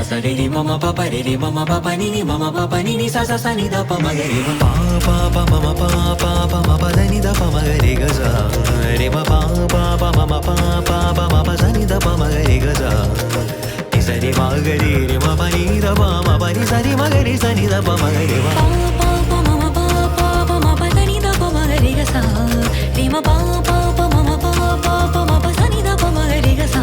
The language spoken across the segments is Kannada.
ಸರಿ ರಿ ಮಮ ಪಪ ರಿ ರಿ ಮಮ ಪಪ ನಿನಿ ಮಮ ಪಪ ನಿನಿ ಸ ಸ ಸ ನಿ ದ ಪ ಮ ಗ ರಿ ಮ ಪಾ ಪಾ ಪ ಮಮ ಪಾ ಪಾ ಪ ಮ ಪ ದ ನಿ ದ ಪ ಮ ಗ ರಿ ಗ ಸ ರಿ ಮ ಪಾ ಪಾ ಪ ಮಮ ಪಾ ಪಾ ಪ ಮ ಪ ಸ ನಿ ದ ಪ ಮ ಗ ರಿ ಗ ಸ ನಿ ಸ ರಿ ಮ ಗ ರಿ ರಿ ಮ ಪ ನಿ ದ ಪ ಮ ಪ ನಿ ಸ ರಿ ಮ ಗ ರಿ ಸ ನಿ ದ ಪ ಮ ಗ ರಿ ಮ ಪಾ ಪಾ ಪ ಮಮ ಪಾ ಪಾ ಪ ಮ ಪ ದ ನಿ ದ ಪ ಮ ಗ ರಿ ಗ ಸ ರಿ ಮ ಪಾ ಪಾ ಪ ಮಮ ಪಾ ಪಾ ಪ ಮ ಪ ಸ ನಿ ದ ಪ ಮ ಗ ರಿ ಗ ಸ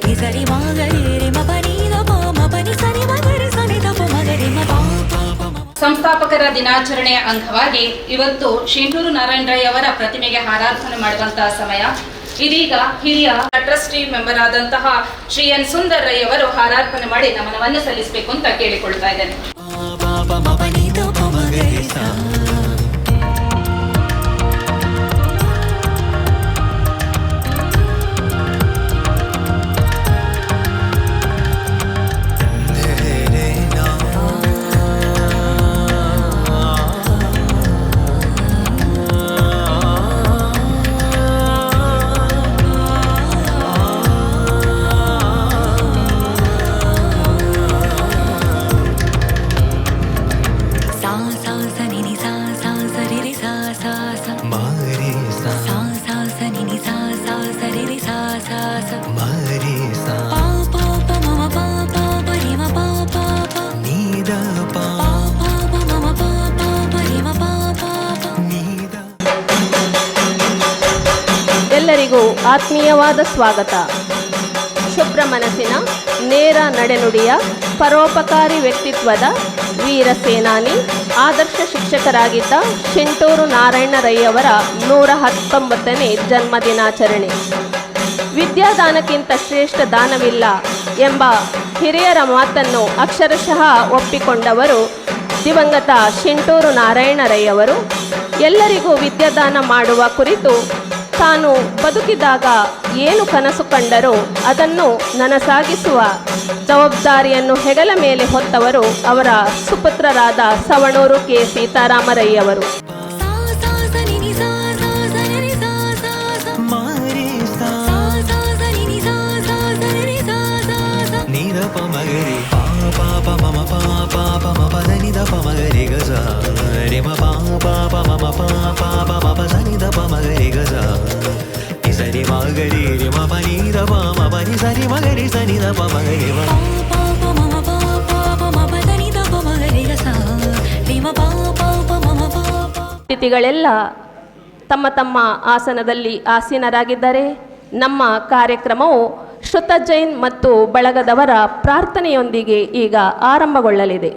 ನಿ ಸ ರಿ ಮ ಗ ರಿ ರಿ ಮ ಪ ನಿ ದ ಪ ಮ ಪ ನಿ ಸ ರಿ ಮ ಗ ರಿ ಸ ನಿ ದ ಪ ಮ ಗ ರಿ ಮ ಪಾ ಪಾ ಪ ಮ. ಸಂಸ್ಥಾಪಕರ ದಿನಾಚರಣೆಯ ಅಂಗವಾಗಿ ಇವತ್ತು ಶಿಂಟೂರು ನಾರಾಯಣ ರೈ ಅವರ ಪ್ರತಿಮೆಗೆ ಹಾರಾರ್ಪಣೆ ಮಾಡುವಂತಹ ಸಮಯ. ಇದೀಗ ಹಿರಿಯ ಟ್ರಸ್ಟಿ ಮೆಂಬರ್ ಆದಂತಹ ಶ್ರೀ ಎನ್ ಸುಂದರ್ ರೈ ಅವರು ಹಾರಾರ್ಪಣೆ ಮಾಡಿ ನಮನವನ್ನು ಸಲ್ಲಿಸಬೇಕು ಅಂತ ಕೇಳಿಕೊಳ್ತಾ ಇದ್ದೇನೆ. ಎಲ್ಲರಿಗೂ ಆತ್ಮೀಯವಾದ ಸ್ವಾಗತ. ಶುಭ್ರ ಮನಸ್ಸಿನ ನೇರ ನಡೆನುಡಿಯ ಪರೋಪಕಾರಿ ವ್ಯಕ್ತಿತ್ವದ ವೀರ ಸೇನಾನಿ, ಆದರ್ಶ ಶಿಕ್ಷಕರಾಗಿದ್ದ ಶಿಂಟೂರು ನಾರಾಯಣ ರೈ ಅವರ 119ನೇ ಜನ್ಮ ದಿನಾಚರಣೆ. ವಿದ್ಯಾದಾನಕ್ಕಿಂತ ಶ್ರೇಷ್ಠ ದಾನವಿಲ್ಲ ಎಂಬ ಹಿರಿಯರ ಮಾತನ್ನು ಅಕ್ಷರಶಃ ಒಪ್ಪಿಕೊಂಡವರು ದಿವಂಗತ ಶಿಂಟೂರು ನಾರಾಯಣ ರೈ ಅವರು. ಎಲ್ಲರಿಗೂ ವಿದ್ಯಾದಾನ ಮಾಡುವ ಕುರಿತು ತಾನು ಬದುಕಿದಾಗ ಏನು ಕನಸು ಕಂಡರೋ ಅದನ್ನು ನನಸಾಗಿಸುವ ಜವಾಬ್ದಾರಿಯನ್ನು ಹೆಗಲ ಮೇಲೆ ಹೊತ್ತವರು ಅವರ ಸುಪುತ್ರರಾದ ಸವಣೂರು ಕೆ ಸೀತಾರಾಮರಯ್ಯವರು. ಅತಿಥಿಗಳೆಲ್ಲ ತಮ್ಮ ತಮ್ಮ ಆಸನದಲ್ಲಿ ಆಸೀನರಾಗಿದ್ದರೆ ನಮ್ಮ ಕಾರ್ಯಕ್ರಮವು ಶ್ರುತ ಜೈನ್ ಮತ್ತು ಬಳಗದವರ ಪ್ರಾರ್ಥನೆಯೊಂದಿಗೆ ಈಗ ಆರಂಭಗೊಳ್ಳಲಿದೆ.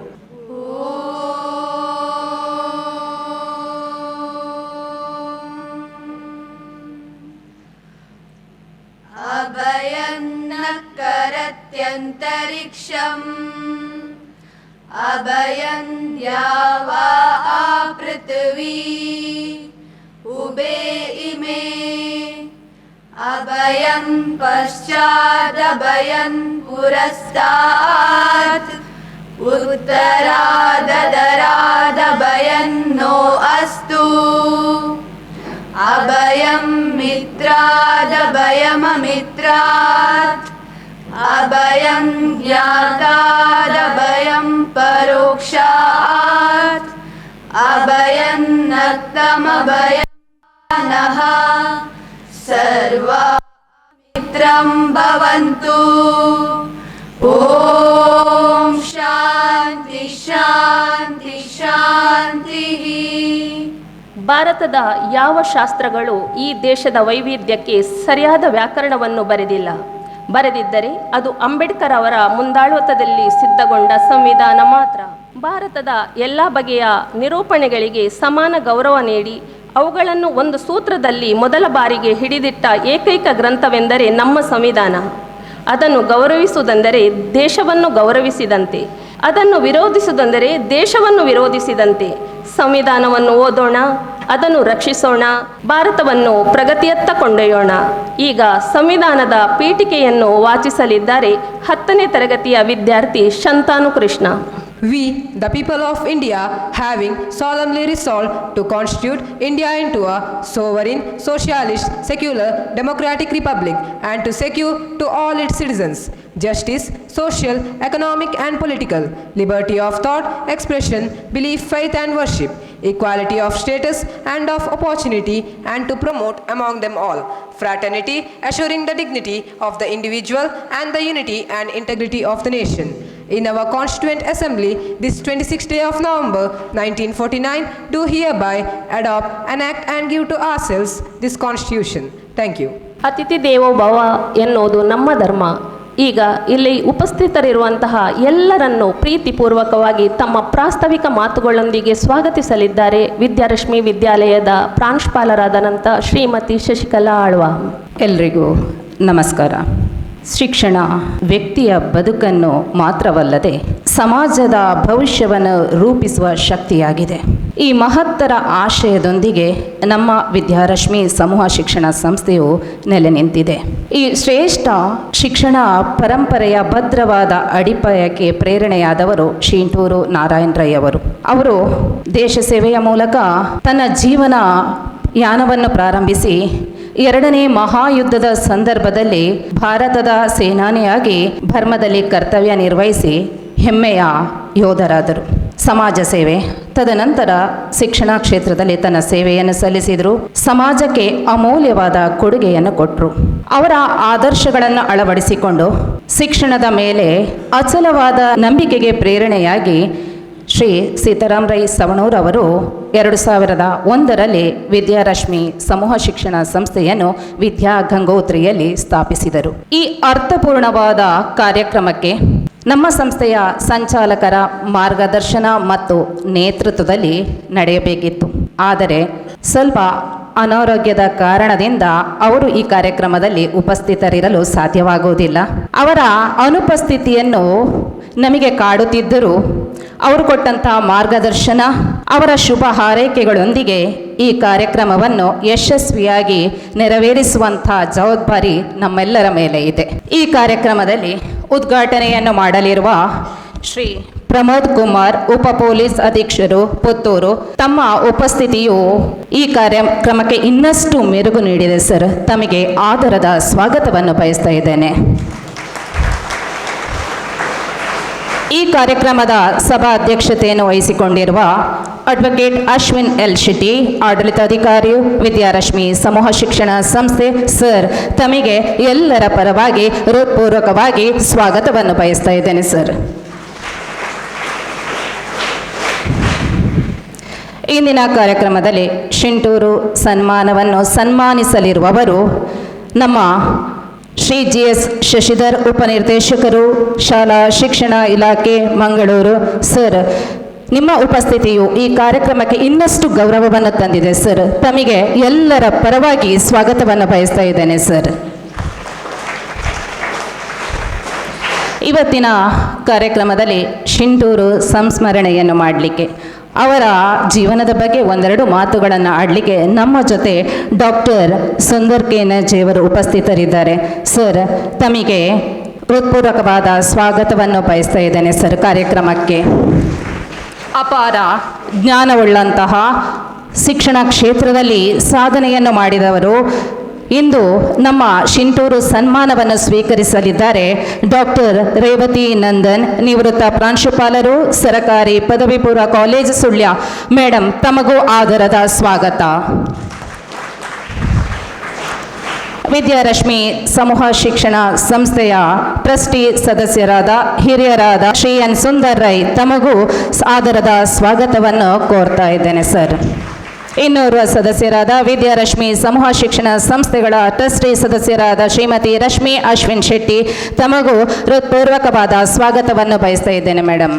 ಅಭಯನ್ನಕರತ್ಯಂತರಿಕ್ಷಂ ಅಭಯಂ ದ್ಯಾವಾ ಪೃಥ್ವೀ ಉಬೇ ಇಮೇ ಅಭಯಂ ಪಶ್ಚಾದಭಯಂ ಪುರಸ್ತಾತ್ ಉತ್ತರಾದರಾದಭಯಂ ನೋ ಅಸ್ತು ಅಭಯಂ ಮಿತ್ರಾದಭಯಮಮಿತ್ರಾತ್ ಅಭಯಂ ಜ್ಞಾತಾದಭಯಂ ಪರೋಕ್ಷಾತ್ ಅಭಯಂ ನಕ್ತಮಭಯಂ ನಃ ಸರ್ವಾ ಮಿತ್ರಂ ಭವಂತು. ಓಂ ಶಾಂತಿ ಶಾಂತಿ ಶಾಂತಿ. ಭಾರತದ ಯಾವ ಶಾಸ್ತ್ರಗಳು ಈ ದೇಶದ ವೈವಿಧ್ಯಕ್ಕೆ ಸರಿಯಾದ ವ್ಯಾಕರಣವನ್ನು ಬರೆದಿದ್ದರೆ ಅದು ಅಂಬೇಡ್ಕರ್ ಅವರ ಮುಂದಾಳತ್ವದಲ್ಲಿ ಸಿದ್ಧಗೊಂಡ ಸಂವಿಧಾನ ಮಾತ್ರ. ಭಾರತದ ಎಲ್ಲ ಬಗೆಯ ನಿರೂಪಣೆಗಳಿಗೆ ಸಮಾನ ಗೌರವ ನೀಡಿ ಅವುಗಳನ್ನು ಒಂದು ಸೂತ್ರದಲ್ಲಿ ಮೊದಲ ಬಾರಿಗೆ ಹಿಡಿದಿಟ್ಟ ಏಕೈಕ ಗ್ರಂಥವೆಂದರೆ ನಮ್ಮ ಸಂವಿಧಾನ. ಅದನ್ನು ಗೌರವಿಸುವುದೆಂದರೆ ದೇಶವನ್ನು ಗೌರವಿಸಿದಂತೆ, ಅದನ್ನು ವಿರೋಧಿಸುವುದೆಂದರೆ ದೇಶವನ್ನು ವಿರೋಧಿಸಿದಂತೆ. ಸಂವಿಧಾನವನ್ನು ಓದೋಣ, ಅದನ್ನು ರಕ್ಷಿಸೋಣ, ಭಾರತವನ್ನು ಪ್ರಗತಿಯತ್ತ ಕೊಂಡೊಯ್ಯೋಣ. ಈಗ ಸಂವಿಧಾನದ ಪೀಠಿಕೆಯನ್ನು ವಾಚಿಸಲಿದ್ದಾರೆ 10ನೇ ತರಗತಿಯ ವಿದ್ಯಾರ್ಥಿ ಶಂತಾನು Krishna. We, the people of India, having solemnly resolved to constitute India into a sovereign, socialist, secular, democratic republic and to secure to all its citizens justice, social, economic and political, liberty of thought, expression, belief, faith and worship, equality of status and of opportunity, and to promote among them all fraternity, assuring the dignity of the individual and the unity and integrity of the nation. In our Constituent Assembly, this 26th day of November 1949, do hereby adopt, enact and give to ourselves this Constitution. Thank you. ಅತಿಥಿ ದೇವೋ ಭವ ಎನ್ನುವುದು ನಮ್ಮ ಧರ್ಮ. ಈಗ ಇಲ್ಲಿ ಉಪಸ್ಥಿತರಿರುವಂತಹ ಎಲ್ಲರನ್ನೂ ಪ್ರೀತಿಪೂರ್ವಕವಾಗಿ ತಮ್ಮ ಪ್ರಾಸ್ತಾವಿಕ ಮಾತುಗಳೊಂದಿಗೆ ಸ್ವಾಗತಿಸಲಿದ್ದಾರೆ ವಿದ್ಯಾರಶ್ಮಿ ವಿದ್ಯಾಲಯದ ಪ್ರಾಂಶುಪಾಲರಾದಂಥ ಶ್ರೀಮತಿ ಶಶಿಕಲಾ ಆಳ್ವ. ಎಲ್ರಿಗೂ ನಮಸ್ಕಾರ. ಶಿಕ್ಷಣ ವ್ಯಕ್ತಿಯ ಬದುಕನ್ನು ಮಾತ್ರವಲ್ಲದೆ ಸಮಾಜದ ಭವಿಷ್ಯವನ್ನು ರೂಪಿಸುವ ಶಕ್ತಿಯಾಗಿದೆ. ಈ ಮಹತ್ತರ ಆಶಯದೊಂದಿಗೆ ನಮ್ಮ ವಿದ್ಯಾರಶ್ಮಿ ಸಮೂಹ ಶಿಕ್ಷಣ ಸಂಸ್ಥೆಯು ನೆಲೆ ನಿಂತಿದೆ. ಈ ಶ್ರೇಷ್ಠ ಶಿಕ್ಷಣ ಪರಂಪರೆಯ ಭದ್ರವಾದ ಅಡಿಪಾಯಕ್ಕೆ ಪ್ರೇರಣೆಯಾದವರು ಶಿಂಟೂರು ನಾರಾಯಣ ರೈ ಅವರು. ಅವರು ದೇಶ ಸೇವೆಯ ಮೂಲಕ ತನ್ನ ಜೀವನ ಯಾನವನ್ನು ಪ್ರಾರಂಭಿಸಿ ಎರಡನೇ ಮಹಾಯುದ್ಧದ ಸಂದರ್ಭದಲ್ಲಿ ಭಾರತದ ಸೇನಾನಿಯಾಗಿ ಬರ್ಮಾದಲ್ಲಿ ಕರ್ತವ್ಯ ನಿರ್ವಹಿಸಿ ಹೆಮ್ಮೆಯ ಯೋಧರಾದರು. ಸಮಾಜ ಸೇವೆ, ತದನಂತರ ಶಿಕ್ಷಣ ಕ್ಷೇತ್ರದಲ್ಲಿ ತನ್ನ ಸೇವೆಯನ್ನು ಸಲ್ಲಿಸಿದರು. ಸಮಾಜಕ್ಕೆ ಅಮೂಲ್ಯವಾದ ಕೊಡುಗೆಯನ್ನು ಕೊಟ್ಟರು. ಅವರ ಆದರ್ಶಗಳನ್ನು ಅಳವಡಿಸಿಕೊಂಡು ಶಿಕ್ಷಣದ ಮೇಲೆ ಅಚಲವಾದ ನಂಬಿಕೆಗೆ ಪ್ರೇರಣೆಯಾಗಿ ಶ್ರೀ ಸೀತಾರಾಮ್ ರೈ ಸವಣೂರ್ ಅವರು 2001ರಲ್ಲಿ ವಿದ್ಯಾರಶ್ಮಿ ಸಮೂಹ ಶಿಕ್ಷಣ ಸಂಸ್ಥೆಯನ್ನು ವಿದ್ಯಾ ಗಂಗೋತ್ರಿಯಲ್ಲಿ ಸ್ಥಾಪಿಸಿದರು. ಈ ಅರ್ಥಪೂರ್ಣವಾದ ಕಾರ್ಯಕ್ರಮಕ್ಕೆ ನಮ್ಮ ಸಂಸ್ಥೆಯ ಸಂಚಾಲಕರ ಮಾರ್ಗದರ್ಶನ ಮತ್ತು ನೇತೃತ್ವದಲ್ಲಿ ನಡೆಯಬೇಕಿತ್ತು. ಆದರೆ ಸ್ವಲ್ಪ ಅನಾರೋಗ್ಯದ ಕಾರಣದಿಂದ ಅವರು ಈ ಕಾರ್ಯಕ್ರಮದಲ್ಲಿ ಉಪಸ್ಥಿತರಿರಲು ಸಾಧ್ಯವಾಗುವುದಿಲ್ಲ. ಅವರ ಅನುಪಸ್ಥಿತಿಯನ್ನು ನಮಗೆ ಕಾಡುತ್ತಿದ್ದರೂ ಅವರು ಕೊಟ್ಟಂತಹ ಮಾರ್ಗದರ್ಶನ, ಅವರ ಶುಭ ಹಾರೈಕೆಗಳೊಂದಿಗೆ ಈ ಕಾರ್ಯಕ್ರಮವನ್ನು ಯಶಸ್ವಿಯಾಗಿ ನೆರವೇರಿಸುವಂಥ ಜವಾಬ್ದಾರಿ ನಮ್ಮೆಲ್ಲರ ಮೇಲೆ ಇದೆ. ಈ ಕಾರ್ಯಕ್ರಮದಲ್ಲಿ ಉದ್ಘಾಟನೆಯನ್ನು ಮಾಡಲಿರುವ ಶ್ರೀ ಪ್ರಮೋದ್ ಕುಮಾರ್, ಉಪ ಪೊಲೀಸ್ ಅಧೀಕ್ಷರು, ಪುತ್ತೂರು, ತಮ್ಮ ಉಪಸ್ಥಿತಿಯು ಈ ಕಾರ್ಯಕ್ರಮಕ್ಕೆ ಇನ್ನಷ್ಟು ಮೆರುಗು ನೀಡಿದೆ ಸರ್. ತಮಗೆ ಆದರದ ಸ್ವಾಗತವನ್ನು ಬಯಸ್ತಾ ಇದ್ದೇನೆ. ಈ ಕಾರ್ಯಕ್ರಮದ ಸಭಾ ಅಧ್ಯಕ್ಷತೆಯನ್ನು ವಹಿಸಿಕೊಂಡಿರುವ ಅಡ್ವೊಕೇಟ್ ಅಶ್ವಿನ್ ಎಲ್ ಶೆಟ್ಟಿ, ಆಡಳಿತಾಧಿಕಾರಿಯು, ವಿದ್ಯಾರಶ್ಮಿ ಸಮೂಹ ಶಿಕ್ಷಣ ಸಂಸ್ಥೆ, ಸರ್ ತಮಗೆ ಎಲ್ಲರ ಪರವಾಗಿ ಹೃತ್ಪೂರ್ವಕವಾಗಿ ಸ್ವಾಗತವನ್ನು ಬಯಸ್ತಾ ಇದ್ದೇನೆ ಸರ್. ಇಂದಿನ ಕಾರ್ಯಕ್ರಮದಲ್ಲಿ ಶಿಂಟೂರು ಸನ್ಮಾನವನ್ನು ಸನ್ಮಾನಿಸಲಿರುವವರು ನಮ್ಮ ಶ್ರೀ GS ಶಶಿಧರ್, ಉಪನಿರ್ದೇಶಕರು, ಶಾಲಾ ಶಿಕ್ಷಣ ಇಲಾಖೆ, ಮಂಗಳೂರು. ಸರ್, ನಿಮ್ಮ ಉಪಸ್ಥಿತಿಯು ಈ ಕಾರ್ಯಕ್ರಮಕ್ಕೆ ಇನ್ನಷ್ಟು ಗೌರವವನ್ನು ತಂದಿದೆ ಸರ್. ತಮಗೆ ಎಲ್ಲರ ಪರವಾಗಿ ಸ್ವಾಗತವನ್ನು ಬಯಸ್ತಾ ಇದ್ದೇನೆ ಸರ್. ಇವತ್ತಿನ ಕಾರ್ಯಕ್ರಮದಲ್ಲಿ ಶಿಂಟೂರು ಸಂಸ್ಮರಣೆಯನ್ನು ಮಾಡಲಿಕ್ಕೆ, ಅವರ ಜೀವನದ ಬಗ್ಗೆ ಒಂದೆರಡು ಮಾತುಗಳನ್ನು ಆಡಲಿಕ್ಕೆ ನಮ್ಮ ಜೊತೆ ಡಾಕ್ಟರ್ ಸುಂದರ್ ಕೆ ನಜೇವರು ಉಪಸ್ಥಿತರಿದ್ದಾರೆ. ಸರ್, ತಮಗೆ ಹೃತ್ಪೂರ್ವಕವಾದ ಸ್ವಾಗತವನ್ನು ಬಯಸ್ತಾ ಇದ್ದೇನೆ ಸರ್ ಕಾರ್ಯಕ್ರಮಕ್ಕೆ. ಅಪಾರ ಜ್ಞಾನವುಳ್ಳಂತಹ ಶಿಕ್ಷಣ ಕ್ಷೇತ್ರದಲ್ಲಿ ಸಾಧನೆಯನ್ನು ಮಾಡಿದವರು ಇಂದು ನಮ್ಮ ಶಿಂಟೂರು ಸನ್ಮಾನವನ್ನು ಸ್ವೀಕರಿಸಲಿದ್ದಾರೆ. ಡಾಕ್ಟರ್ ರೇವತಿ ನಂದನ್, ನಿವೃತ್ತ ಪ್ರಾಂಶುಪಾಲರು, ಸರಕಾರಿ ಪದವಿ ಪೂರ್ವ ಕಾಲೇಜು ಸುಳ್ಯ. ಮೇಡಮ್, ತಮಗೂ ಆದರದ ಸ್ವಾಗತ. ವಿದ್ಯಾರಶ್ಮಿ ಸಮೂಹ ಶಿಕ್ಷಣ ಸಂಸ್ಥೆಯ ಟ್ರಸ್ಟಿ ಸದಸ್ಯರಾದ ಹಿರಿಯರಾದ ಶ್ರೀ ಎನ್ ಸುಂದರ್ ರೈ, ತಮಗೂ ಆದರದ ಸ್ವಾಗತವನ್ನು ಕೋರ್ತಾ ಇದ್ದೇನೆ ಸರ್. ಇನ್ನೋರ್ವ ಸದಸ್ಯರಾದ ವಿದ್ಯಾರಶ್ಮಿ ಸಮೂಹ ಶಿಕ್ಷಣ ಸಂಸ್ಥೆಗಳ ಟ್ರಸ್ಟಿ ಸದಸ್ಯರಾದ ಶ್ರೀಮತಿ ರಶ್ಮಿ ಅಶ್ವಿನ್ ಶೆಟ್ಟಿ, ತಮಗೂ ಹೃತ್ಪೂರ್ವಕವಾದ ಸ್ವಾಗತವನ್ನು ಬಯಸ್ತಾ ಇದ್ದೇನೆ ಮೇಡಮ್.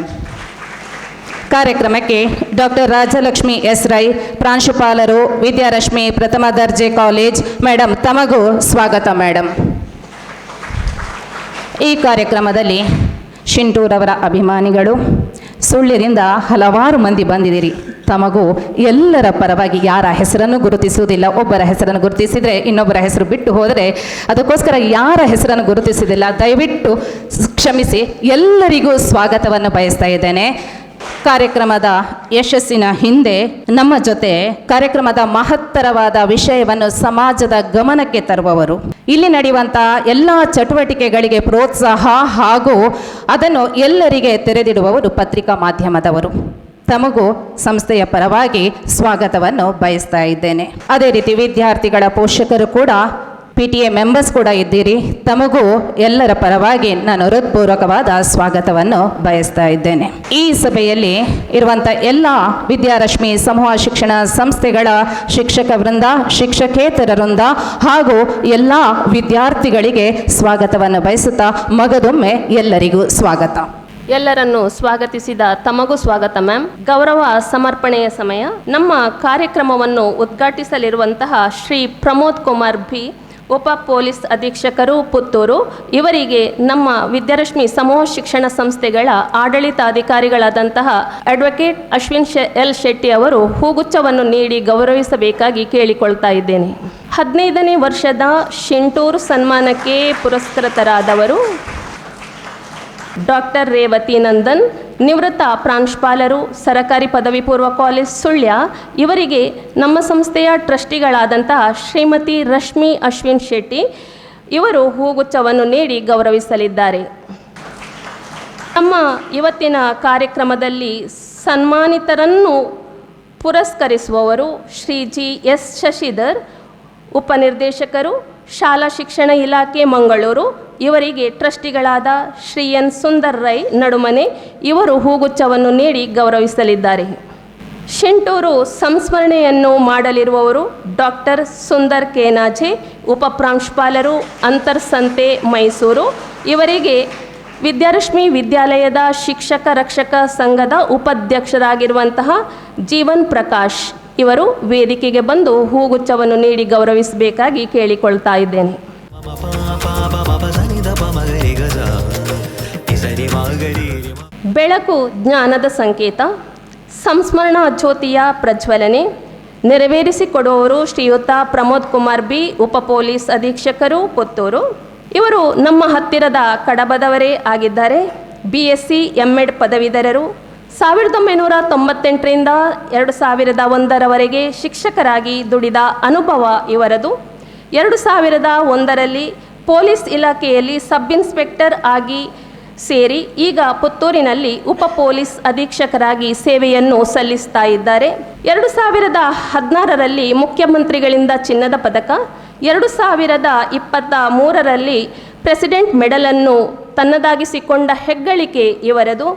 ಕಾರ್ಯಕ್ರಮಕ್ಕೆ ಡಾಕ್ಟರ್ ರಾಜಲಕ್ಷ್ಮಿ ಎಸ್ ರೈ, ಪ್ರಾಂಶುಪಾಲರು, ವಿದ್ಯಾರಶ್ಮಿ ಪ್ರಥಮ ದರ್ಜೆ ಕಾಲೇಜ್. ಮೇಡಮ್, ತಮಗೂ ಸ್ವಾಗತ ಮೇಡಮ್. ಈ ಕಾರ್ಯಕ್ರಮದಲ್ಲಿ ಶಿಂಟೂರವರ ಅಭಿಮಾನಿಗಳು, ಸುಳ್ಯದಿಂದ ಹಲವಾರು ಮಂದಿ ಬಂದಿದ್ದೀರಿ. ತಮಗೂ ಎಲ್ಲರ ಪರವಾಗಿ ಯಾರ ಹೆಸರನ್ನು ಗುರುತಿಸುವುದಿಲ್ಲ. ಒಬ್ಬರ ಹೆಸರನ್ನು ಗುರುತಿಸಿದರೆ ಇನ್ನೊಬ್ಬರ ಹೆಸರು ಬಿಟ್ಟು ಹೋದರೆ, ಅದಕ್ಕೋಸ್ಕರ ಯಾರ ಹೆಸರನ್ನು ಗುರುತಿಸುವುದಿಲ್ಲ, ದಯವಿಟ್ಟು ಕ್ಷಮಿಸಿ. ಎಲ್ಲರಿಗೂ ಸ್ವಾಗತವನ್ನು ಬಯಸ್ತಾ ಇದ್ದೇನೆ. ಕಾರ್ಯಕ್ರಮದ ಯಶಸ್ಸಿನ ಹಿಂದೆ ನಮ್ಮ ಜೊತೆ ಕಾರ್ಯಕ್ರಮದ ಮಹತ್ತರವಾದ ವಿಷಯವನ್ನು ಸಮಾಜದ ಗಮನಕ್ಕೆ ತರುವವರು, ಇಲ್ಲಿ ನಡೆಯುವಂಥ ಎಲ್ಲ ಚಟುವಟಿಕೆಗಳಿಗೆ ಪ್ರೋತ್ಸಾಹ ಹಾಗೂ ಅದನ್ನು ಎಲ್ಲರಿಗೆ ತೆರೆದಿಡುವವರು ಪತ್ರಿಕಾ ಮಾಧ್ಯಮದವರು. ತಮಗೂ ಸಂಸ್ಥೆಯ ಪರವಾಗಿ ಸ್ವಾಗತವನ್ನು ಬಯಸ್ತಾ ಇದ್ದೇನೆ. ಅದೇ ರೀತಿ ವಿದ್ಯಾರ್ಥಿಗಳ ಪೋಷಕರು ಕೂಡ, PTA ಮೆಂಬರ್ಸ್ ಕೂಡ ಇದ್ದೀರಿ. ತಮಗೂ ಎಲ್ಲರ ಪರವಾಗಿ ನಾನು ಹೃತ್ಪೂರ್ವಕವಾದ ಸ್ವಾಗತವನ್ನು ಬಯಸ್ತಾ ಇದ್ದೇನೆ. ಈ ಸಭೆಯಲ್ಲಿ ಇರುವಂಥ ಎಲ್ಲ ವಿದ್ಯಾರಶ್ಮಿ ಸಮೂಹ ಶಿಕ್ಷಣ ಸಂಸ್ಥೆಗಳ ಶಿಕ್ಷಕ ವೃಂದ, ಶಿಕ್ಷಕೇತರ ವೃಂದ ಹಾಗೂ ಎಲ್ಲ ವಿದ್ಯಾರ್ಥಿಗಳಿಗೆ ಸ್ವಾಗತವನ್ನು ಬಯಸುತ್ತಾ ಮಗದೊಮ್ಮೆ ಎಲ್ಲರಿಗೂ ಸ್ವಾಗತ. ಎಲ್ಲರನ್ನು ಸ್ವಾಗತಿಸಿದ ತಮಗೂ ಸ್ವಾಗತ ಮ್ಯಾಮ್. ಗೌರವ ಸಮರ್ಪಣೆಯ ಸಮಯ. ನಮ್ಮ ಕಾರ್ಯಕ್ರಮವನ್ನು ಉದ್ಘಾಟಿಸಲಿರುವಂತಹ ಶ್ರೀ ಪ್ರಮೋದ್ ಕುಮಾರ್ ಬಿ, ಉಪ ಪೊಲೀಸ್ ಅಧೀಕ್ಷಕರು, ಪುತ್ತೂರು, ಇವರಿಗೆ ನಮ್ಮ ವಿದ್ಯಾರಶ್ಮಿ ಸಮೂಹ ಶಿಕ್ಷಣ ಸಂಸ್ಥೆಗಳ ಆಡಳಿತಾಧಿಕಾರಿಗಳಾದಂತಹ ಅಡ್ವೊಕೇಟ್ ಅಶ್ವಿನ್ ಎಲ್ ಶೆಟ್ಟಿ ಅವರು ಹೂಗುಚ್ಛವನ್ನು ನೀಡಿ ಗೌರವಿಸಬೇಕಾಗಿ ಕೇಳಿಕೊಳ್ತಾ ಇದ್ದೇನೆ. 15ನೇ ವರ್ಷದ ಶಿಂಟೂರು ಸನ್ಮಾನಕ್ಕೆ ಪುರಸ್ಕೃತರಾದವರು ಡಾಕ್ಟರ್ ರೇವತಿ ನಂದನ್, ನಿವೃತ್ತ ಪ್ರಾಂಶುಪಾಲರು, ಸರಕಾರಿ ಪದವಿ ಪೂರ್ವ ಕಾಲೇಜ್ ಸುಳ್ಯ. ಇವರಿಗೆ ನಮ್ಮ ಸಂಸ್ಥೆಯ ಟ್ರಸ್ಟಿಗಳಾದಂತಹ ಶ್ರೀಮತಿ ರಶ್ಮಿ ಅಶ್ವಿನ್ ಶೆಟ್ಟಿ ಇವರು ಹೂಗುಚ್ಛವನ್ನು ನೀಡಿ ಗೌರವಿಸಲಿದ್ದಾರೆ. ನಮ್ಮ ಇವತ್ತಿನ ಕಾರ್ಯಕ್ರಮದಲ್ಲಿ ಸನ್ಮಾನಿತರನ್ನು ಪುರಸ್ಕರಿಸುವವರು ಶ್ರೀ ಜಿ ಎಸ್ ಶಶಿಧರ್, ಉಪನಿರ್ದೇಶಕರು, ಶಾಲಾ ಶಿಕ್ಷಣ ಇಲಾಖೆ ಮಂಗಳೂರು. ಇವರಿಗೆ ಟ್ರಸ್ಟಿಗಳಾದ ಶ್ರೀ ಎನ್ ಸುಂದರ್ ರೈ ನಡುಮನೆ ಇವರು ಹೂಗುಚ್ಛವನ್ನು ನೀಡಿ ಗೌರವಿಸಲಿದ್ದಾರೆ. ಶಿಂಟೂರು ಸಂಸ್ಮರಣೆಯನ್ನು ಮಾಡಲಿರುವವರು ಡಾಕ್ಟರ್ ಸುಂದರ್ ಕೇನಾಜೆ, ಉಪಪ್ರಾಂಶುಪಾಲರು, ಅಂತರ್ಸಂತೆ, ಮೈಸೂರು. ಇವರಿಗೆ ವಿದ್ಯಾರಶ್ಮಿ ವಿದ್ಯಾಲಯದ ಶಿಕ್ಷಕ ರಕ್ಷಕ ಸಂಘದ ಉಪಾಧ್ಯಕ್ಷರಾಗಿರುವಂತಹ ಜೀವನ್ ಪ್ರಕಾಶ್ ಇವರು ವೇದಿಕೆಗೆ ಬಂದು ಹೂಗುಚ್ಛವನ್ನು ನೀಡಿ ಗೌರವಿಸಬೇಕಾಗಿ ಕೇಳಿಕೊಳ್ತಾ ಇದ್ದೇನೆ. ಬೆಳಕು ಜ್ಞಾನದ ಸಂಕೇತ. ಸಂಸ್ಮರಣಾ ಜ್ಯೋತಿಯ ಪ್ರಜ್ವಲನೆ ನೆರವೇರಿಸಿಕೊಡುವವರು ಶ್ರೀಯುತ ಪ್ರಮೋದ್ ಕುಮಾರ್ ಬಿ, ಉಪ ಪೊಲೀಸ್ ಅಧೀಕ್ಷಕರು, ಪುತ್ತೂರು. ಇವರು ನಮ್ಮ ಹತ್ತಿರದ ಕಡಬದವರೇ ಆಗಿದ್ದಾರೆ. BSc MEd ಪದವೀಧರರು. 1998ರಿಂದ 2001ರವರೆಗೆ ಶಿಕ್ಷಕರಾಗಿ ದುಡಿದ ಅನುಭವ ಇವರದು. 2001ರಲ್ಲಿ ಪೊಲೀಸ್ ಇಲಾಖೆಯಲ್ಲಿ ಸಬ್ ಇನ್ಸ್ಪೆಕ್ಟರ್ ಆಗಿ ಸೇರಿ ಈಗ ಪುತ್ತೂರಿನಲ್ಲಿ ಉಪ ಪೊಲೀಸ್ ಅಧೀಕ್ಷಕರಾಗಿ ಸೇವೆಯನ್ನು ಸಲ್ಲಿಸ್ತಾ ಇದ್ದಾರೆ. 2016ರಲ್ಲಿ ಮುಖ್ಯಮಂತ್ರಿಗಳಿಂದ ಚಿನ್ನದ ಪದಕ, 2023ರಲ್ಲಿ ಪ್ರೆಸಿಡೆಂಟ್ ಮೆಡಲನ್ನು ತನ್ನದಾಗಿಸಿಕೊಂಡ ಹೆಗ್ಗಳಿಕೆ ಇವರದು.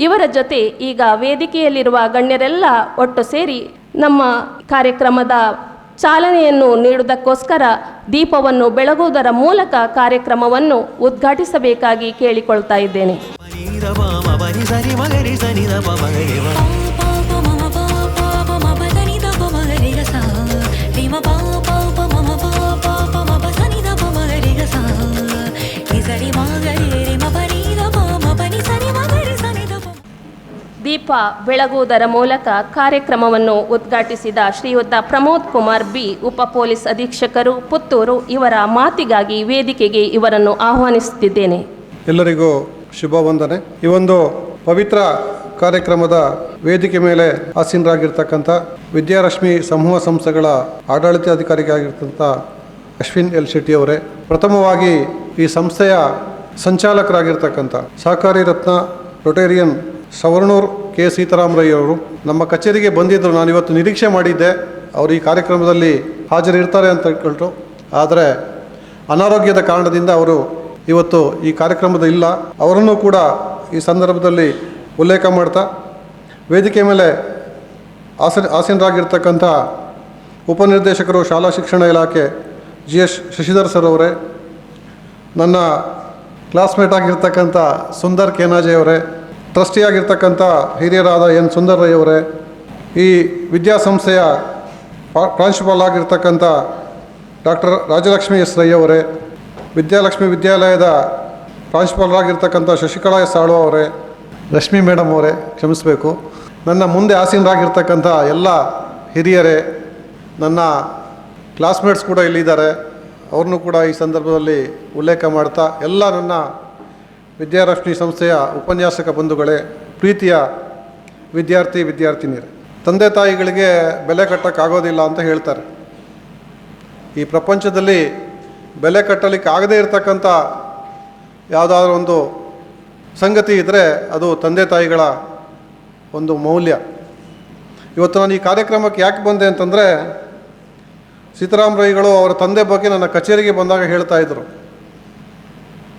ಇವರ ಜೊತೆ ಈಗ ವೇದಿಕೆಯಲ್ಲಿರುವ ಗಣ್ಯರೆಲ್ಲ ಒಟ್ಟು ಸೇರಿ ನಮ್ಮ ಕಾರ್ಯಕ್ರಮದ ಚಾಲನೆಯನ್ನು ನೀಡುವುದಕ್ಕೋಸ್ಕರ ದೀಪವನ್ನು ಬೆಳಗುವುದರ ಮೂಲಕ ಕಾರ್ಯಕ್ರಮವನ್ನು ಉದ್ಘಾಟಿಸಬೇಕಾಗಿ ಕೇಳಿಕೊಳ್ತಾ ಇದ್ದೇನೆ. ದೀಪ ಬೆಳಗುವುದರ ಮೂಲಕ ಕಾರ್ಯಕ್ರಮವನ್ನು ಉದ್ಘಾಟಿಸಿದ ಶ್ರೀಯುತ ಪ್ರಮೋದ್ ಕುಮಾರ್ ಬಿ, ಉಪ ಪೊಲೀಸ್ ಅಧೀಕ್ಷಕರು, ಪುತ್ತೂರು ಇವರ ಮಾತಿಗಾಗಿ ವೇದಿಕೆಗೆ ಇವರನ್ನು ಆಹ್ವಾನಿಸುತ್ತಿದ್ದೇನೆ. ಎಲ್ಲರಿಗೂ ಶುಭ ವಂದನೆ. ಈ ಒಂದು ಪವಿತ್ರ ಕಾರ್ಯಕ್ರಮದ ವೇದಿಕೆ ಮೇಲೆ ಆಸೀನರಾಗಿರ್ತಕ್ಕಂಥ ವಿದ್ಯಾರಶ್ಮಿ ಸಮೂಹ ಸಂಸ್ಥೆಗಳ ಆಡಳಿತಾಧಿಕಾರಿಯಾಗಿರ್ತಕ್ಕಂಥ ಅಶ್ವಿನ್ ಎಲ್ ಶೆಟ್ಟಿ ಅವರೇ, ಪ್ರಥಮವಾಗಿ ಈ ಸಂಸ್ಥೆಯ ಸಂಚಾಲಕರಾಗಿರ್ತಕ್ಕಂಥ ಸಹಕಾರಿ ರತ್ನ ರೊಟೇರಿಯನ್ ಸವರ್ಣೂರ್ ಕೆ ಸೀತಾರಾಮರಯ್ಯ ಅವರು ನಮ್ಮ ಕಚೇರಿಗೆ ಬಂದಿದ್ದರು. ನಾನಿವತ್ತು ನಿರೀಕ್ಷೆ ಮಾಡಿದ್ದೆ ಅವರು ಈ ಕಾರ್ಯಕ್ರಮದಲ್ಲಿ ಹಾಜರಿರ್ತಾರೆ ಅಂತ ಹೇಳ್ಬಿಟ್ಟು, ಆದರೆ ಅನಾರೋಗ್ಯದ ಕಾರಣದಿಂದ ಅವರು ಇವತ್ತು ಈ ಕಾರ್ಯಕ್ರಮದ ಇಲ್ಲ. ಅವರನ್ನು ಕೂಡ ಈ ಸಂದರ್ಭದಲ್ಲಿ ಉಲ್ಲೇಖ ಮಾಡ್ತಾ, ವೇದಿಕೆ ಮೇಲೆ ಆಸೀನರಾಗಿರ್ತಕ್ಕಂಥ ಉಪನಿರ್ದೇಶಕರು ಶಾಲಾ ಶಿಕ್ಷಣ ಇಲಾಖೆ GS ಶಶಿಧರ್ ಸರ್ ಅವರೇ, ನನ್ನ ಕ್ಲಾಸ್ಮೇಟ್ ಆಗಿರ್ತಕ್ಕಂಥ ಸುಂದರ್ ಕೇನಾಜೆ ಅವರೇ, ಟ್ರಸ್ಟಿಯಾಗಿರ್ತಕ್ಕಂಥ ಹಿರಿಯರಾದ ಎನ್ ಸುಂದರ್ ರೈ ಅವರೇ, ಈ ವಿದ್ಯಾಸಂಸ್ಥೆಯ ಪ್ರಾಂಶುಪಾಲ ಆಗಿರ್ತಕ್ಕಂಥ ಡಾಕ್ಟರ್ ರಾಜಲಕ್ಷ್ಮಿ ಎಸ್ ರೈ ಅವರೇ, ವಿದ್ಯಾಲಕ್ಷ್ಮಿ ವಿದ್ಯಾಲಯದ ಪ್ರಾಂಶುಪಾಲರಾಗಿರ್ತಕ್ಕಂಥ ಶಶಿಕಲಾ ಎಸ್ ಆಳ್ವ ಅವರೇ, ರಶ್ಮಿ ಮೇಡಮ್ ಅವರೇ, ಕ್ಷಮಿಸಬೇಕು, ನನ್ನ ಮುಂದೆ ಆಸೀನರಾಗಿರ್ತಕ್ಕಂಥ ಎಲ್ಲ ಹಿರಿಯರೇ, ನನ್ನ ಕ್ಲಾಸ್ಮೇಟ್ಸ್ ಕೂಡ ಇಲ್ಲಿದ್ದಾರೆ, ಅವ್ರನ್ನೂ ಕೂಡ ಈ ಸಂದರ್ಭದಲ್ಲಿ ಉಲ್ಲೇಖ ಮಾಡ್ತಾ, ಎಲ್ಲ ನನ್ನ ವಿದ್ಯಾರಶ್ಮಿ ಸಂಸ್ಥೆಯ ಉಪನ್ಯಾಸಕ ಬಂಧುಗಳೇ, ಪ್ರೀತಿಯ ವಿದ್ಯಾರ್ಥಿನಿಯರೇ, ತಂದೆ ತಾಯಿಗಳಿಗೆ ಬೆಲೆ ಕಟ್ಟೋಕ್ಕಾಗೋದಿಲ್ಲ ಅಂತ ಹೇಳ್ತಾರೆ. ಈ ಪ್ರಪಂಚದಲ್ಲಿ ಬೆಲೆ ಕಟ್ಟಲಿಕ್ಕೆ ಆಗದೇ ಇರತಕ್ಕಂಥ ಯಾವುದಾದ್ರೂ ಒಂದು ಸಂಗತಿ ಇದ್ದರೆ ಅದು ತಂದೆ ತಾಯಿಗಳ ಒಂದು ಮೌಲ್ಯ. ಇವತ್ತು ನಾನು ಈ ಕಾರ್ಯಕ್ರಮಕ್ಕೆ ಯಾಕೆ ಬಂದೆ ಅಂತಂದರೆ, ಸೀತಾರಾಮರೈಗಳು ಅವರ ತಂದೆ ಬಗ್ಗೆ ನನ್ನ ಕಚೇರಿಗೆ ಬಂದಾಗ ಹೇಳ್ತಾಯಿದ್ರು.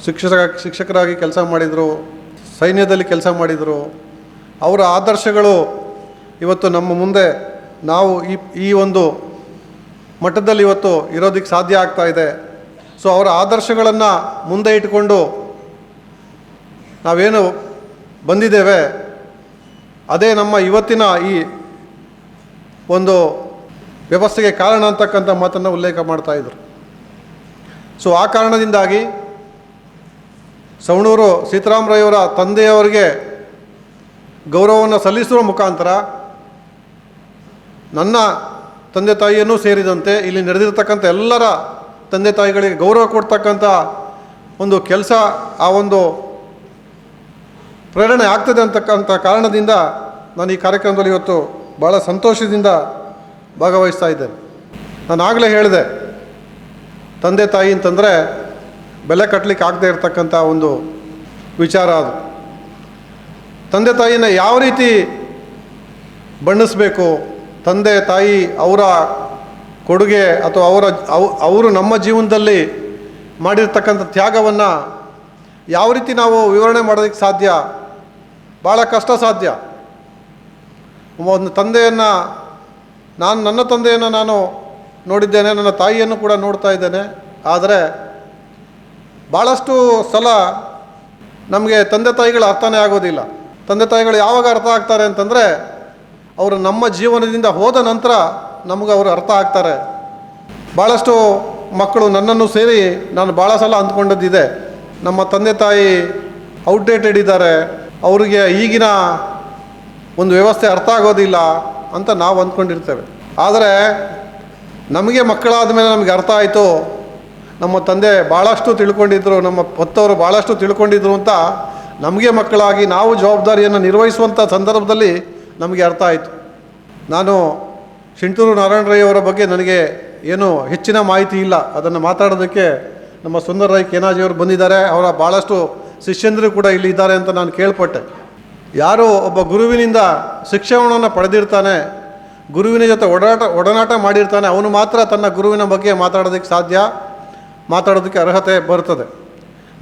ಶಿಕ್ಷಕರಾಗಿ ಕೆಲಸ ಮಾಡಿದರು, ಸೈನ್ಯದಲ್ಲಿ ಕೆಲಸ ಮಾಡಿದರು. ಅವರ ಆದರ್ಶಗಳು ಇವತ್ತು ನಮ್ಮ ಮುಂದೆ ನಾವು ಈ ಒಂದು ಮಟ್ಟದಲ್ಲಿ ಇವತ್ತು ಇರೋದಕ್ಕೆ ಸಾಧ್ಯ ಆಗ್ತಾ ಇದೆ. ಸೊ ಅವರ ಆದರ್ಶಗಳನ್ನು ಮುಂದೆ ಇಟ್ಕೊಂಡು ನಾವೇನು ಬಂದಿದ್ದೇವೆ ಅದೇ ನಮ್ಮ ಇವತ್ತಿನ ಈ ಒಂದು ವ್ಯವಸ್ಥೆಗೆ ಕಾರಣ ಅಂತಕ್ಕಂಥ ಮಾತನ್ನು ಉಲ್ಲೇಖ ಮಾಡ್ತಾಯಿದ್ರು. ಸೊ ಆ ಕಾರಣದಿಂದಾಗಿ ಸವಣೂರು ಸೀತಾರಾಮರೈಯವರ ತಂದೆಯವರಿಗೆ ಗೌರವವನ್ನು ಸಲ್ಲಿಸುವ ಮುಖಾಂತರ ನನ್ನ ತಂದೆ ತಾಯಿಯನ್ನೂ ಸೇರಿದಂತೆ ಇಲ್ಲಿ ನಡೆದಿರ್ತಕ್ಕಂಥ ಎಲ್ಲರ ತಂದೆ ತಾಯಿಗಳಿಗೆ ಗೌರವ ಕೊಡ್ತಕ್ಕಂಥ ಒಂದು ಕೆಲಸ, ಆ ಒಂದು ಪ್ರೇರಣೆ ಆಗ್ತದೆ ಅಂತಕ್ಕಂಥ ಕಾರಣದಿಂದ ನಾನು ಈ ಕಾರ್ಯಕ್ರಮದಲ್ಲಿ ಇವತ್ತು ಭಾಳ ಸಂತೋಷದಿಂದ ಭಾಗವಹಿಸ್ತಾ ಇದ್ದೇನೆ. ನಾನು ಆಗಲೇ ಹೇಳಿದೆ, ತಂದೆ ತಾಯಿ ಅಂತಂದರೆ ಬೆಲೆ ಕಟ್ಟಲಿಕ್ಕೆ ಆಗದೆ ಇರತಕ್ಕಂಥ ಒಂದು ವಿಚಾರ. ಅದು ತಂದೆ ತಾಯಿನ ಯಾವ ರೀತಿ ಬಣ್ಣಿಸಬೇಕು, ತಂದೆ ತಾಯಿ ಅವರ ಕೊಡುಗೆ ಅಥವಾ ಅವರು ನಮ್ಮ ಜೀವನದಲ್ಲಿ ಮಾಡಿರ್ತಕ್ಕಂಥ ತ್ಯಾಗವನ್ನು ಯಾವ ರೀತಿ ನಾವು ವಿವರಣೆ ಮಾಡೋದಕ್ಕೆ ಸಾಧ್ಯ? ಭಾಳ ಕಷ್ಟ ಸಾಧ್ಯ. ಒಂದು ತಂದೆಯನ್ನು ನನ್ನ ತಂದೆಯನ್ನು ನಾನು ನೋಡಿದ್ದೇನೆ, ನನ್ನ ತಾಯಿಯನ್ನು ಕೂಡ ನೋಡ್ತಾ ಇದ್ದೇನೆ. ಆದರೆ ಭಾಳಷ್ಟು ಸಲ ನಮಗೆ ತಂದೆ ತಾಯಿಗಳು ಅರ್ಥನೇ ಆಗೋದಿಲ್ಲ. ತಂದೆ ತಾಯಿಗಳು ಯಾವಾಗ ಅರ್ಥ ಆಗ್ತಾರೆ ಅಂತಂದರೆ, ಅವರು ನಮ್ಮ ಜೀವನದಿಂದ ಹೋದ ನಂತರ ನಮಗೆ ಅವರು ಅರ್ಥ ಆಗ್ತಾರೆ. ಭಾಳಷ್ಟು ಮಕ್ಕಳು ನನ್ನನ್ನು ಸೇರಿ ನಾನು ಭಾಳ ಸಲ ಅಂದ್ಕೊಂಡದ್ದಿದೆ, ನಮ್ಮ ತಂದೆ ತಾಯಿ ಔಟ್ಡೇಟೆಡ್ ಇದ್ದಾರೆ, ಅವರಿಗೆ ಈಗಿನ ಒಂದು ವ್ಯವಸ್ಥೆ ಅರ್ಥ ಆಗೋದಿಲ್ಲ ಅಂತ ನಾವು ಅಂದ್ಕೊಂಡಿರ್ತೇವೆ. ಆದರೆ ನಮಗೆ ಮಕ್ಕಳಾದ ಮೇಲೆ ನಮಗೆ ಅರ್ಥ ಆಯಿತು, ನಮ್ಮ ತಂದೆ ಭಾಳಷ್ಟು ತಿಳ್ಕೊಂಡಿದ್ರು, ನಮ್ಮ ಹೊತ್ತವರು ಭಾಳಷ್ಟು ತಿಳ್ಕೊಂಡಿದ್ರು ಅಂತ ನಮಗೆ ಮಕ್ಕಳಾಗಿ ನಾವು ಜವಾಬ್ದಾರಿಯನ್ನು ನಿರ್ವಹಿಸುವಂಥ ಸಂದರ್ಭದಲ್ಲಿ ನಮಗೆ ಅರ್ಥ ಆಯಿತು. ನಾನು ಶಿಂಟೂರು ನಾರಾಯಣರೈಯವರ ಬಗ್ಗೆ ನನಗೆ ಏನು ಹೆಚ್ಚಿನ ಮಾಹಿತಿ ಇಲ್ಲ. ಅದನ್ನು ಮಾತಾಡೋದಕ್ಕೆ ನಮ್ಮ ಸುಂದರರೈ ಕೇನಾಜಿಯವರು ಬಂದಿದ್ದಾರೆ, ಅವರ ಭಾಳಷ್ಟು ಶಿಷ್ಯಂದರು ಕೂಡ ಇಲ್ಲಿ ಇದ್ದಾರೆ ಅಂತ ನಾನು ಕೇಳ್ಪಟ್ಟೆ. ಯಾರು ಒಬ್ಬ ಗುರುವಿನಿಂದ ಶಿಕ್ಷಣವನ್ನು ಪಡೆದಿರ್ತಾನೆ, ಗುರುವಿನ ಜೊತೆ ಒಡನಾಟ ಮಾಡಿರ್ತಾನೆ, ಅವನು ಮಾತ್ರ ತನ್ನ ಗುರುವಿನ ಬಗ್ಗೆ ಮಾತಾಡೋದಕ್ಕೆ ಸಾಧ್ಯ, ಮಾತಾಡೋದಕ್ಕೆ ಅರ್ಹತೆ ಬರ್ತದೆ.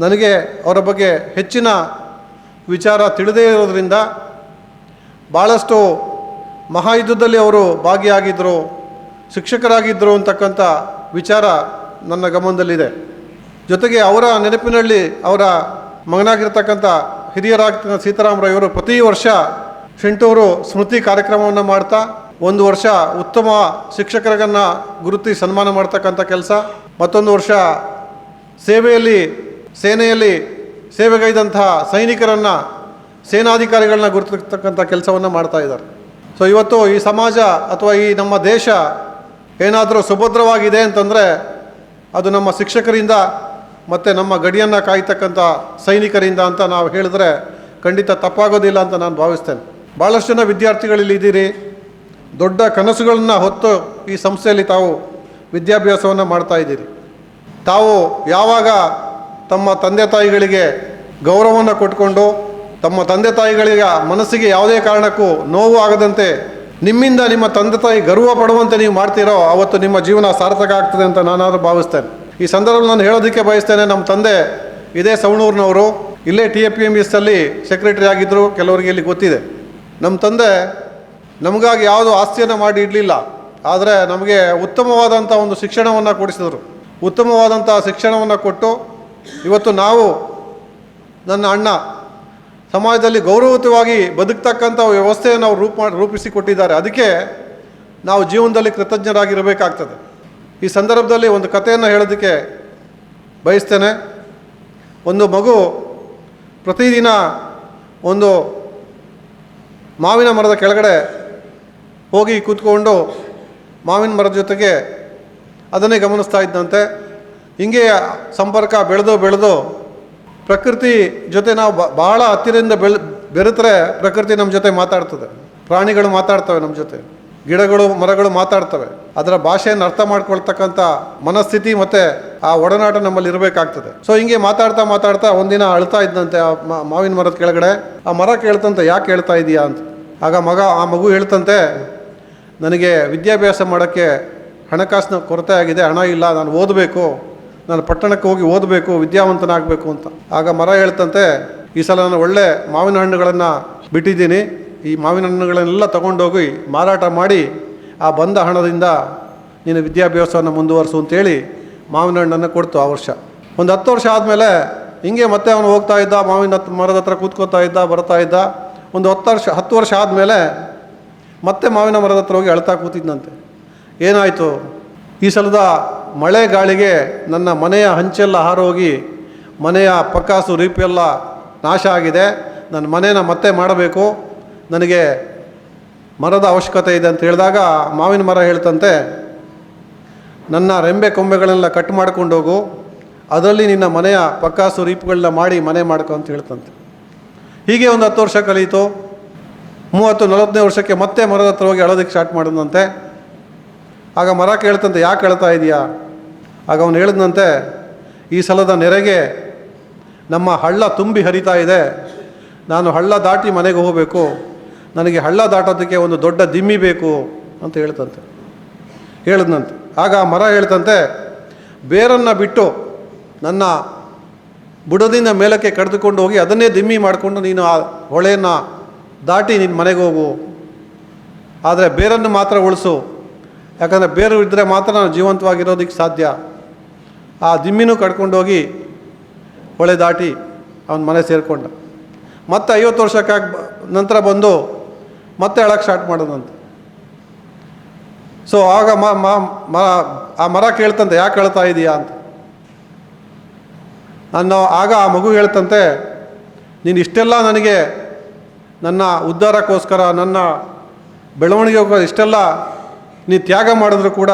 ನನಗೆ ಅವರ ಬಗ್ಗೆ ಹೆಚ್ಚಿನ ವಿಚಾರ ತಿಳಿದೇ ಇರೋದರಿಂದ, ಭಾಳಷ್ಟು ಮಹಾಯುದ್ಧದಲ್ಲಿ ಅವರು ಭಾಗಿಯಾಗಿದ್ದರು, ಶಿಕ್ಷಕರಾಗಿದ್ದರು ಅಂತಕ್ಕಂಥ ವಿಚಾರ ನನ್ನ ಗಮನದಲ್ಲಿದೆ. ಜೊತೆಗೆ ಅವರ ನೆನಪಿನಲ್ಲಿ ಅವರ ಮಗನಾಗಿರ್ತಕ್ಕಂಥ ಹಿರಿಯರಾಗ್ತಕ್ಕಂಥ ಸೀತಾರಾಮರೈಯವರು ಪ್ರತಿ ವರ್ಷ ಶಿಂಟೂರು ಸ್ಮೃತಿ ಕಾರ್ಯಕ್ರಮವನ್ನು ಮಾಡ್ತಾ ಒಂದು ವರ್ಷ ಉತ್ತಮ ಶಿಕ್ಷಕರನ್ನು ಗುರುತಿಸಿ ಸನ್ಮಾನ ಮಾಡ್ತಕ್ಕಂಥ ಕೆಲಸ, ಮತ್ತೊಂದು ವರ್ಷ ಸೇನೆಯಲ್ಲಿ ಸೇವೆಗೈದಂತಹ ಸೈನಿಕರನ್ನು, ಸೇನಾಧಿಕಾರಿಗಳನ್ನ ಗುರುತಿಸ್ತಕ್ಕಂಥ ಕೆಲಸವನ್ನು ಮಾಡ್ತಾ ಇದ್ದಾರೆ. ಸೊ ಇವತ್ತು ಈ ಸಮಾಜ ಅಥವಾ ಈ ನಮ್ಮ ದೇಶ ಏನಾದರೂ ಸುಭದ್ರವಾಗಿದೆ ಅಂತಂದರೆ ಅದು ನಮ್ಮ ಶಿಕ್ಷಕರಿಂದ ಮತ್ತು ನಮ್ಮ ಗಡಿಯನ್ನು ಕಾಯ್ತಕ್ಕಂಥ ಸೈನಿಕರಿಂದ ಅಂತ ನಾವು ಹೇಳಿದ್ರೆ ಖಂಡಿತ ತಪ್ಪಾಗೋದಿಲ್ಲ ಅಂತ ನಾನು ಭಾವಿಸ್ತೇನೆ. ಭಾಳಷ್ಟು ಜನ ವಿದ್ಯಾರ್ಥಿಗಳಲ್ಲಿ ಇದ್ದೀರಿ, ದೊಡ್ಡ ಕನಸುಗಳನ್ನು ಹೊತ್ತು ಈ ಸಂಸ್ಥೆಯಲ್ಲಿ ತಾವು ವಿದ್ಯಾಭ್ಯಾಸವನ್ನು ಮಾಡ್ತಾ ಇದ್ದೀರಿ. ತಾವು ಯಾವಾಗ ತಮ್ಮ ತಂದೆ ತಾಯಿಗಳಿಗೆ ಗೌರವವನ್ನು ಕೊಟ್ಕೊಂಡು, ತಮ್ಮ ತಂದೆ ತಾಯಿಗಳಿಗೆ ಮನಸ್ಸಿಗೆ ಯಾವುದೇ ಕಾರಣಕ್ಕೂ ನೋವು ಆಗದಂತೆ, ನಿಮ್ಮಿಂದ ನಿಮ್ಮ ತಂದೆ ತಾಯಿ ಗರ್ವ ಪಡುವಂತೆ ನೀವು ಮಾಡ್ತೀರೋ ಆವತ್ತು ನಿಮ್ಮ ಜೀವನ ಸಾರ್ಥಕ ಆಗ್ತದೆ ಅಂತ ನಾನಾದರೂ ಭಾವಿಸ್ತೇನೆ. ಈ ಸಂದರ್ಭದಲ್ಲಿ ನಾನು ಹೇಳೋದಕ್ಕೆ ಬಯಸ್ತೇನೆ, ನಮ್ಮ ತಂದೆ ಇದೇ ಸವಣೂರಿನವರು, ಇಲ್ಲೇ TFPMSಲ್ಲಿ ಸೆಕ್ರೆಟರಿ ಆಗಿದ್ದರು, ಕೆಲವರಿಗೆ ಇಲ್ಲಿ ಗೊತ್ತಿದೆ. ನಮ್ಮ ತಂದೆ ನಮಗಾಗಿ ಯಾವುದೂ ಆಸ್ತಿಯನ್ನು ಮಾಡಿ ಇಡಲಿಲ್ಲ, ಆದರೆ ನಮಗೆ ಉತ್ತಮವಾದಂಥ ಒಂದು ಶಿಕ್ಷಣವನ್ನು ಕೊಡಿಸಿದರು. ಉತ್ತಮವಾದಂಥ ಶಿಕ್ಷಣವನ್ನು ಕೊಟ್ಟು ಇವತ್ತು ನಾವು, ನನ್ನ ಅಣ್ಣ ಸಮಾಜದಲ್ಲಿ ಗೌರವಯುತವಾಗಿ ಬದುಕ್ತಕ್ಕಂಥ ವ್ಯವಸ್ಥೆಯನ್ನು ಅವರು ರೂಪಿಸಿಕೊಟ್ಟಿದ್ದಾರೆ. ಅದಕ್ಕೆ ನಾವು ಜೀವನದಲ್ಲಿ ಕೃತಜ್ಞರಾಗಿರಬೇಕಾಗ್ತದೆ. ಈ ಸಂದರ್ಭದಲ್ಲಿ ಒಂದು ಕಥೆಯನ್ನು ಹೇಳೋದಕ್ಕೆ ಬಯಸ್ತೇನೆ. ಒಂದು ಮಗು ಪ್ರತಿದಿನ ಒಂದು ಮಾವಿನ ಮರದ ಕೆಳಗಡೆ ಹೋಗಿ ಕೂತ್ಕೊಂಡು ಮಾವಿನ ಮರದ ಜೊತೆಗೆ ಅದನ್ನೇ ಗಮನಿಸ್ತಾ ಇದ್ದಂತೆ. ಹಿಂಗೆ ಸಂಪರ್ಕ ಬೆಳೆದು ಪ್ರಕೃತಿ ಜೊತೆ ನಾವು ಭಾಳ ಹತ್ತಿರದಿಂದ ಬೆರೆತರೆ ಪ್ರಕೃತಿ ನಮ್ಮ ಜೊತೆ ಮಾತಾಡ್ತದೆ, ಪ್ರಾಣಿಗಳು ಮಾತಾಡ್ತವೆ ನಮ್ಮ ಜೊತೆ, ಗಿಡಗಳು ಮರಗಳು ಮಾತಾಡ್ತವೆ. ಅದರ ಭಾಷೆಯನ್ನು ಅರ್ಥ ಮಾಡ್ಕೊಳ್ತಕ್ಕಂಥ ಮನಸ್ಥಿತಿ ಮತ್ತು ಆ ಒಡನಾಟ ನಮ್ಮಲ್ಲಿ ಇರಬೇಕಾಗ್ತದೆ. ಸೊ ಹಿಂಗೆ ಮಾತಾಡ್ತಾ ಮಾತಾಡ್ತಾ ಒಂದಿನ ಅಳ್ತಾ ಇದ್ದಂತೆ ಆ ಮಾವಿನ ಮರದ ಕೆಳಗಡೆ. ಆ ಮರ ಕೇಳ್ತಂತೆ, ಯಾಕೆ ಹೇಳ್ತಾ ಇದೀಯಾ ಅಂತ. ಆಗ ಆ ಮಗು ಹೇಳ್ತಂತೆ, ನನಗೆ ವಿದ್ಯಾಭ್ಯಾಸ ಮಾಡೋಕ್ಕೆ ಹಣಕಾಸಿನ ಕೊರತೆ ಆಗಿದೆ, ಹಣ ಇಲ್ಲ, ನಾನು ಓದಬೇಕು, ನಾನು ಪಟ್ಟಣಕ್ಕೆ ಹೋಗಿ ಓದಬೇಕು, ವಿದ್ಯಾವಂತನಾಗಬೇಕು ಅಂತ. ಆಗ ಮರ ಹೇಳ್ತಂತೆ, ಈ ಸಲ ನಾನು ಒಳ್ಳೆ ಮಾವಿನ ಹಣ್ಣುಗಳನ್ನು ಬಿಟ್ಟಿದ್ದೀನಿ, ಈ ಮಾವಿನ ಹಣ್ಣುಗಳನ್ನೆಲ್ಲ ತಗೊಂಡೋಗಿ ಮಾರಾಟ ಮಾಡಿ ಆ ಬಂದ ಹಣದಿಂದ ನೀನು ವಿದ್ಯಾಭ್ಯಾಸವನ್ನು ಮುಂದುವರಿಸು ಅಂತೇಳಿ ಮಾವಿನ ಹಣ್ಣನ್ನು ಕೊಡ್ತು. ಆ ವರ್ಷ ಒಂದು 10 ವರ್ಷ ಆದಮೇಲೆ ಹಿಂಗೆ ಮತ್ತೆ ಅವನು ಹೋಗ್ತಾ ಇದ್ದ, ಮಾವಿನ ಮರದ ಹತ್ರ ಕೂತ್ಕೋತಾ ಇದ್ದ, ಬರ್ತಾ ಇದ್ದ. ಒಂದು 10 ವರ್ಷ ಆದಮೇಲೆ ಮತ್ತೆ ಮಾವಿನ ಮರದ ಹತ್ರ ಹೋಗಿ ಅಳ್ತಾ ಕೂತಿದ್ದಂತೆ. ಏನಾಯಿತು, ಈ ಸಲದ ಮಳೆ ಗಾಳಿಗೆ ನನ್ನ ಮನೆಯ ಹಂಚೆಲ್ಲ ಹಾರೋಗಿ ಮನೆಯ ಪಕ್ಕಾಸು ರೀಪಿಯೆಲ್ಲ ನಾಶ ಆಗಿದೆ, ನನ್ನ ಮನೇನ ಮತ್ತೆ ಮಾಡಬೇಕು, ನನಗೆ ಮರದ ಅವಶ್ಯಕತೆ ಇದೆ ಅಂತ ಹೇಳಿದಾಗ ಮಾವಿನ ಮರ ಹೇಳ್ತಂತೆ, ನನ್ನ ರೆಂಬೆ ಕೊಂಬೆಗಳನ್ನೆಲ್ಲ ಕಟ್ ಮಾಡ್ಕೊಂಡು ಹೋಗು, ಅದರಲ್ಲಿ ನಿನ್ನ ಮನೆಯ ಪಕ್ಕಾಸು ರೀಪುಗಳನ್ನ ಮಾಡಿ ಮನೆ ಮಾಡ್ಕೊ ಅಂತ ಹೇಳ್ತಂತೆ. ಹೀಗೆ ಒಂದು 10 ವರ್ಷ ಕಳೀತು. 30-40ನೇ ವರ್ಷಕ್ಕೆ ಮತ್ತೆ ಮರದ ಹತ್ರ ಹೋಗಿ ಅಳೋದಕ್ಕೆ ಸ್ಟಾರ್ಟ್ ಮಾಡಿದಂತೆ. ಆಗ ಮರ ಕೇಳ್ತಂತೆ, ಯಾಕೆ ಅಳ್ತಾ ಇದೆಯಾ. ಆಗ ಅವನು ಹೇಳಿದಂತೆ, ಈ ಸಲದ ನೆರೆಗೆ ನಮ್ಮ ಹಳ್ಳ ತುಂಬಿ ಹರಿತಾ ಇದೆ, ನಾನು ಹಳ್ಳ ದಾಟಿ ಮನೆಗೆ ಹೋಗಬೇಕು, ನನಗೆ ಹಳ್ಳ ದಾಟೋದಕ್ಕೆ ಒಂದು ದೊಡ್ಡ ದಿಮ್ಮಿ ಬೇಕು ಅಂತ ಹೇಳಿದ್ನಂತೆ. ಆಗ ಮರ ಹೇಳ್ತಂತೆ, ಬೇರನ್ನು ಬಿಟ್ಟು ನನ್ನ ಬುಡದಿಂದ ಮೇಲಕ್ಕೆ ಕಡಿದುಕೊಂಡು ಹೋಗಿ ಅದನ್ನೇ ದಿಮ್ಮಿ ಮಾಡಿಕೊಂಡು ನೀನು ಆ ಹೊಳೆಯನ್ನು ದಾಟಿ ನಿನ್ನ ಮನೆಗೆ ಹೋಗು, ಆದರೆ ಬೇರನ್ನು ಮಾತ್ರ ಉಳಿಸು, ಯಾಕಂದರೆ ಬೇರು ಇದ್ದರೆ ಮಾತ್ರ ನಾನು ಜೀವಂತವಾಗಿರೋದಕ್ಕೆ ಸಾಧ್ಯ. ಆ ದಿಮ್ಮಿನೂ ಕಡ್ಕೊಂಡೋಗಿ ಹೊಳೆ ದಾಟಿ ಅವನ ಮನೆ ಸೇರಿಕೊಂಡ. ಮತ್ತೆ 50 ವರ್ಷಕ್ಕೆ ನಂತರ ಬಂದು ಮತ್ತೆ ಅಳಕ್ಕೆ ಸ್ಟಾರ್ಟ್ ಮಾಡೋದಂತೆ. ಸೊ ಆಗ ಆ ಮರ ಕೇಳ್ತಂತೆ, ಯಾಕೆ ಅಳ್ತಾ ಇದೆಯಾ ಅಂತ. ಆಗ ಆ ಮಗು ಹೇಳ್ತಂತೆ, ನೀನು ಇಷ್ಟೆಲ್ಲ ನನಗೆ ನನ್ನ ಉದ್ಧಾರಕ್ಕೋಸ್ಕರ, ನನ್ನ ಬೆಳವಣಿಗೆಗೋಸ್ಕರ ಇಷ್ಟೆಲ್ಲ ನೀನು ತ್ಯಾಗ ಮಾಡಿದ್ರು ಕೂಡ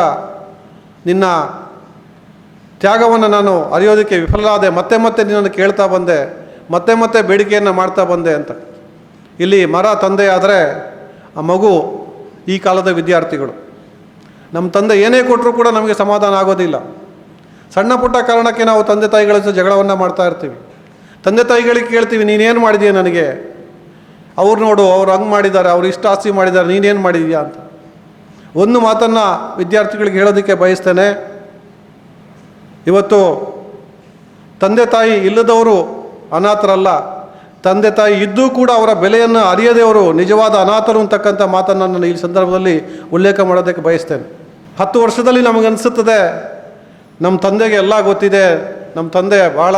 ನಿನ್ನ ತ್ಯಾಗವನ್ನು ನಾನು ಅರಿಯೋದಕ್ಕೆ ವಿಫಲರಾದೆ, ಮತ್ತೆ ಮತ್ತೆ ನಿನ್ನನ್ನು ಕೇಳ್ತಾ ಬಂದೆ, ಮತ್ತೆ ಮತ್ತೆ ಬೇಡಿಕೆಯನ್ನು ಮಾಡ್ತಾ ಬಂದೆ ಅಂತ. ಇಲ್ಲಿ ಮರ ತಂದೆ ಆದರೆ ಆ ಮಗು ಈ ಕಾಲದ ವಿದ್ಯಾರ್ಥಿಗಳು. ನಮ್ಮ ತಂದೆ ಏನೇ ಕೊಟ್ಟರೂ ಕೂಡ ನಮಗೆ ಸಮಾಧಾನ ಆಗೋದಿಲ್ಲ. ಸಣ್ಣ ಪುಟ್ಟ ಕಾರಣಕ್ಕೆ ನಾವು ತಂದೆ ತಾಯಿಗಳ ಜೊತೆ ಜಗಳವನ್ನು ಮಾಡ್ತಾ ಇರ್ತೀವಿ. ತಂದೆ ತಾಯಿಗಳಿಗೆ ಕೇಳ್ತೀವಿ, ನೀನೇನು ಮಾಡಿದೀಯ ನನಗೆ, ಅವ್ರು ನೋಡು, ಅವ್ರು ಹಂಗೆ ಮಾಡಿದ್ದಾರೆ, ಅವ್ರು ಇಷ್ಟು ಆಸ್ತಿ ಮಾಡಿದ್ದಾರೆ, ನೀನೇನು ಮಾಡಿದೀಯಾ ಅಂತ. ಒಂದು ಮಾತನ್ನು ವಿದ್ಯಾರ್ಥಿಗಳಿಗೆ ಹೇಳೋದಕ್ಕೆ ಬಯಸ್ತೇನೆ, ಇವತ್ತು ತಂದೆ ತಾಯಿ ಇಲ್ಲದವರು ಅನಾಥರಲ್ಲ, ತಂದೆ ತಾಯಿ ಇದ್ದೂ ಕೂಡ ಅವರ ಬೆಲೆಯನ್ನು ಅರಿಯದವರು ನಿಜವಾದ ಅನಾಥರು ಅಂತಕ್ಕಂಥ ಮಾತನ್ನು ನಾನು ಈ ಸಂದರ್ಭದಲ್ಲಿ ಉಲ್ಲೇಖ ಮಾಡೋದಕ್ಕೆ ಬಯಸ್ತೇನೆ. 10 ವರ್ಷದಲ್ಲಿ ನಮಗನ್ನಿಸುತ್ತದೆ ನಮ್ಮ ತಂದೆಗೆ ಎಲ್ಲ ಗೊತ್ತಿದೆ, ನಮ್ಮ ತಂದೆ ಭಾಳ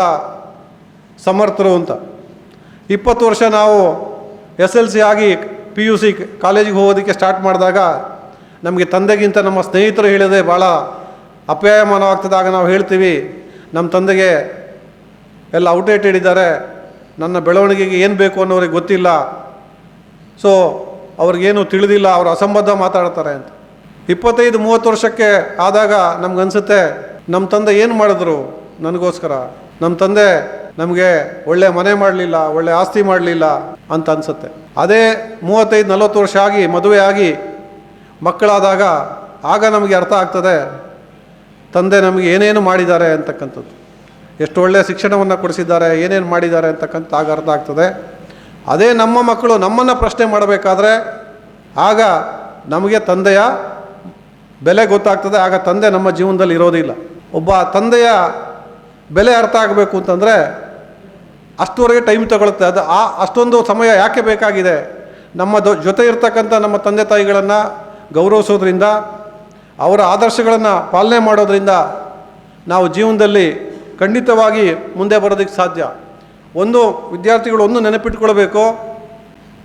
ಸಮರ್ಥರು ಅಂತ. 20 ವರ್ಷ ನಾವು SLC ಆಗಿ PUC ಕಾಲೇಜಿಗೆ ಹೋಗೋದಕ್ಕೆ ಸ್ಟಾರ್ಟ್ ಮಾಡಿದಾಗ ನಮಗೆ ತಂದೆಗಿಂತ ನಮ್ಮ ಸ್ನೇಹಿತರು ಹೇಳಿದೆ ಭಾಳ ಅಪ್ಯಾಯಮಾನವಾಗ್ತದಾಗ ನಾವು ಹೇಳ್ತೀವಿ, ನಮ್ಮ ತಂದೆಗೆ ಎಲ್ಲ ಔಟ್ಡೇಟೆಡ್ ಇದ್ದಾರೆ, ನನ್ನ ಬೆಳವಣಿಗೆಗೆ ಏನು ಬೇಕು ಅನ್ನೋರಿಗೆ ಗೊತ್ತಿಲ್ಲ, ಸೊ ಅವ್ರಿಗೇನು ತಿಳಿದಿಲ್ಲ, ಅವರು ಅಸಂಬದ್ಧ ಮಾತಾಡ್ತಾರೆ ಅಂತ. 25-30 ವರ್ಷಕ್ಕೆ ಆದಾಗ ನಮ್ಗನ್ಸುತ್ತೆ, ನಮ್ಮ ತಂದೆ ಏನು ಮಾಡಿದ್ರು ನನಗೋಸ್ಕರ, ನಮ್ಮ ತಂದೆ ನಮಗೆ ಒಳ್ಳೆ ಮನೆ ಮಾಡಲಿಲ್ಲ, ಒಳ್ಳೆ ಆಸ್ತಿ ಮಾಡಲಿಲ್ಲ ಅಂತ ಅನಿಸುತ್ತೆ. ಅದೇ 35-40 ವರ್ಷ ಆಗಿ ಮದುವೆ ಆಗಿ ಮಕ್ಕಳಾದಾಗ ಆಗ ನಮಗೆ ಅರ್ಥ ಆಗ್ತದೆ ತಂದೆ ನಮಗೆ ಏನೇನು ಮಾಡಿದ್ದಾರೆ ಅಂತಕ್ಕಂಥದ್ದು, ಎಷ್ಟು ಒಳ್ಳೆಯ ಶಿಕ್ಷಣವನ್ನು ಕೊಡಿಸಿದ್ದಾರೆ, ಏನೇನು ಮಾಡಿದ್ದಾರೆ ಅಂತಕ್ಕಂಥ ಆಗ ಅರ್ಥ ಆಗ್ತದೆ. ಅದೇ ನಮ್ಮ ಮಕ್ಕಳು ನಮ್ಮನ್ನು ಪ್ರಶ್ನೆ ಮಾಡಬೇಕಾದ್ರೆ ಆಗ ನಮಗೆ ತಂದೆಯ ಬೆಲೆ ಗೊತ್ತಾಗ್ತದೆ. ಆಗ ತಂದೆ ನಮ್ಮ ಜೀವನದಲ್ಲಿ ಇರೋದಿಲ್ಲ. ಒಬ್ಬ ತಂದೆಯ ಬೆಲೆ ಅರ್ಥ ಆಗಬೇಕು ಅಂತಂದರೆ ಅಷ್ಟುವರೆಗೆ ಟೈಮ್ ತಗೊಳುತ್ತೆ. ಅದು ಅಷ್ಟೊಂದು ಸಮಯ ಯಾಕೆ ಬೇಕಾಗಿದೆ? ನಮ್ಮ ಜೊತೆ ಇರ್ತಕ್ಕಂಥ ನಮ್ಮ ತಂದೆ ತಾಯಿಗಳನ್ನು ಗೌರವಿಸೋದ್ರಿಂದ, ಅವರ ಆದರ್ಶಗಳನ್ನು ಪಾಲನೆ ಮಾಡೋದ್ರಿಂದ ನಾವು ಜೀವನದಲ್ಲಿ ಖಂಡಿತವಾಗಿ ಮುಂದೆ ಬರೋದಕ್ಕೆ ಸಾಧ್ಯ. ಒಂದು ವಿದ್ಯಾರ್ಥಿಗಳು ಒಂದು ನೆನಪಿಟ್ಕೊಳ್ಬೇಕು,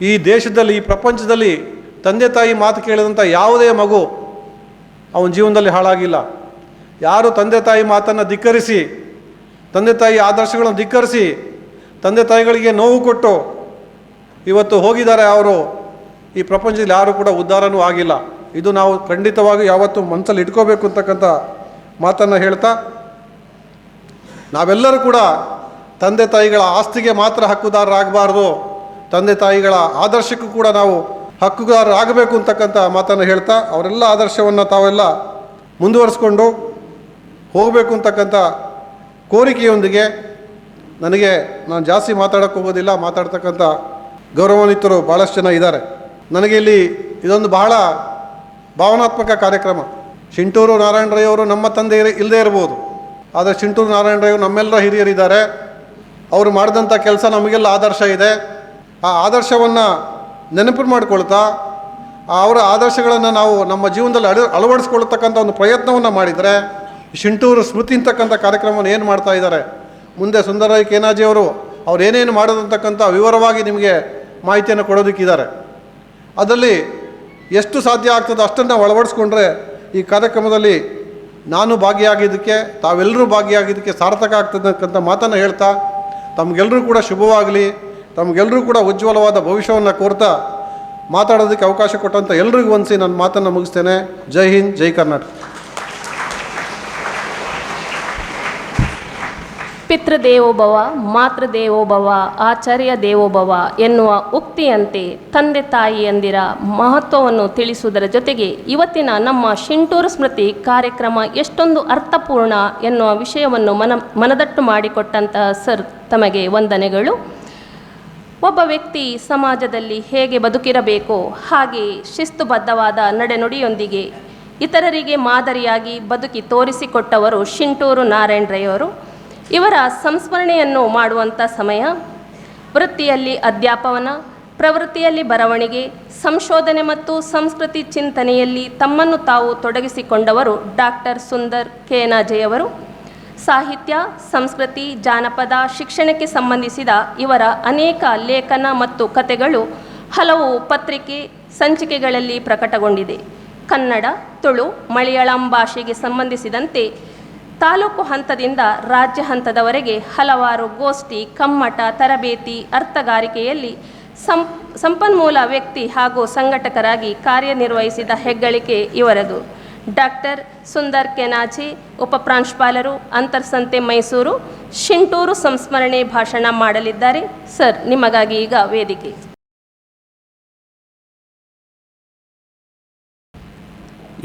ಈ ದೇಶದಲ್ಲಿ, ಈ ಪ್ರಪಂಚದಲ್ಲಿ ತಂದೆ ತಾಯಿ ಮಾತು ಕೇಳಿದಂಥ ಯಾವುದೇ ಮಗು ಅವನ ಜೀವನದಲ್ಲಿ ಹಾಳಾಗಿಲ್ಲ. ಯಾರು ತಂದೆ ತಾಯಿ ಮಾತನ್ನು ಧಿಕ್ಕರಿಸಿ, ತಂದೆ ತಾಯಿ ಆದರ್ಶಗಳನ್ನು ಧಿಕ್ಕರಿಸಿ, ತಂದೆ ತಾಯಿಗಳಿಗೆ ನೋವು ಕೊಟ್ಟು ಇವತ್ತು ಹೋಗಿದ್ದಾರೆ, ಅವರು ಈ ಪ್ರಪಂಚದಲ್ಲಿ ಯಾರೂ ಕೂಡ ಉದ್ಧಾರನೂ ಆಗಿಲ್ಲ. ಇದು ನಾವು ಖಂಡಿತವಾಗಿ ಯಾವತ್ತೂ ಮನಸ್ಸಲ್ಲಿ ಇಟ್ಕೋಬೇಕು ಅಂತಕ್ಕಂಥ ಮಾತನ್ನು ಹೇಳ್ತಾ, ನಾವೆಲ್ಲರೂ ಕೂಡ ತಂದೆ ತಾಯಿಗಳ ಆಸ್ತಿಗೆ ಮಾತ್ರ ಹಕ್ಕುದಾರರಾಗಬಾರ್ದು, ತಂದೆ ತಾಯಿಗಳ ಆದರ್ಶಕ್ಕೂ ಕೂಡ ನಾವು ಹಕ್ಕುಗಾರರಾಗಬೇಕು ಅಂತಕ್ಕಂಥ ಮಾತನ್ನು ಹೇಳ್ತಾ ಅವರೆಲ್ಲ ಆದರ್ಶವನ್ನು ತಾವೆಲ್ಲ ಮುಂದುವರಿಸ್ಕೊಂಡು ಹೋಗಬೇಕು ಅಂತಕ್ಕಂಥ ಕೋರಿಕೆಯೊಂದಿಗೆ ನಾನು ಜಾಸ್ತಿ ಮಾತಾಡೋಕ್ಕೆ ಹೋಗೋದಿಲ್ಲ. ಮಾತಾಡ್ತಕ್ಕಂಥ ಗೌರವಾನ್ವಿತರು ಭಾಳಷ್ಟು ಜನ ಇದ್ದಾರೆ. ನನಗೆ ಇಲ್ಲಿ ಇದೊಂದು ಬಹಳ ಭಾವನಾತ್ಮಕ ಕಾರ್ಯಕ್ರಮ. ಶಿಂಟೂರು ನಾರಾಯಣ ರೈ ಅವರು ನಮ್ಮ ತಂದೆ ಇಲ್ಲದೇ ಇರ್ಬೋದು, ಆದರೆ ಶಿಂಟೂರು ನಾರಾಯಣ ರೈ ಅವರು ನಮ್ಮೆಲ್ಲರ ಹಿರಿಯರಿದ್ದಾರೆ. ಅವರು ಮಾಡಿದಂಥ ಕೆಲಸ ನಮಗೆಲ್ಲ ಆದರ್ಶ ಇದೆ. ಆ ಆದರ್ಶವನ್ನು ನೆನಪು ಮಾಡಿಕೊಳ್ತಾ ಅವರ ಆದರ್ಶಗಳನ್ನು ನಾವು ನಮ್ಮ ಜೀವನದಲ್ಲಿ ಅಳವಡಿಸ್ಕೊಳ್ತಕ್ಕಂಥ ಒಂದು ಪ್ರಯತ್ನವನ್ನು ಮಾಡಿದರೆ ಶಿಂಟೂರು ಸ್ಮೃತಿ ಅಂತಕ್ಕಂಥ ಕಾರ್ಯಕ್ರಮವನ್ನು ಏನು ಮಾಡ್ತಾ ಇದ್ದಾರೆ, ಮುಂದೆ ಸುಂದರರಾಯ್ ಕೇನಾಜಿ ಅವರು ಏನೇನು ಮಾಡೋದಂತಕ್ಕಂಥ ವಿವರವಾಗಿ ನಿಮಗೆ ಮಾಹಿತಿಯನ್ನು ಕೊಡೋದಕ್ಕಿದ್ದಾರೆ. ಅದರಲ್ಲಿ ಎಷ್ಟು ಸಾಧ್ಯ ಆಗ್ತದೋ ಅಷ್ಟನ್ನು ಅಳವಡಿಸ್ಕೊಂಡ್ರೆ ಈ ಕಾರ್ಯಕ್ರಮದಲ್ಲಿ ನಾನು ಭಾಗಿಯಾಗಿದ್ದಕ್ಕೆ, ತಾವೆಲ್ಲರೂ ಭಾಗಿಯಾಗಿದ್ದಕ್ಕೆ ಸಾರ್ಥಕ ಆಗ್ತದಕ್ಕಂಥ ಮಾತನ್ನು ಹೇಳ್ತಾ ತಮಗೆಲ್ಲರೂ ಕೂಡ ಶುಭವಾಗಲಿ, ತಮಗೆಲ್ಲರೂ ಕೂಡ ಉಜ್ವಲವಾದ ಭವಿಷ್ಯವನ್ನು ಕೋರ್ತಾ ಮಾತಾಡೋದಕ್ಕೆ ಅವಕಾಶ ಕೊಟ್ಟಂಥ ಎಲ್ರಿಗೂ ವಂದಿಸಿ ನನ್ನ ಮಾತನ್ನು ಮುಗಿಸ್ತೇನೆ. ಜೈ ಹಿಂದ್, ಜೈ ಕರ್ನಾಟಕ. ಪಿತೃದೇವೋಭವ, ಮಾತೃದೇವೋಭವ, ಆಚಾರ್ಯ ದೇವೋಭವ ಎನ್ನುವ ಉಕ್ತಿಯಂತೆ ತಂದೆ ತಾಯಿಯಂದಿರ ಮಹತ್ವವನ್ನು ತಿಳಿಸುವುದರ ಜೊತೆಗೆ ಇವತ್ತಿನ ನಮ್ಮ ಶಿಂಟೂರು ಸ್ಮೃತಿ ಕಾರ್ಯಕ್ರಮ ಎಷ್ಟೊಂದು ಅರ್ಥಪೂರ್ಣ ಎನ್ನುವ ವಿಷಯವನ್ನು ಮನದಟ್ಟು ಮಾಡಿಕೊಟ್ಟಂತಹ ಸರ್ ತಮಗೆ ವಂದನೆಗಳು. ಒಬ್ಬ ವ್ಯಕ್ತಿ ಸಮಾಜದಲ್ಲಿ ಹೇಗೆ ಬದುಕಿರಬೇಕೋ ಹಾಗೆ ಶಿಸ್ತುಬದ್ಧವಾದ ನಡೆನುಡಿಯೊಂದಿಗೆ ಇತರರಿಗೆ ಮಾದರಿಯಾಗಿ ಬದುಕಿ ತೋರಿಸಿಕೊಟ್ಟವರು ಶಿಂಟೂರು ನಾರಾಯಣ ರೈ ಅವರು. ಇವರ ಸಂಸ್ಮರಣೆಯನ್ನು ಮಾಡುವಂಥ ಸಮಯ. ವೃತ್ತಿಯಲ್ಲಿ ಅಧ್ಯಾಪನ, ಪ್ರವೃತ್ತಿಯಲ್ಲಿ ಬರವಣಿಗೆ, ಸಂಶೋಧನೆ ಮತ್ತು ಸಂಸ್ಕೃತಿ ಚಿಂತನೆಯಲ್ಲಿ ತಮ್ಮನ್ನು ತಾವು ತೊಡಗಿಸಿಕೊಂಡವರು ಡಾಕ್ಟರ್ ಸುಂದರ್ ಕೇನಾಜೆಯವರು. ಸಾಹಿತ್ಯ, ಸಂಸ್ಕೃತಿ, ಜಾನಪದ, ಶಿಕ್ಷಣಕ್ಕೆ ಸಂಬಂಧಿಸಿದ ಇವರ ಅನೇಕ ಲೇಖನ ಮತ್ತು ಕಥೆಗಳು ಹಲವು ಪತ್ರಿಕೆ ಸಂಚಿಕೆಗಳಲ್ಲಿ ಪ್ರಕಟಗೊಂಡಿದೆ. ಕನ್ನಡ, ತುಳು, ಮಲಯಾಳಂ ಭಾಷೆಗೆ ಸಂಬಂಧಿಸಿದಂತೆ ತಾಲೂಕು ಹಂತದಿಂದ ರಾಜ್ಯ ಹಂತದವರೆಗೆ ಹಲವಾರು ಗೋಷ್ಠಿ, ಕಮ್ಮಟ, ತರಬೇತಿ, ಅರ್ಥಗಾರಿಕೆಯಲ್ಲಿ ಸಂಪನ್ಮೂಲ ವ್ಯಕ್ತಿ ಹಾಗೂ ಸಂಘಟಕರಾಗಿ ಕಾರ್ಯನಿರ್ವಹಿಸಿದ ಹೆಗ್ಗಳಿಕೆ ಇವರದು. ಡಾಕ್ಟರ್ ಸುಂದರ್ ಕೇನಾಜಿ, ಉಪಪ್ರಾಂಶುಪಾಲರು, ಅಂತರ್ಸಂತೆ, ಮೈಸೂರು, ಶಿಂಟೂರು ಸಂಸ್ಮರಣೆ ಭಾಷಣ ಮಾಡಲಿದ್ದಾರೆ. ಸರ್, ನಿಮಗಾಗಿ ಈಗ ವೇದಿಕೆ.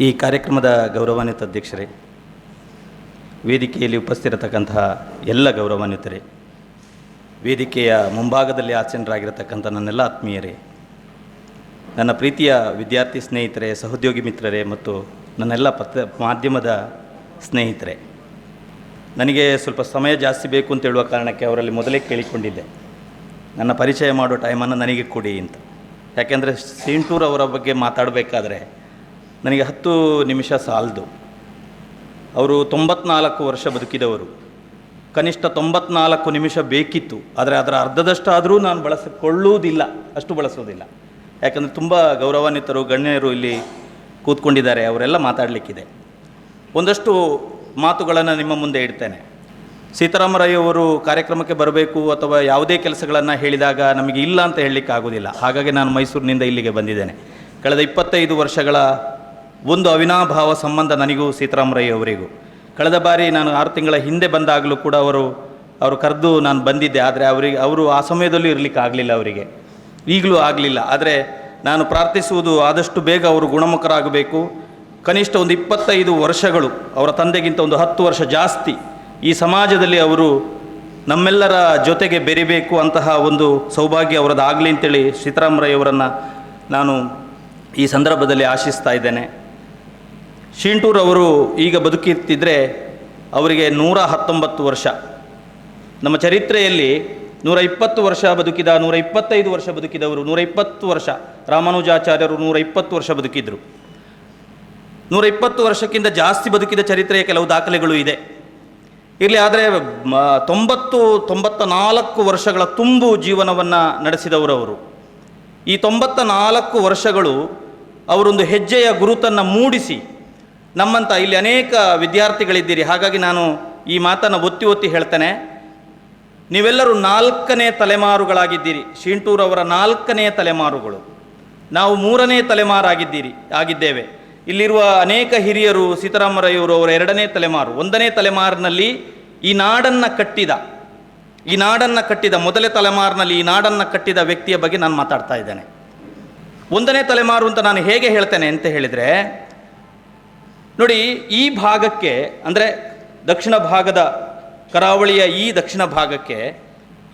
ಈ ಕಾರ್ಯಕ್ರಮದ ಗೌರವಾನ್ವಿತ ಅಧ್ಯಕ್ಷರೇ, ವೇದಿಕೆಯಲ್ಲಿ ಉಪಸ್ಥಿರತಕ್ಕಂತಹ ಎಲ್ಲ ಗೌರವಾನ್ವಿತರೇ, ವೇದಿಕೆಯ ಮುಂಭಾಗದಲ್ಲಿ ಆಸೀನರಾಗಿರತಕ್ಕಂಥ ನನ್ನೆಲ್ಲ ಆತ್ಮೀಯರೇ, ನನ್ನ ಪ್ರೀತಿಯ ವಿದ್ಯಾರ್ಥಿ ಸ್ನೇಹಿತರೇ, ಸಹೋದ್ಯೋಗಿ ಮಿತ್ರರೇ ಮತ್ತು ನನ್ನೆಲ್ಲ ಮಾಧ್ಯಮದ ಸ್ನೇಹಿತರೆ, ನನಗೆ ಸ್ವಲ್ಪ ಸಮಯ ಜಾಸ್ತಿ ಬೇಕು ಅಂತ ಹೇಳುವ ಕಾರಣಕ್ಕೆ ಅವರಲ್ಲಿ ಮೊದಲೇ ಕೇಳಿಕೊಂಡಿದ್ದೆ, ನನ್ನ ಪರಿಚಯ ಮಾಡೋ ಟೈಮನ್ನು ನನಗೆ ಕೊಡಿ ಅಂತ. ಯಾಕೆಂದರೆ ಶಿಂಟೂರು ಅವರ ಬಗ್ಗೆ ಮಾತಾಡಬೇಕಾದ್ರೆ ನನಗೆ 10 ನಿಮಿಷ ಸಾಲದು. ಅವರು 94 ವರ್ಷ ಬದುಕಿದವರು. ಕನಿಷ್ಠ 94 ನಿಮಿಷ ಬೇಕಿತ್ತು, ಆದರೆ ಅದರ ಅರ್ಧದಷ್ಟಾದರೂ ನಾನು ಬಳಸಿಕೊಳ್ಳುವುದಿಲ್ಲ, ಅಷ್ಟು ಬಳಸೋದಿಲ್ಲ. ಯಾಕಂದರೆ ತುಂಬ ಗೌರವಾನ್ವಿತರು, ಗಣ್ಯರು ಇಲ್ಲಿ ಕೂತ್ಕೊಂಡಿದ್ದಾರೆ, ಅವರೆಲ್ಲ ಮಾತಾಡಲಿಕ್ಕಿದೆ. ಒಂದಷ್ಟು ಮಾತುಗಳನ್ನು ನಿಮ್ಮ ಮುಂದೆ ಇಡ್ತೇನೆ. ಸೀತಾರಾಮರೈ ಅವರು ಕಾರ್ಯಕ್ರಮಕ್ಕೆ ಬರಬೇಕು ಅಥವಾ ಯಾವುದೇ ಕೆಲಸಗಳನ್ನು ಹೇಳಿದಾಗ ನಮಗೆ ಇಲ್ಲ ಅಂತ ಹೇಳಲಿಕ್ಕೆ ಆಗೋದಿಲ್ಲ. ಹಾಗಾಗಿ ನಾನು ಮೈಸೂರಿನಿಂದ ಇಲ್ಲಿಗೆ ಬಂದಿದ್ದೇನೆ. ಕಳೆದ 25 ವರ್ಷಗಳ ಒಂದು ಅವಿನಾಭಾವ ಸಂಬಂಧ ನನಗೂ ಸೀತಾರಾಮರೈ ಅವರಿಗೂ. ಕಳೆದ ಬಾರಿ ನಾನು 6 ತಿಂಗಳ ಹಿಂದೆ ಬಂದಾಗಲೂ ಕೂಡ ಅವರು ಕರೆದು ನಾನು ಬಂದಿದ್ದೆ, ಆದರೆ ಅವರು ಆ ಸಮಯದಲ್ಲೂ ಇರಲಿಕ್ಕೆ ಆಗಲಿಲ್ಲ, ಅವರಿಗೆ ಈಗಲೂ ಆಗಲಿಲ್ಲ. ಆದರೆ ನಾನು ಪ್ರಾರ್ಥಿಸುವುದು ಆದಷ್ಟು ಬೇಗ ಅವರು ಗುಣಮುಖರಾಗಬೇಕು. ಕನಿಷ್ಠ ಒಂದು 25 ವರ್ಷಗಳು, ಅವರ ತಂದೆಗಿಂತ ಒಂದು 10 ವರ್ಷ ಜಾಸ್ತಿ ಈ ಸಮಾಜದಲ್ಲಿ ಅವರು ನಮ್ಮೆಲ್ಲರ ಜೊತೆಗೆ ಬೆರಿಬೇಕು ಅಂತಹ ಒಂದು ಸೌಭಾಗ್ಯ ಅವರದ್ದಾಗಲಿ ಅಂತೇಳಿ ಸೀತಾರಾಮರೈ ಅವರನ್ನು ನಾನು ಈ ಸಂದರ್ಭದಲ್ಲಿ ಆಶಿಸ್ತಾ ಇದ್ದೇನೆ. ಶಿಂಟೂರು ಅವರು ಈಗ ಬದುಕಿರ್ತಿದ್ರೆ ಅವರಿಗೆ 119 ವರ್ಷ. ನಮ್ಮ ಚರಿತ್ರೆಯಲ್ಲಿ 120 ವರ್ಷ ಬದುಕಿದ, 125 ವರ್ಷ ಬದುಕಿದವರು, 120 ವರ್ಷ ರಾಮಾನುಜಾಚಾರ್ಯರು 120 ವರ್ಷ ಬದುಕಿದ್ರು. 120 ವರ್ಷಕ್ಕಿಂತ ಜಾಸ್ತಿ ಬದುಕಿದ ಚರಿತ್ರೆಯ ಕೆಲವು ದಾಖಲೆಗಳು ಇದೆ ಇರಲಿ. ಆದರೆ 94 ವರ್ಷಗಳ ತುಂಬು ಜೀವನವನ್ನು ನಡೆಸಿದವರು ಅವರು. ಈ 94 ವರ್ಷಗಳು ಅವರೊಂದು ಹೆಜ್ಜೆಯ ಗುರುತನ್ನು ಮೂಡಿಸಿ ನಮ್ಮಂಥ ಇಲ್ಲಿ ಅನೇಕ ವಿದ್ಯಾರ್ಥಿಗಳಿದ್ದೀರಿ. ಹಾಗಾಗಿ ನಾನು ಈ ಮಾತನ್ನು ಒತ್ತಿ ಹೇಳ್ತೇನೆ. ನೀವೆಲ್ಲರೂ 4ನೇ ತಲೆಮಾರುಗಳಾಗಿದ್ದೀರಿ. ಶಿಂಟೂರವರ 4ನೇ ತಲೆಮಾರುಗಳು. ನಾವು 3ನೇ ಆಗಿದ್ದೇವೆ. ಇಲ್ಲಿರುವ ಅನೇಕ ಹಿರಿಯರು, ಸೀತಾರಾಮರೈ ಅವರು ಅವರ 2ನೇ ತಲೆಮಾರು. 1ನೇ ತಲೆಮಾರಿನಲ್ಲಿ ಈ ನಾಡನ್ನು ಕಟ್ಟಿದ ಈ ನಾಡನ್ನು ಕಟ್ಟಿದ ಮೊದಲೇ ತಲೆಮಾರಿನಲ್ಲಿ ಈ ನಾಡನ್ನು ಕಟ್ಟಿದ ವ್ಯಕ್ತಿಯ ಬಗ್ಗೆ ನಾನು ಮಾತಾಡ್ತಾ ಇದ್ದೇನೆ. 1ನೇ ತಲೆಮಾರು ಅಂತ ನಾನು ಹೇಗೆ ಹೇಳ್ತೇನೆ ಅಂತ ಹೇಳಿದರೆ, ನೋಡಿ, ಈ ಭಾಗಕ್ಕೆ ಅಂದರೆ ದಕ್ಷಿಣ ಭಾಗದ ಕರಾವಳಿಯ ಈ ದಕ್ಷಿಣ ಭಾಗಕ್ಕೆ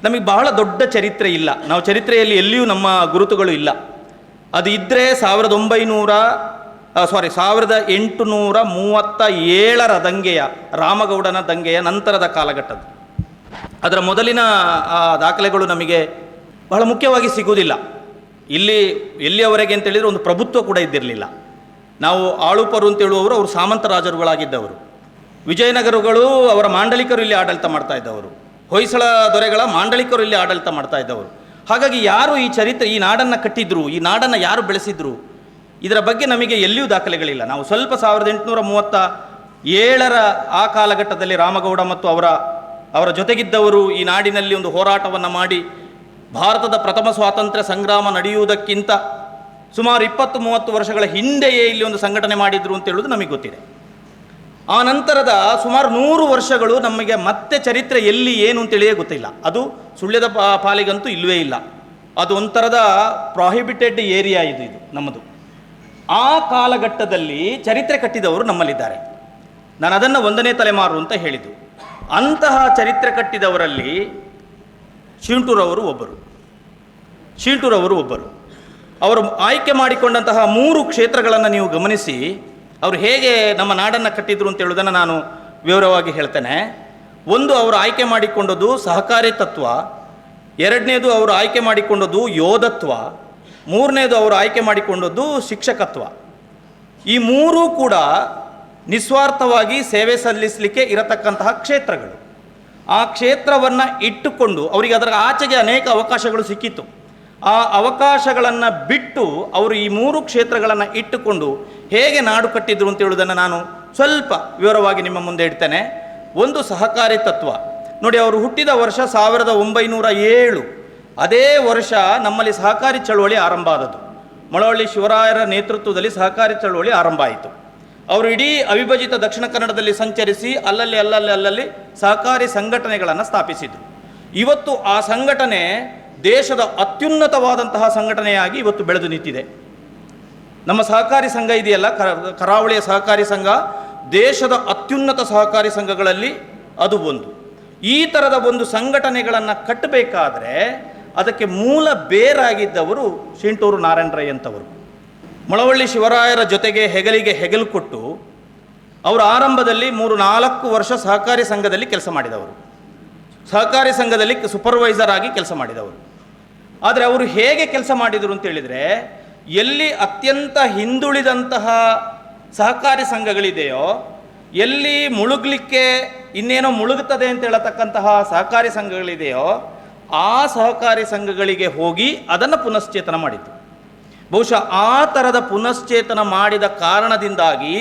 ನಮಗೆ ಬಹಳ ದೊಡ್ಡ ಚರಿತ್ರೆ ಇಲ್ಲ. ನಾವು ಚರಿತ್ರೆಯಲ್ಲಿ ಎಲ್ಲಿಯೂ ನಮ್ಮ ಗುರುತುಗಳು ಇಲ್ಲ. ಅದು ಇದ್ದರೆ 1837ರ ದಂಗೆಯ, ರಾಮಗೌಡನ ದಂಗೆಯ ನಂತರದ ಕಾಲಘಟ್ಟದ್ದು. ಅದರ ಮೊದಲಿನ ದಾಖಲೆಗಳು ನಮಗೆ ಬಹಳ ಮುಖ್ಯವಾಗಿ ಸಿಗುವುದಿಲ್ಲ. ಇಲ್ಲಿ ಎಲ್ಲಿಯವರೆಗೆ ಅಂತೇಳಿದರೆ ಒಂದು ಪ್ರಭುತ್ವ ಕೂಡ ಇದ್ದಿರಲಿಲ್ಲ. ನಾವು ಆಳುಪರು ಅಂತ ಹೇಳುವವರು ಅವರು ಸಾಮಂತ ರಾಜರುಗಳಾಗಿದ್ದವರು. ವಿಜಯನಗರಗಳು ಅವರ ಮಾಂಡಲಿಕರು ಇಲ್ಲಿ ಆಡಳಿತ ಮಾಡ್ತಾ ಇದ್ದವರು. ಹೊಯ್ಸಳ ದೊರೆಗಳ ಮಾಂಡಲಿಕರು ಇಲ್ಲಿ ಆಡಳಿತ ಮಾಡ್ತಾ ಇದ್ದವರು. ಹಾಗಾಗಿ ಯಾರು ಈ ಚರಿತ್ರೆ, ಈ ನಾಡನ್ನು ಕಟ್ಟಿದ್ರು, ಈ ನಾಡನ್ನು ಯಾರು ಬೆಳೆಸಿದ್ರು, ಇದರ ಬಗ್ಗೆ ನಮಗೆ ಎಲ್ಲಿಯೂ ದಾಖಲೆಗಳಿಲ್ಲ. ನಾವು ಸ್ವಲ್ಪ 1837ರ ಆ ಕಾಲಘಟ್ಟದಲ್ಲಿ ರಾಮಗೌಡ ಮತ್ತು ಅವರ ಜೊತೆಗಿದ್ದವರು ಈ ನಾಡಿನಲ್ಲಿ ಒಂದು ಹೋರಾಟವನ್ನು ಮಾಡಿ ಭಾರತದ ಪ್ರಥಮ ಸ್ವಾತಂತ್ರ್ಯ ಸಂಗ್ರಾಮ ನಡೆಯುವುದಕ್ಕಿಂತ ಸುಮಾರು 20-30 ವರ್ಷಗಳ ಹಿಂದೆಯೇ ಇಲ್ಲಿ ಒಂದು ಸಂಘಟನೆ ಮಾಡಿದ್ರು ಅಂತ ಹೇಳೋದು ನಮಗೆ ಗೊತ್ತಿದೆ. ಆ ನಂತರದ ಸುಮಾರು 100 ವರ್ಷಗಳು ನಮಗೆ ಮತ್ತೆ ಚರಿತ್ರೆ ಎಲ್ಲಿ ಏನು ಅಂತೇಳಿಯೇ ಗೊತ್ತಿಲ್ಲ. ಅದು ಸುಳ್ಯದ ಪಾಲಿಗಂತೂ ಇಲ್ಲವೇ ಇಲ್ಲ. ಅದು ಒಂಥರದ ಪ್ರಾಹಿಬಿಟೆಡ್ ಏರಿಯಾ ಇದು ನಮ್ಮದು. ಆ ಕಾಲಘಟ್ಟದಲ್ಲಿ ಚರಿತ್ರೆ ಕಟ್ಟಿದವರು ನಮ್ಮಲ್ಲಿದ್ದಾರೆ. ನಾನು ಅದನ್ನು 1ನೇ ತಲೆಮಾರು ಅಂತ ಹೇಳಿದ್ದು. ಅಂತಹ ಚರಿತ್ರೆ ಕಟ್ಟಿದವರಲ್ಲಿ ಶೀಂಟೂರವರು ಒಬ್ಬರು. ಅವರು ಆಯ್ಕೆ ಮಾಡಿಕೊಂಡಂತಹ 3 ಕ್ಷೇತ್ರಗಳನ್ನು ನೀವು ಗಮನಿಸಿ, ಅವರು ಹೇಗೆ ನಮ್ಮ ನಾಡನ್ನು ಕಟ್ಟಿದ್ರು ಅಂತ ಹೇಳೋದನ್ನು ನಾನು ವಿವರವಾಗಿ ಹೇಳ್ತೇನೆ. ಒಂದು, ಅವರು ಆಯ್ಕೆ ಮಾಡಿಕೊಂಡದ್ದು ಸಹಕಾರಿ ತತ್ವ. 2ನೇದು ಅವರು ಆಯ್ಕೆ ಮಾಡಿಕೊಂಡದ್ದು ಯೋಧತ್ವ. 3ನೇದು ಅವರು ಆಯ್ಕೆ ಮಾಡಿಕೊಂಡದ್ದು ಶಿಕ್ಷಕತ್ವ. ಈ 3 ಕೂಡ ನಿಸ್ವಾರ್ಥವಾಗಿ ಸೇವೆ ಸಲ್ಲಿಸಲಿಕ್ಕೆ ಇರತಕ್ಕಂತಹ ಕ್ಷೇತ್ರಗಳು. ಆ ಕ್ಷೇತ್ರವನ್ನು ಇಟ್ಟುಕೊಂಡು ಅವರಿಗೆ ಅದರ ಆಚೆಗೆ ಅನೇಕ ಅವಕಾಶಗಳು ಸಿಕ್ಕಿತ್ತು. ಆ ಅವಕಾಶಗಳನ್ನು ಬಿಟ್ಟು ಅವರು ಈ 3 ಕ್ಷೇತ್ರಗಳನ್ನು ಇಟ್ಟುಕೊಂಡು ಹೇಗೆ ನಾಡು ಕಟ್ಟಿದ್ರು ಅಂತ ಹೇಳೋದನ್ನು ನಾನು ಸ್ವಲ್ಪ ವಿವರವಾಗಿ ನಿಮ್ಮ ಮುಂದೆ ಇಡ್ತೇನೆ. ಒಂದು, ಸಹಕಾರಿ ತತ್ವ. ನೋಡಿ, ಅವರು ಹುಟ್ಟಿದ ವರ್ಷ 1907. ಅದೇ ವರ್ಷ ನಮ್ಮಲ್ಲಿ ಸಹಕಾರಿ ಚಳವಳಿ ಆರಂಭ ಆದದ್ದು. ಮಳವಳ್ಳಿ ಶಿವರಾಯರ ನೇತೃತ್ವದಲ್ಲಿ ಸಹಕಾರಿ ಚಳವಳಿ ಆರಂಭ ಆಯಿತು. ಅವರು ಇಡೀ ಅವಿಭಜಿತ ದಕ್ಷಿಣ ಕನ್ನಡದಲ್ಲಿ ಸಂಚರಿಸಿ ಅಲ್ಲಲ್ಲಿ ಸಹಕಾರಿ ಸಂಘಟನೆಗಳನ್ನು ಸ್ಥಾಪಿಸಿದರು. ಇವತ್ತು ಆ ಸಂಘಟನೆ ದೇಶದ ಅತ್ಯುನ್ನತವಾದಂತಹ ಸಂಘಟನೆಯಾಗಿ ಇವತ್ತು ಬೆಳೆದು ನಿಂತಿದೆ. ನಮ್ಮ ಸಹಕಾರಿ ಸಂಘ ಇದೆಯಲ್ಲ, ಕರಾವಳಿಯ ಸಹಕಾರಿ ಸಂಘ ದೇಶದ ಅತ್ಯುನ್ನತ ಸಹಕಾರಿ ಸಂಘಗಳಲ್ಲಿ ಅದು ಒಂದು. ಈ ಥರದ ಒಂದು ಸಂಘಟನೆಗಳನ್ನು ಕಟ್ಟಬೇಕಾದ್ರೆ ಅದಕ್ಕೆ ಮೂಲ ಬೇರಾಗಿದ್ದವರು ಶೀಂಟೂರು ನಾರಾಯಣ ರೈ ಅಂತವರು. ಮಳವಳ್ಳಿ ಶಿವರಾಯರ ಜೊತೆಗೆ ಹೆಗಲಿಗೆ ಹೆಗಲು ಕೊಟ್ಟು ಅವರು ಆರಂಭದಲ್ಲಿ 3-4 ವರ್ಷ ಸಹಕಾರಿ ಸಂಘದಲ್ಲಿ ಕೆಲಸ ಮಾಡಿದವರು. ಸಹಕಾರಿ ಸಂಘದಲ್ಲಿ ಸೂಪರ್ವೈಸರ್ ಆಗಿ ಕೆಲಸ ಮಾಡಿದವರು. ಆದರೆ ಅವರು ಹೇಗೆ ಕೆಲಸ ಮಾಡಿದರು ಅಂತೇಳಿದರೆ, ಎಲ್ಲಿ ಅತ್ಯಂತ ಹಿಂದುಳಿದಂತಹ ಸಹಕಾರಿ ಸಂಘಗಳಿದೆಯೋ, ಎಲ್ಲಿ ಮುಳುಗಲಿಕ್ಕೆ ಇನ್ನೇನೋ ಮುಳುಗುತ್ತದೆ ಅಂತ ಹೇಳತಕ್ಕಂತಹ ಸಹಕಾರಿ ಸಂಘಗಳಿದೆಯೋ, ಆ ಸಹಕಾರಿ ಸಂಘಗಳಿಗೆ ಹೋಗಿ ಅದನ್ನು ಪುನಶ್ಚೇತನ ಮಾಡಿತು. ಬಹುಶಃ ಆ ಥರದ ಪುನಶ್ಚೇತನ ಮಾಡಿದ ಕಾರಣದಿಂದಾಗಿ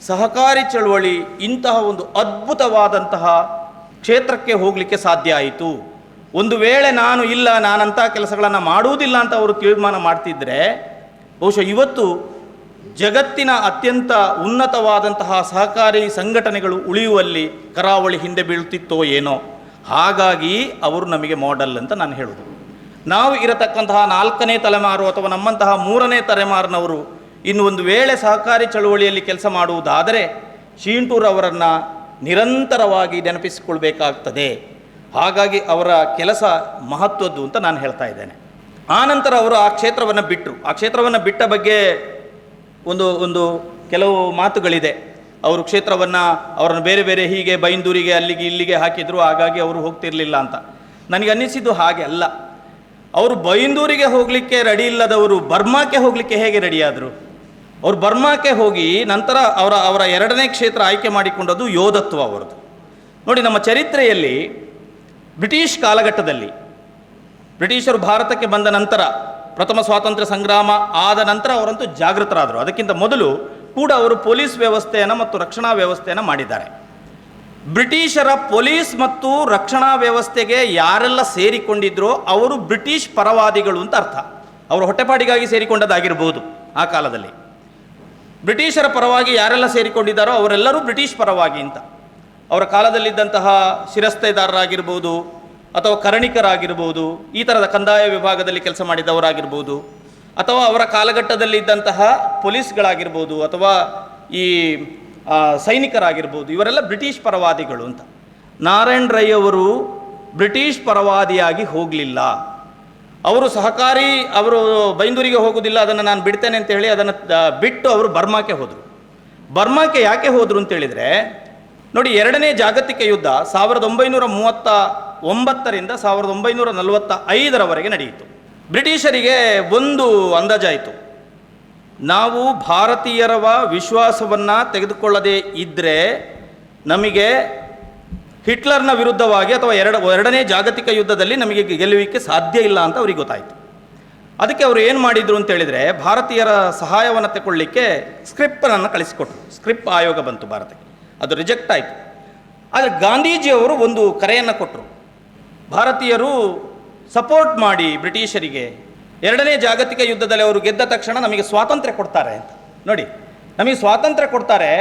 ಸಹಕಾರಿ ಚಳವಳಿ ಇಂತಹ ಒಂದು ಅದ್ಭುತವಾದಂತಹ ಕ್ಷೇತ್ರಕ್ಕೆ ಹೋಗಲಿಕ್ಕೆ ಸಾಧ್ಯ ಆಯಿತು. ಒಂದು ವೇಳೆ ನಾನಂಥ ಕೆಲಸಗಳನ್ನು ಮಾಡುವುದಿಲ್ಲ ಅಂತ ಅವರು ತೀರ್ಮಾನ ಮಾಡ್ತಿದ್ದರೆ ಬಹುಶಃ ಇವತ್ತು ಜಗತ್ತಿನ ಅತ್ಯಂತ ಉನ್ನತವಾದಂತಹ ಸಹಕಾರಿ ಸಂಘಟನೆಗಳು ಉಳಿಯುವಲ್ಲಿ ಕರಾವಳಿ ಹಿಂದೆ ಬೀಳುತ್ತಿತ್ತೋ ಏನೋ. ಹಾಗಾಗಿ ಅವರು ನಮಗೆ ಮಾಡೆಲ್ ಅಂತ ನಾನು ಹೇಳೋದು. ನಾವು ಇರತಕ್ಕಂತಹ 4ನೇ ತಲೆಮಾರು ಅಥವಾ ನಮ್ಮಂತಹ 3ನೇ ತಲೆಮಾರಿನವರು ಇನ್ನು ಒಂದು ವೇಳೆ ಸಹಕಾರಿ ಚಳವಳಿಯಲ್ಲಿ ಕೆಲಸ ಮಾಡುವುದಾದರೆ ಶೀಂಟೂರವರನ್ನು ನಿರಂತರವಾಗಿ ನೆನಪಿಸಿಕೊಳ್ಬೇಕಾಗ್ತದೆ. ಹಾಗಾಗಿ ಅವರ ಕೆಲಸ ಮಹತ್ವದ್ದು ಅಂತ ನಾನು ಹೇಳ್ತಾ ಇದ್ದೇನೆ. ಆನಂತರ ಅವರು ಆ ಕ್ಷೇತ್ರವನ್ನು ಬಿಟ್ಟರು. ಆ ಕ್ಷೇತ್ರವನ್ನು ಬಿಟ್ಟ ಬಗ್ಗೆ ಒಂದು ಕೆಲವು ಮಾತುಗಳಿದೆ. ಅವರು ಕ್ಷೇತ್ರವನ್ನು ಅವರನ್ನು ಬೇರೆ ಹೀಗೆ ಬೈಂದೂರಿಗೆ ಅಲ್ಲಿಗೆ ಇಲ್ಲಿಗೆ ಹಾಕಿದ್ರು, ಹಾಗಾಗಿ ಅವರು ಹೋಗ್ತಿರಲಿಲ್ಲ ಅಂತ. ನನಗೆ ಅನ್ನಿಸಿದ್ದು ಹಾಗೆ ಅಲ್ಲ. ಅವರು ಬೈಂದೂರಿಗೆ ಹೋಗಲಿಕ್ಕೆ ರೆಡಿ ಇಲ್ಲದವರು ಬರ್ಮಾಕ್ಕೆ ಹೋಗಲಿಕ್ಕೆ ಹೇಗೆ ರೆಡಿಯಾದರು? ಅವರು ಬರ್ಮಾಕ್ಕೆ ಹೋಗಿ ನಂತರ ಅವರ 2ನೇ ಕ್ಷೇತ್ರ ಆಯ್ಕೆ ಮಾಡಿಕೊಂಡದ್ದು ಯೋಧತ್ವ ಅವರದು. ನೋಡಿ, ನಮ್ಮ ಚರಿತ್ರೆಯಲ್ಲಿ ಬ್ರಿಟಿಷ್ ಕಾಲಘಟ್ಟದಲ್ಲಿ ಬ್ರಿಟಿಷರು ಭಾರತಕ್ಕೆ ಬಂದ ನಂತರ ಪ್ರಥಮ ಸ್ವಾತಂತ್ರ್ಯ ಸಂಗ್ರಾಮ ಆದ ನಂತರ ಅವರಂತೂ ಜಾಗೃತರಾದರು. ಅದಕ್ಕಿಂತ ಮೊದಲು ಕೂಡ ಅವರು ಪೊಲೀಸ್ ವ್ಯವಸ್ಥೆಯನ್ನು ಮತ್ತು ರಕ್ಷಣಾ ವ್ಯವಸ್ಥೆಯನ್ನು ಮಾಡಿದ್ದಾರೆ. ಬ್ರಿಟಿಷರ ಪೊಲೀಸ್ ಮತ್ತು ರಕ್ಷಣಾ ವ್ಯವಸ್ಥೆಗೆ ಯಾರೆಲ್ಲ ಸೇರಿಕೊಂಡಿದ್ರೋ ಅವರು ಬ್ರಿಟಿಷ್ ಪರವಾದಿಗಳು ಅಂತ ಅರ್ಥ. ಅವರು ಹೊಟ್ಟೆಪಾಡಿಗಾಗಿ ಸೇರಿಕೊಂಡದ್ದಾಗಿರ್ಬೋದು. ಆ ಕಾಲದಲ್ಲಿ ಬ್ರಿಟಿಷರ ಪರವಾಗಿ ಯಾರೆಲ್ಲ ಸೇರಿಕೊಂಡಿದ್ದಾರೋ ಅವರೆಲ್ಲರೂ ಬ್ರಿಟಿಷ್ ಪರವಾಗಿ ಅಂತ. ಅವರ ಕಾಲದಲ್ಲಿದ್ದಂತಹ ಶಿರಸ್ತೇದಾರರಾಗಿರ್ಬೋದು, ಅಥವಾ ಕರಣಿಕರಾಗಿರ್ಬೋದು, ಈ ಥರದ ಕಂದಾಯ ವಿಭಾಗದಲ್ಲಿ ಕೆಲಸ ಮಾಡಿದವರಾಗಿರ್ಬೋದು, ಅಥವಾ ಅವರ ಕಾಲಘಟ್ಟದಲ್ಲಿ ಇದ್ದಂತಹ ಪೊಲೀಸ್ಗಳಾಗಿರ್ಬೋದು, ಅಥವಾ ಈ ಸೈನಿಕರಾಗಿರ್ಬೋದು, ಇವರೆಲ್ಲ ಬ್ರಿಟಿಷ್ ಪರವಾದಿಗಳು ಅಂತ. ನಾರಾಯಣ್ ರೈ ಅವರು ಬ್ರಿಟಿಷ್ ಪರವಾದಿಯಾಗಿ ಹೋಗಲಿಲ್ಲ. ಅವರು ಸಹಕಾರಿ, ಅವರು ಬೈಂದೂರಿಗೆ ಹೋಗೋದಿಲ್ಲ, ಅದನ್ನು ನಾನು ಬಿಡ್ತೇನೆ ಅಂತ ಹೇಳಿ ಅದನ್ನು ಬಿಟ್ಟು ಅವರು ಬರ್ಮಾಕ್ಕೆ ಹೋದರು. ಬರ್ಮಾಕ್ಕೆ ಯಾಕೆ ಹೋದರು ಅಂತೇಳಿದರೆ, ನೋಡಿ, 2ನೇ ಜಾಗತಿಕ ಯುದ್ಧ 1939ರಿಂದ 1945ರವರೆಗೆ ನಡೆಯಿತು. ಬ್ರಿಟಿಷರಿಗೆ ಒಂದು ಅಂದಾಜಾಯಿತು, ನಾವು ಭಾರತೀಯರ ವಿಶ್ವಾಸವನ್ನು ತೆಗೆದುಕೊಳ್ಳದೇ ಇದ್ದರೆ ನಮಗೆ ಹಿಟ್ಲರ್ನ ವಿರುದ್ಧವಾಗಿ ಅಥವಾ 2ನೇ ಜಾಗತಿಕ ಯುದ್ಧದಲ್ಲಿ ನಮಗೆ ಗೆಲ್ಲುವಿಕೆ ಸಾಧ್ಯ ಇಲ್ಲ ಅಂತ ಅವ್ರಿಗೆ ಗೊತ್ತಾಯಿತು. ಅದಕ್ಕೆ ಅವರು ಏನು ಮಾಡಿದರು ಅಂತೇಳಿದರೆ, ಭಾರತೀಯರ ಸಹಾಯವನ್ನು ತಗೊಳ್ಳಿಕ್ಕೆ ಸ್ಕ್ರಿಪ್ಪನ್ನು ಕಳಿಸಿಕೊಟ್ರು. ಸ್ಕ್ರಿಪ್ ಆಯೋಗ ಬಂತು ಭಾರತಕ್ಕೆ, ಅದು ರಿಜೆಕ್ಟ್ ಆಯಿತು. ಆದರೆ ಗಾಂಧೀಜಿಯವರು ಒಂದು ಕರೆಯನ್ನು ಕೊಟ್ಟರು, ಭಾರತೀಯರು ಸಪೋರ್ಟ್ ಮಾಡಿ ಬ್ರಿಟಿಷರಿಗೆ, 2ನೇ ಜಾಗತಿಕ ಯುದ್ಧದಲ್ಲಿ ಅವರು ಗೆದ್ದ ತಕ್ಷಣ ನಮಗೆ ಸ್ವಾತಂತ್ರ್ಯ ಕೊಡ್ತಾರೆ ಅಂತ. ನೋಡಿ, ನಮಗೆ ಸ್ವಾತಂತ್ರ್ಯ ಕೊಡ್ತಾರೆ,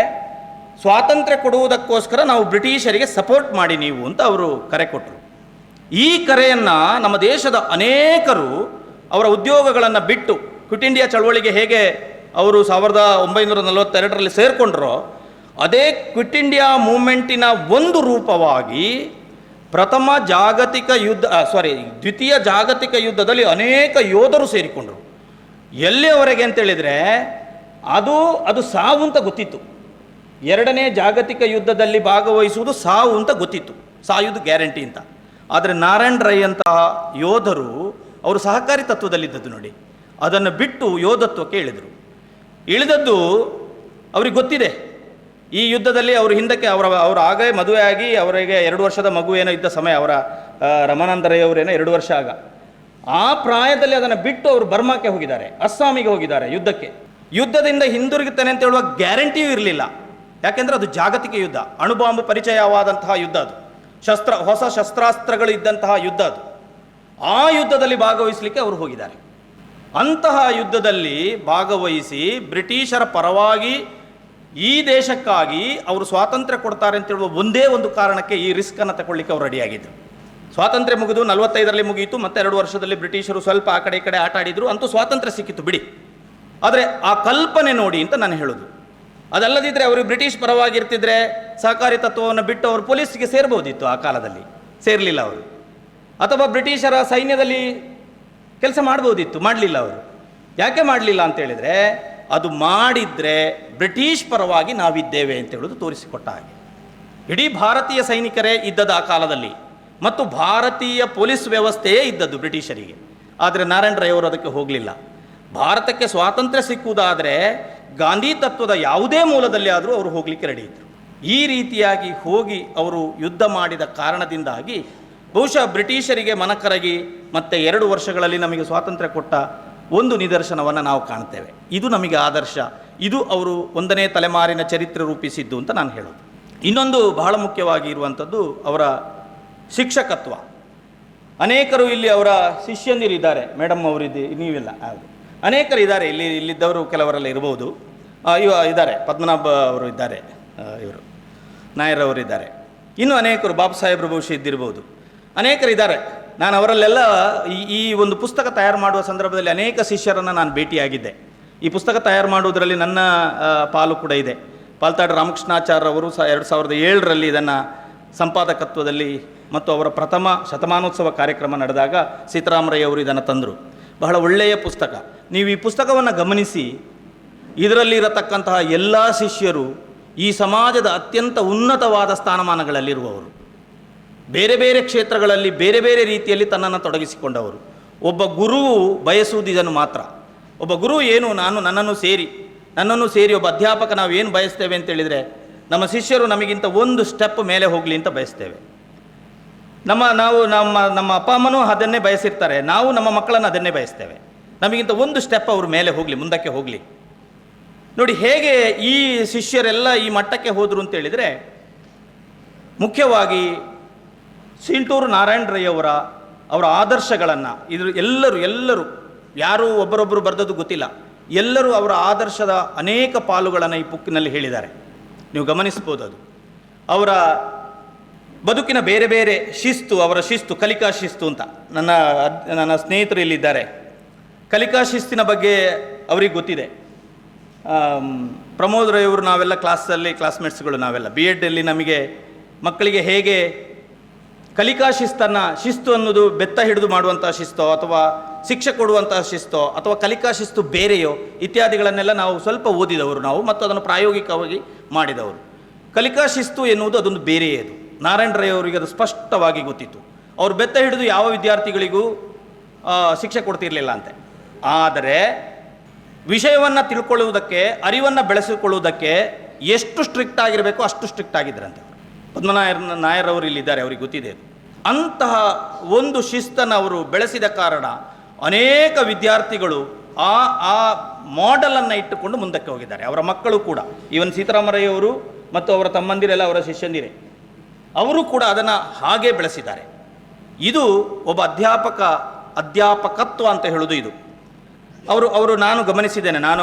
ಸ್ವಾತಂತ್ರ್ಯ ಕೊಡುವುದಕ್ಕೋಸ್ಕರ ನಾವು ಬ್ರಿಟಿಷರಿಗೆ ಸಪೋರ್ಟ್ ಮಾಡಿ ನೀವು ಅಂತ ಅವರು ಕರೆ ಕೊಟ್ಟರು. ಈ ಕರೆಯನ್ನು ನಮ್ಮ ದೇಶದ ಅನೇಕರು ಅವರ ಉದ್ಯೋಗಗಳನ್ನು ಬಿಟ್ಟು ಕ್ವಿಟ್ ಇಂಡಿಯಾ ಚಳವಳಿಗೆ ಹೇಗೆ ಅವರು 1942ರಲ್ಲಿ ಸೇರಿಕೊಂಡ್ರೋ, ಅದೇ ಕ್ವಿಟ್ ಇಂಡಿಯಾ ಮೂವ್ಮೆಂಟಿನ ಒಂದು ರೂಪವಾಗಿ ದ್ವಿತೀಯ ಜಾಗತಿಕ ಯುದ್ಧದಲ್ಲಿ ಅನೇಕ ಯೋಧರು ಸೇರಿಕೊಂಡರು. ಎಲ್ಲಿಯವರೆಗೆ ಅಂತೇಳಿದರೆ, ಅದು ಸಾವು ಅಂತ ಗೊತ್ತಿತ್ತು. 2ನೇ ಜಾಗತಿಕ ಯುದ್ಧದಲ್ಲಿ ಭಾಗವಹಿಸುವುದು ಸಾವು ಅಂತ ಗೊತ್ತಿತ್ತು, ಸಾಯುವುದು ಗ್ಯಾರಂಟಿ ಅಂತ. ಆದರೆ ನಾರಾಯಣ್ ರೈ ಅಂತಹ ಯೋಧರು ಅವರು ಸಹಕಾರಿ ತತ್ವದಲ್ಲಿದ್ದದ್ದು ನೋಡಿ, ಅದನ್ನು ಬಿಟ್ಟು ಯೋಧತ್ವಕ್ಕೆ ಇಳಿದದ್ದು ಅವ್ರಿಗೆ ಗೊತ್ತಿದೆ. ಈ ಯುದ್ಧದಲ್ಲಿ ಅವರು ಹಿಂದಕ್ಕೆ ಅವರು ಆಗಲೇ ಮದುವೆ ಆಗಿ ಅವರಿಗೆ 2 ವರ್ಷದ ಮಗು ಏನೋ ಇದ್ದ ಸಮಯ, ಅವರ ರಮಾನಂದ ರೈ ಅವರೇನೋ 2 ವರ್ಷ ಆಗ. ಆ ಪ್ರಾಯದಲ್ಲಿ ಅದನ್ನು ಬಿಟ್ಟು ಅವರು ಬರ್ಮಾಕ್ಕೆ ಹೋಗಿದ್ದಾರೆ, ಅಸ್ಸಾಮಿಗೆ ಹೋಗಿದ್ದಾರೆ ಯುದ್ಧಕ್ಕೆ. ಯುದ್ಧದಿಂದ ಹಿಂದಿರುಗುತ್ತಾನೆ ಅಂತ ಹೇಳುವ ಗ್ಯಾರಂಟಿಯೂ ಇರಲಿಲ್ಲ. ಯಾಕೆಂದರೆ ಅದು ಜಾಗತಿಕ ಯುದ್ಧ, ಅಣುಬಾಂಬು ಪರಿಚಯವಾದಂತಹ ಯುದ್ಧ, ಅದು ಹೊಸ ಶಸ್ತ್ರಾಸ್ತ್ರಗಳು ಇದ್ದಂತಹ ಯುದ್ಧ ಅದು. ಆ ಯುದ್ಧದಲ್ಲಿ ಭಾಗವಹಿಸಲಿಕ್ಕೆ ಅವರು ಹೋಗಿದ್ದಾರೆ. ಅಂತಹ ಯುದ್ಧದಲ್ಲಿ ಭಾಗವಹಿಸಿ ಬ್ರಿಟಿಷರ ಪರವಾಗಿ ಈ ದೇಶಕ್ಕಾಗಿ ಅವರು ಸ್ವಾತಂತ್ರ್ಯ ಕೊಡ್ತಾರೆ ಅಂತ ಹೇಳುವ ಒಂದೇ ಒಂದು ಕಾರಣಕ್ಕೆ ಈ ರಿಸ್ಕನ್ನು ತಗೊಳ್ಳಿಕ್ಕೆ ಅವರು ರೆಡಿಯಾಗಿದ್ದರು. ಸ್ವಾತಂತ್ರ್ಯ ಮುಗಿದು 45ರಲ್ಲಿ ಮುಗಿಯಿತು, ಮತ್ತೆ 2 ವರ್ಷದಲ್ಲಿ ಬ್ರಿಟಿಷರು ಸ್ವಲ್ಪ ಆ ಕಡೆ ಈ ಕಡೆ ಆಟ ಆಡಿದರು, ಅಂತೂ ಸ್ವಾತಂತ್ರ್ಯ ಸಿಕ್ಕಿತ್ತು ಬಿಡಿ. ಆದರೆ ಆ ಕಲ್ಪನೆ ನೋಡಿ ಅಂತ ನಾನು ಹೇಳೋದು. ಅದಲ್ಲದಿದ್ದರೆ ಅವರು ಬ್ರಿಟಿಷ್ ಪರವಾಗಿರ್ತಿದ್ರೆ ಸಹಕಾರಿ ತತ್ವವನ್ನು ಬಿಟ್ಟು ಅವರು ಪೊಲೀಸ್ಗೆ ಸೇರ್ಬೋದಿತ್ತು, ಆ ಕಾಲದಲ್ಲಿ ಸೇರಲಿಲ್ಲ ಅವರು. ಅಥವಾ ಬ್ರಿಟಿಷರ ಸೈನ್ಯದಲ್ಲಿ ಕೆಲಸ ಮಾಡ್ಬೋದಿತ್ತು, ಮಾಡಲಿಲ್ಲ ಅವರು. ಯಾಕೆ ಮಾಡಲಿಲ್ಲ ಅಂತೇಳಿದರೆ, ಅದು ಮಾಡಿದರೆ ಬ್ರಿಟಿಷ್ ಪರವಾಗಿ ನಾವಿದ್ದೇವೆ ಅಂತ ಹೇಳೋದು ತೋರಿಸಿಕೊಟ್ಟ ಹಾಗೆ. ಇಡೀ ಭಾರತೀಯ ಸೈನಿಕರೇ ಇದ್ದದ್ದು ಆ ಕಾಲದಲ್ಲಿ, ಮತ್ತು ಭಾರತೀಯ ಪೊಲೀಸ್ ವ್ಯವಸ್ಥೆಯೇ ಇದ್ದದ್ದು ಬ್ರಿಟಿಷರಿಗೆ. ಆದರೆ ನಾರಾಯಣ್ ರೈ ಅವರು ಅದಕ್ಕೆ ಹೋಗಲಿಲ್ಲ. ಭಾರತಕ್ಕೆ ಸ್ವಾತಂತ್ರ್ಯ ಸಿಕ್ಕುವುದಾದರೆ ಗಾಂಧಿ ತತ್ವದ ಯಾವುದೇ ಮೂಲದಲ್ಲಿ ಆದರೂ ಅವರು ಹೋಗಲಿಕ್ಕೆ ರೆಡಿ ಇದ್ದರು. ಈ ರೀತಿಯಾಗಿ ಹೋಗಿ ಅವರು ಯುದ್ಧ ಮಾಡಿದ ಕಾರಣದಿಂದಾಗಿ ಬಹುಶಃ ಬ್ರಿಟಿಷರಿಗೆ ಮನಕರಗಿ ಮತ್ತೆ 2 ವರ್ಷಗಳಲ್ಲಿ ನಮಗೆ ಸ್ವಾತಂತ್ರ್ಯ ಕೊಟ್ಟ ಒಂದು ನಿದರ್ಶನವನ್ನು ನಾವು ಕಾಣ್ತೇವೆ. ಇದು ನಮಗೆ ಆದರ್ಶ, ಇದು ಅವರು 1ನೇ ತಲೆಮಾರಿನ ಚರಿತ್ರೆ ರೂಪಿಸಿದ್ದು ಅಂತ ನಾನು ಹೇಳೋದು. ಇನ್ನೊಂದು ಬಹಳ ಮುಖ್ಯವಾಗಿ ಇರುವಂಥದ್ದು ಅವರ ಶಿಕ್ಷಕತ್ವ. ಅನೇಕರು ಇಲ್ಲಿ ಅವರ ಶಿಷ್ಯಂದಿರಿದ್ದಾರೆ, ಮೇಡಮ್ ಅವರಿದ್ದು, ನೀವೆಲ್ಲ ಅನೇಕರು ಇದ್ದಾರೆ, ಇಲ್ಲಿದ್ದವರು ಕೆಲವರೆಲ್ಲ ಇರ್ಬೋದು, ಇದ್ದಾರೆ, ಪದ್ಮನಾಭ ಅವರು ಇದ್ದಾರೆ, ಇವರು ನಾಯರ್ ಅವರಿದ್ದಾರೆ, ಇನ್ನೂ ಅನೇಕರು, ಬಾಬಾ ಸಾಹೇಬ್ರ ಬಹುಶಃ ಇದ್ದಿರ್ಬೋದು, ಅನೇಕರಿದ್ದಾರೆ. ನಾನು ಅವರಲ್ಲೆಲ್ಲ ಈ ಒಂದು ಪುಸ್ತಕ ತಯಾರು ಮಾಡುವ ಸಂದರ್ಭದಲ್ಲಿ ಅನೇಕ ಶಿಷ್ಯರನ್ನು ನಾನು ಭೇಟಿಯಾಗಿದ್ದೆ. ಈ ಪುಸ್ತಕ ತಯಾರು ಮಾಡುವುದರಲ್ಲಿ ನನ್ನ ಪಾಲು ಕೂಡ ಇದೆ. ಪಾಲ್ತಾಡ್ ರಾಮಕೃಷ್ಣಾಚಾರ್ಯ ಅವರು 2007ರಲ್ಲಿ ಇದನ್ನು ಸಂಪಾದಕತ್ವದಲ್ಲಿ ಮತ್ತು ಅವರ ಪ್ರಥಮ ಶತಮಾನೋತ್ಸವ ಕಾರ್ಯಕ್ರಮ ನಡೆದಾಗ ಸೀತಾರಾಮರೈ ಅವರು ಇದನ್ನು ತಂದರು. ಬಹಳ ಒಳ್ಳೆಯ ಪುಸ್ತಕ. ನೀವು ಈ ಪುಸ್ತಕವನ್ನು ಗಮನಿಸಿ, ಇದರಲ್ಲಿರತಕ್ಕಂತಹ ಎಲ್ಲ ಶಿಷ್ಯರು ಈ ಸಮಾಜದ ಅತ್ಯಂತ ಉನ್ನತವಾದ ಸ್ಥಾನಮಾನಗಳಲ್ಲಿರುವವರು, ಬೇರೆ ಬೇರೆ ಕ್ಷೇತ್ರಗಳಲ್ಲಿ ಬೇರೆ ಬೇರೆ ರೀತಿಯಲ್ಲಿ ತನ್ನನ್ನು ತೊಡಗಿಸಿಕೊಂಡವರು. ಒಬ್ಬ ಗುರುವು ಬಯಸುವುದು ಇದನ್ನು ಮಾತ್ರ. ಒಬ್ಬ ಗುರು ಏನು, ನನ್ನನ್ನು ಸೇರಿ ಒಬ್ಬ ಅಧ್ಯಾಪಕ ನಾವು ಏನು ಬಯಸ್ತೇವೆ ಅಂತೇಳಿದರೆ, ನಮ್ಮ ಶಿಷ್ಯರು ನಮಗಿಂತ ಒಂದು ಸ್ಟೆಪ್ ಮೇಲೆ ಹೋಗಲಿ ಅಂತ ಬಯಸ್ತೇವೆ. ನಮ್ಮ ಅಪ್ಪ ಅಮ್ಮನೂ ಅದನ್ನೇ ಬಯಸಿರ್ತಾರೆ, ನಾವು ನಮ್ಮ ಮಕ್ಕಳನ್ನು ಅದನ್ನೇ ಬಯಸ್ತೇವೆ. ನಮಗಿಂತ ಒಂದು ಸ್ಟೆಪ್ ಅವರು ಮೇಲೆ ಹೋಗಲಿ, ಮುಂದಕ್ಕೆ ಹೋಗಲಿ. ನೋಡಿ ಹೇಗೆ ಈ ಶಿಷ್ಯರೆಲ್ಲ ಈ ಮಟ್ಟಕ್ಕೆ ಹೋದರು ಅಂತೇಳಿದರೆ, ಮುಖ್ಯವಾಗಿ ಸಿಂಟೂರು ನಾರಾಯಣ್ ರೈ ಅವರ ಆದರ್ಶಗಳನ್ನು ಎಲ್ಲರೂ ಯಾರೂ ಒಬ್ಬರೊಬ್ಬರು ಬರೆದದ್ದು ಗೊತ್ತಿಲ್ಲ, ಎಲ್ಲರೂ ಅವರ ಆದರ್ಶದ ಅನೇಕ ಪಾಲುಗಳನ್ನು ಈ ಬುಕ್ಕಿನಲ್ಲಿ ಹೇಳಿದ್ದಾರೆ. ನೀವು ಗಮನಿಸ್ಬೋದು. ಅದು ಅವರ ಬದುಕಿನ ಬೇರೆ ಬೇರೆ ಶಿಸ್ತು, ಅವರ ಶಿಸ್ತು ಕಲಿಕಾ ಶಿಸ್ತು ಅಂತ ನನ್ನ ಸ್ನೇಹಿತರು ಇಲ್ಲಿದ್ದಾರೆ. ಕಲಿಕಾ ಶಿಸ್ತಿನ ಬಗ್ಗೆ ಅವರಿಗೆ ಗೊತ್ತಿದೆ. ಪ್ರಮೋದ್ ರೈ ಅವರು, ನಾವೆಲ್ಲ ಕ್ಲಾಸ್ಮೇಟ್ಸ್ಗಳು ನಾವೆಲ್ಲ ಬಿ ಎಡ್ಡಲ್ಲಿ ನಮಗೆ ಮಕ್ಕಳಿಗೆ ಹೇಗೆ ಕಲಿಕಾ ಶಿಸ್ತು ಅನ್ನೋದು ಬೆತ್ತ ಹಿಡಿದು ಮಾಡುವಂಥ ಶಿಸ್ತೋ ಅಥವಾ ಶಿಕ್ಷೆ ಕೊಡುವಂತಹ ಶಿಸ್ತೋ ಅಥವಾ ಕಲಿಕಾ ಶಿಸ್ತು ಬೇರೆಯೋ ಇತ್ಯಾದಿಗಳನ್ನೆಲ್ಲ ನಾವು ಸ್ವಲ್ಪ ಓದಿದವರು ನಾವು, ಮತ್ತು ಅದನ್ನು ಪ್ರಾಯೋಗಿಕವಾಗಿ ಮಾಡಿದವರು. ಕಲಿಕಾ ಶಿಸ್ತು ಎನ್ನುವುದು ಅದೊಂದು ಬೇರೆಯೇ. ಅದು ನಾರಾಯಣ ರೈ ಅವರಿಗೆ ಅದು ಸ್ಪಷ್ಟವಾಗಿ ಗೊತ್ತಿತ್ತು. ಅವರು ಬೆತ್ತ ಹಿಡಿದು ಯಾವ ವಿದ್ಯಾರ್ಥಿಗಳಿಗೂ ಶಿಕ್ಷೆ ಕೊಡ್ತಿರಲಿಲ್ಲ ಅಂತೆ. ಆದರೆ ವಿಷಯವನ್ನು ತಿಳ್ಕೊಳ್ಳುವುದಕ್ಕೆ, ಅರಿವನ್ನು ಬೆಳೆಸಿಕೊಳ್ಳುವುದಕ್ಕೆ ಎಷ್ಟು ಸ್ಟ್ರಿಕ್ಟ್ ಆಗಿರಬೇಕು ಅಷ್ಟು ಸ್ಟ್ರಿಕ್ಟ್ ಆಗಿದ್ದರಂತೆ. ನಾಯರ್ ಅವರು ಇಲ್ಲಿದ್ದಾರೆ, ಅವರಿಗೆ ಗೊತ್ತಿದೆ. ಅಂತಹ ಒಂದು ಶಿಸ್ತನ್ನು ಅವರು ಬೆಳೆಸಿದ ಕಾರಣ ಅನೇಕ ವಿದ್ಯಾರ್ಥಿಗಳು ಆ ಮಾಡೆಲನ್ನು ಇಟ್ಟುಕೊಂಡು ಮುಂದಕ್ಕೆ ಹೋಗಿದ್ದಾರೆ. ಅವರ ಮಕ್ಕಳು ಕೂಡ, ಈವನ್ ಸೀತಾರಾಮರಯ್ಯವರು ಮತ್ತು ಅವರ ತಮ್ಮಂದಿರೆಲ್ಲ ಅವರ ಶಿಷ್ಯಂದಿರೇ, ಅವರು ಕೂಡ ಅದನ್ನು ಹಾಗೇ ಬೆಳೆಸಿದ್ದಾರೆ. ಇದು ಒಬ್ಬ ಅಧ್ಯಾಪಕತ್ವ ಅಂತ ಹೇಳೋದು ಇದು. ಅವರು ನಾನು ಗಮನಿಸಿದ್ದೇನೆ. ನಾನು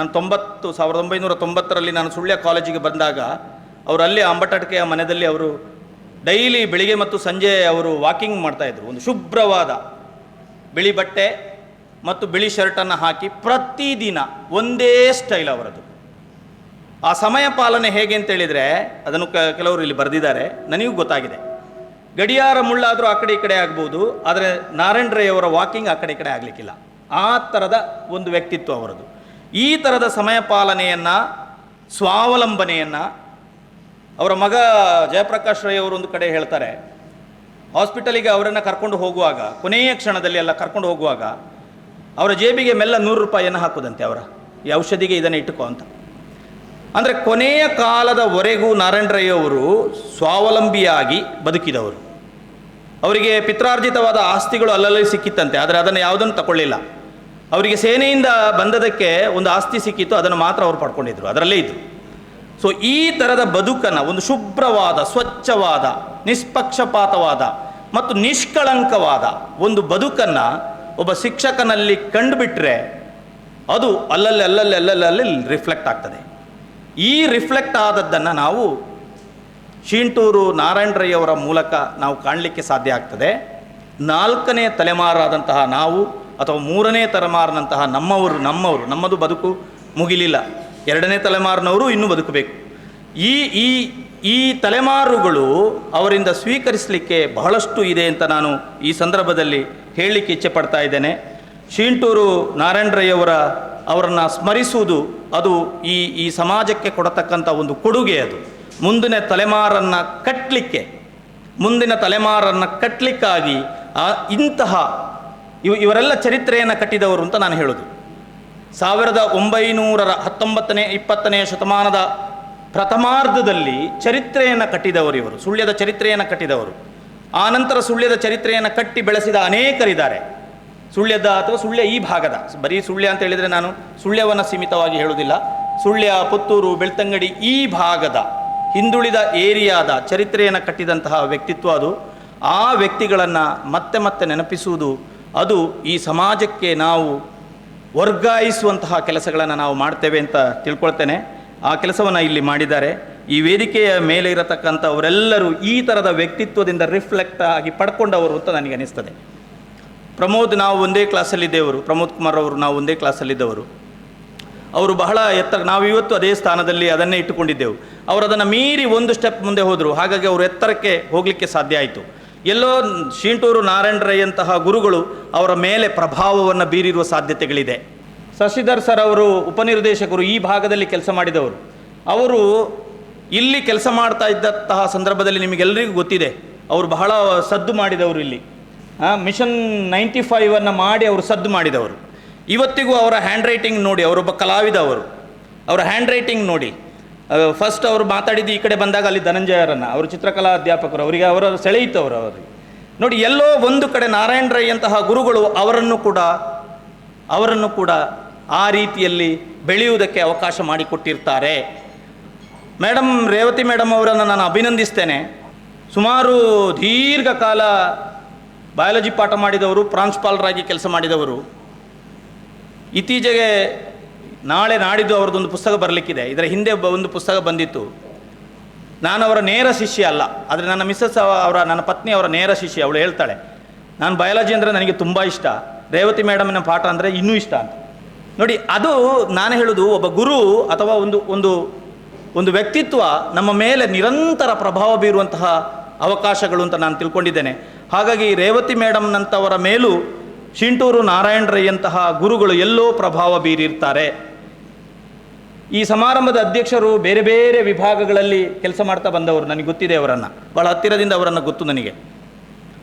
1990ರಲ್ಲಿ ನಾನು ಸುಳ್ಯ ಕಾಲೇಜಿಗೆ ಬಂದಾಗ ಅವರು ಅಲ್ಲಿ ಅಂಬಟಟ್ಕೆಯ ಮನೆಯಲ್ಲಿ ಅವರು ಡೈಲಿ ಬೆಳಿಗ್ಗೆ ಮತ್ತು ಸಂಜೆ ಅವರು ವಾಕಿಂಗ್ ಮಾಡ್ತಾಯಿದ್ರು. ಒಂದು ಶುಭ್ರವಾದ ಬಿಳಿ ಬಟ್ಟೆ ಮತ್ತು ಬಿಳಿ ಶರ್ಟನ್ನು ಹಾಕಿ ಪ್ರತಿದಿನ ಒಂದೇ ಸ್ಟೈಲ್ ಅವರದು. ಆ ಸಮಯ ಪಾಲನೆ ಹೇಗೆ ಅಂತೇಳಿದರೆ ಅದನ್ನು ಕೆಲವರು ಇಲ್ಲಿ ಬರೆದಿದ್ದಾರೆ, ನನಗೂ ಗೊತ್ತಾಗಿದೆ. ಗಡಿಯಾರ ಮುಳ್ಳಾದರೂ ಆ ಕಡೆ ಈ ಕಡೆ ಆಗ್ಬೋದು, ಆದರೆ ನಾರಾಯಣ ರೈ ಅವರ ವಾಕಿಂಗ್ ಆ ಕಡೆ ಈ ಕಡೆ ಆಗಲಿಕ್ಕಿಲ್ಲ. ಆ ಥರದ ಒಂದು ವ್ಯಕ್ತಿತ್ವ ಅವರದು. ಈ ಥರದ ಸಮಯ ಪಾಲನೆಯನ್ನು, ಸ್ವಾವಲಂಬನೆಯನ್ನು ಅವರ ಮಗ ಜಯಪ್ರಕಾಶ್ ರೈ ಅವರು ಒಂದು ಕಡೆ ಹೇಳ್ತಾರೆ. ಹಾಸ್ಪಿಟಲಿಗೆ ಅವರನ್ನು ಕರ್ಕೊಂಡು ಹೋಗುವಾಗ, ಕೊನೆಯ ಕ್ಷಣದಲ್ಲಿ ಎಲ್ಲ ಕರ್ಕೊಂಡು ಹೋಗುವಾಗ ಅವರ ಜೇಬಿಗೆ ಮೆಲ್ಲ 100 ರೂಪಾಯಿಯನ್ನು ಹಾಕೋದಂತೆ. ಅವರ ಈ ಔಷಧಿಗೆ ಇದನ್ನು ಇಟ್ಟುಕೋ ಅಂತ. ಅಂದರೆ ಕೊನೆಯ ಕಾಲದವರೆಗೂ ನಾರಾಯಣ ರೈ ಅವರು ಸ್ವಾವಲಂಬಿಯಾಗಿ ಬದುಕಿದವರು. ಅವರಿಗೆ ಪಿತ್ರಾರ್ಜಿತವಾದ ಆಸ್ತಿಗಳು ಅಲ್ಲಲ್ಲಿ ಸಿಕ್ಕಿತ್ತಂತೆ, ಆದರೆ ಅದನ್ನು ಯಾವುದನ್ನು ತಗೊಳ್ಳಿಲ್ಲ. ಅವರಿಗೆ ಸೇನೆಯಿಂದ ಬಂದದಕ್ಕೆ ಒಂದು ಆಸ್ತಿ ಸಿಕ್ಕಿತ್ತು, ಅದನ್ನು ಮಾತ್ರ ಅವರು ಪಡ್ಕೊಂಡಿದ್ರು, ಅದರಲ್ಲೇ ಇದ್ದರು. ಸೊ ಈ ಥರದ ಬದುಕನ್ನು, ಒಂದು ಶುಭ್ರವಾದ, ಸ್ವಚ್ಛವಾದ, ನಿಷ್ಪಕ್ಷಪಾತವಾದ ಮತ್ತು ನಿಷ್ಕಳಂಕವಾದ ಒಂದು ಬದುಕನ್ನು ಒಬ್ಬ ಶಿಕ್ಷಕನಲ್ಲಿ ಕಂಡುಬಿಟ್ರೆ ಅದು ಅಲ್ಲಲ್ಲಿ ರಿಫ್ಲೆಕ್ಟ್ ಆಗ್ತದೆ. ಈ ರಿಫ್ಲೆಕ್ಟ್ ಆದದ್ದನ್ನು ನಾವು ಶೀಂಟೂರು ನಾರಾಯಣ ರೈ ಅವರ ಮೂಲಕ ನಾವು ಕಾಣಲಿಕ್ಕೆ ಸಾಧ್ಯ ಆಗ್ತದೆ. 4ನೇ ತಲೆಮಾರಾದಂತಹ ನಾವು ಅಥವಾ 3ನೇ ತಲೆಮಾರಿನಂತಹ ನಮ್ಮದು ಬದುಕು ಮುಗಿಲಿಲ್ಲ. 2ನೇ ತಲೆಮಾರಿನವರು ಇನ್ನೂ ಬದುಕಬೇಕು. ಈ ತಲೆಮಾರುಗಳು ಅವರಿಂದ ಸ್ವೀಕರಿಸಲಿಕ್ಕೆ ಬಹಳಷ್ಟು ಇದೆ ಅಂತ ನಾನು ಈ ಸಂದರ್ಭದಲ್ಲಿ ಹೇಳಲಿಕ್ಕೆ ಇಚ್ಛೆ ಪಡ್ತಾ ಇದ್ದೇನೆ. ಶೀಂಟೂರು ನಾರಾಯಣ ರೈ ಅವರನ್ನು ಸ್ಮರಿಸುವುದು ಅದು ಈ ಸಮಾಜಕ್ಕೆ ಕೊಡತಕ್ಕಂಥ ಒಂದು ಕೊಡುಗೆ. ಅದು ಮುಂದಿನ ತಲೆಮಾರನ್ನು ಕಟ್ಟಲಿಕ್ಕಾಗಿ ಇಂತಹ ಇವರೆಲ್ಲ ಚರಿತ್ರೆಯನ್ನು ಕಟ್ಟಿದವರು ಅಂತ ನಾನು ಹೇಳೋದು. 1919ನೇ 20ನೇ ಶತಮಾನದ ಪ್ರಥಮಾರ್ಧದಲ್ಲಿ ಚರಿತ್ರೆಯನ್ನು ಕಟ್ಟಿದವರು ಇವರು, ಸುಳ್ಯದ ಚರಿತ್ರೆಯನ್ನು ಕಟ್ಟಿದವರು. ಆನಂತರ ಸುಳ್ಯದ ಚರಿತ್ರೆಯನ್ನು ಕಟ್ಟಿ ಬೆಳೆಸಿದ ಅನೇಕರಿದ್ದಾರೆ. ಸುಳ್ಯದ ಅಥವಾ ಸುಳ್ಯ ಈ ಭಾಗದ, ಬರೀ ಸುಳ್ಯ ಅಂತ ಹೇಳಿದರೆ ನಾನು ಸುಳ್ಯವನ್ನು ಸೀಮಿತವಾಗಿ ಹೇಳುವುದಿಲ್ಲ, ಸುಳ್ಯ, ಪುತ್ತೂರು, ಬೆಳ್ತಂಗಡಿ ಈ ಭಾಗದ ಹಿಂದುಳಿದ ಏರಿಯಾದ ಚರಿತ್ರೆಯನ್ನು ಕಟ್ಟಿದಂತಹ ವ್ಯಕ್ತಿತ್ವ ಅದು. ಆ ವ್ಯಕ್ತಿಗಳನ್ನು ಮತ್ತೆ ನೆನಪಿಸುವುದು, ಅದು ಈ ಸಮಾಜಕ್ಕೆ ನಾವು ವರ್ಗಾಯಿಸುವಂತಹ ಕೆಲಸಗಳನ್ನು ನಾವು ಮಾಡ್ತೇವೆ ಅಂತ ತಿಳ್ಕೊಳ್ತೇನೆ. ಆ ಕೆಲಸವನ್ನು ಇಲ್ಲಿ ಮಾಡಿದ್ದಾರೆ. ಈ ವೇದಿಕೆಯ ಮೇಲೆ ಇರತಕ್ಕಂಥವರೆಲ್ಲರೂ ಈ ಥರದ ವ್ಯಕ್ತಿತ್ವದಿಂದ ರಿಫ್ಲೆಕ್ಟ್ ಆಗಿ ಪಡ್ಕೊಂಡವರು ಅಂತ ನನಗೆ ಅನಿಸ್ತದೆ. ನಾವು ಒಂದೇ ಕ್ಲಾಸಲ್ಲಿದ್ದೆವರು, ಪ್ರಮೋದ್ ಕುಮಾರ್ ಅವರು ನಾವು ಒಂದೇ ಕ್ಲಾಸಲ್ಲಿದ್ದವರು. ಅವರು ಬಹಳ ಎತ್ತರ, ನಾವು ಇವತ್ತು ಅದೇ ಸ್ಥಾನದಲ್ಲಿ ಅದನ್ನೇ ಇಟ್ಟುಕೊಂಡಿದ್ದೆವು. ಅವರು ಅದನ್ನು ಮೀರಿ ಒಂದು ಸ್ಟೆಪ್ ಮುಂದೆ ಹೋದರು. ಹಾಗಾಗಿ ಅವರು ಎತ್ತರಕ್ಕೆ ಹೋಗಲಿಕ್ಕೆ ಸಾಧ್ಯ ಆಯಿತು. ಎಲ್ಲೋ ಶೀಂಟೂರು ನಾರಾಯಣ ರೈ ಅಂತಹ ಗುರುಗಳು ಅವರ ಮೇಲೆ ಪ್ರಭಾವವನ್ನು ಬೀರಿರುವ ಸಾಧ್ಯತೆಗಳಿದೆ. ಶಶಿಧರ್ ಸರ್ ಅವರು ಉಪನಿರ್ದೇಶಕರು, ಈ ಭಾಗದಲ್ಲಿ ಕೆಲಸ ಮಾಡಿದವರು. ಅವರು ಇಲ್ಲಿ ಕೆಲಸ ಮಾಡ್ತಾ ಇದ್ದಂತಹ ಸಂದರ್ಭದಲ್ಲಿ ನಿಮಗೆಲ್ಲರಿಗೂ ಗೊತ್ತಿದೆ, ಅವರು ಬಹಳ ಸದ್ದು ಮಾಡಿದವರು. ಇಲ್ಲಿ ಮಿಷನ್ 95 ಮಾಡಿ ಅವರು ಸದ್ದು ಮಾಡಿದವರು. ಇವತ್ತಿಗೂ ಅವರ ಹ್ಯಾಂಡ್ ರೈಟಿಂಗ್ ನೋಡಿ, ಅವರೊಬ್ಬ ಕಲಾವಿದ, ಅವರ ಹ್ಯಾಂಡ್ ರೈಟಿಂಗ್ ನೋಡಿ. ಫಸ್ಟ್ ಅವರು ಮಾತಾಡಿದ್ದು ಈ ಕಡೆ ಬಂದಾಗ ಅಲ್ಲಿ ಧನಂಜಯರನ್ನು, ಅವರು ಚಿತ್ರಕಲಾ ಅಧ್ಯಾಪಕರು, ಅವರಿಗೆ ಅವರ ಸೆಳೆಯಿತು ಅವರಿಗೆ ನೋಡಿ. ಎಲ್ಲೋ ಒಂದು ಕಡೆ ನಾರಾಯಣ ರೈ ಅಂತಹ ಗುರುಗಳು ಅವರನ್ನು ಕೂಡ ಆ ರೀತಿಯಲ್ಲಿ ಬೆಳೆಯುವುದಕ್ಕೆ ಅವಕಾಶ ಮಾಡಿಕೊಟ್ಟಿರ್ತಾರೆ. ರೇವತಿ ಮೇಡಮ್ ಅವರನ್ನು ನಾನು ಅಭಿನಂದಿಸ್ತೇನೆ. ಸುಮಾರು ದೀರ್ಘಕಾಲ ಬಯಾಲಜಿ ಪಾಠ ಮಾಡಿದವರು, ಪ್ರಾಂಶುಪಾಲರಾಗಿ ಕೆಲಸ ಮಾಡಿದವರು. ಇತ್ತೀಚೆಗೆ ನಾಳೆ ನಾಡಿದ್ದು ಅವರದೊಂದು ಪುಸ್ತಕ ಬರಲಿಕ್ಕಿದೆ. ಇದರ ಹಿಂದೆ ಒಂದು ಪುಸ್ತಕ ಬಂದಿತ್ತು, ನಾನು ಅವರ ನೇರ ಶಿಷ್ಯ ಅಲ್ಲ, ಆದರೆ ನನ್ನ ಮಿಸ್ಸಸ್ ನನ್ನ ಪತ್ನಿ ಅವರ ನೇರ ಶಿಷ್ಯ. ಅವಳು ಹೇಳ್ತಾಳೆ, ನಾನು ಬಯಾಲಜಿ ಅಂದರೆ ನನಗೆ ತುಂಬ ಇಷ್ಟ, ರೇವತಿ ಮೇಡಮ್ನ ಪಾಠ ಅಂದರೆ ಇನ್ನೂ ಇಷ್ಟ ಅಂತ. ನೋಡಿ, ಅದು ನಾನು ಹೇಳೋದು, ಒಬ್ಬ ಗುರು ಅಥವಾ ಒಂದು ವ್ಯಕ್ತಿತ್ವ ನಮ್ಮ ಮೇಲೆ ನಿರಂತರ ಪ್ರಭಾವ ಬೀರುವಂತಹ ಅವಕಾಶಗಳು ಅಂತ ನಾನು ತಿಳ್ಕೊಂಡಿದ್ದೇನೆ. ಹಾಗಾಗಿ ರೇವತಿ ಮೇಡಮ್ನಂಥವರ ಮೇಲೂ ಶಿಂಟೂರು ನಾರಾಯಣ ರೈಯಂತಹ ಗುರುಗಳು ಎಲ್ಲೋ ಪ್ರಭಾವ ಬೀರಿರ್ತಾರೆ. ಈ ಸಮಾರಂಭದ ಅಧ್ಯಕ್ಷರು ಬೇರೆ ಬೇರೆ ವಿಭಾಗಗಳಲ್ಲಿ ಕೆಲಸ ಮಾಡ್ತಾ ಬಂದವರು, ನನಗೆ ಗೊತ್ತಿದೆ ಅವರನ್ನು, ಬಹಳ ಹತ್ತಿರದಿಂದ ಅವರನ್ನು ಗೊತ್ತು ನನಗೆ.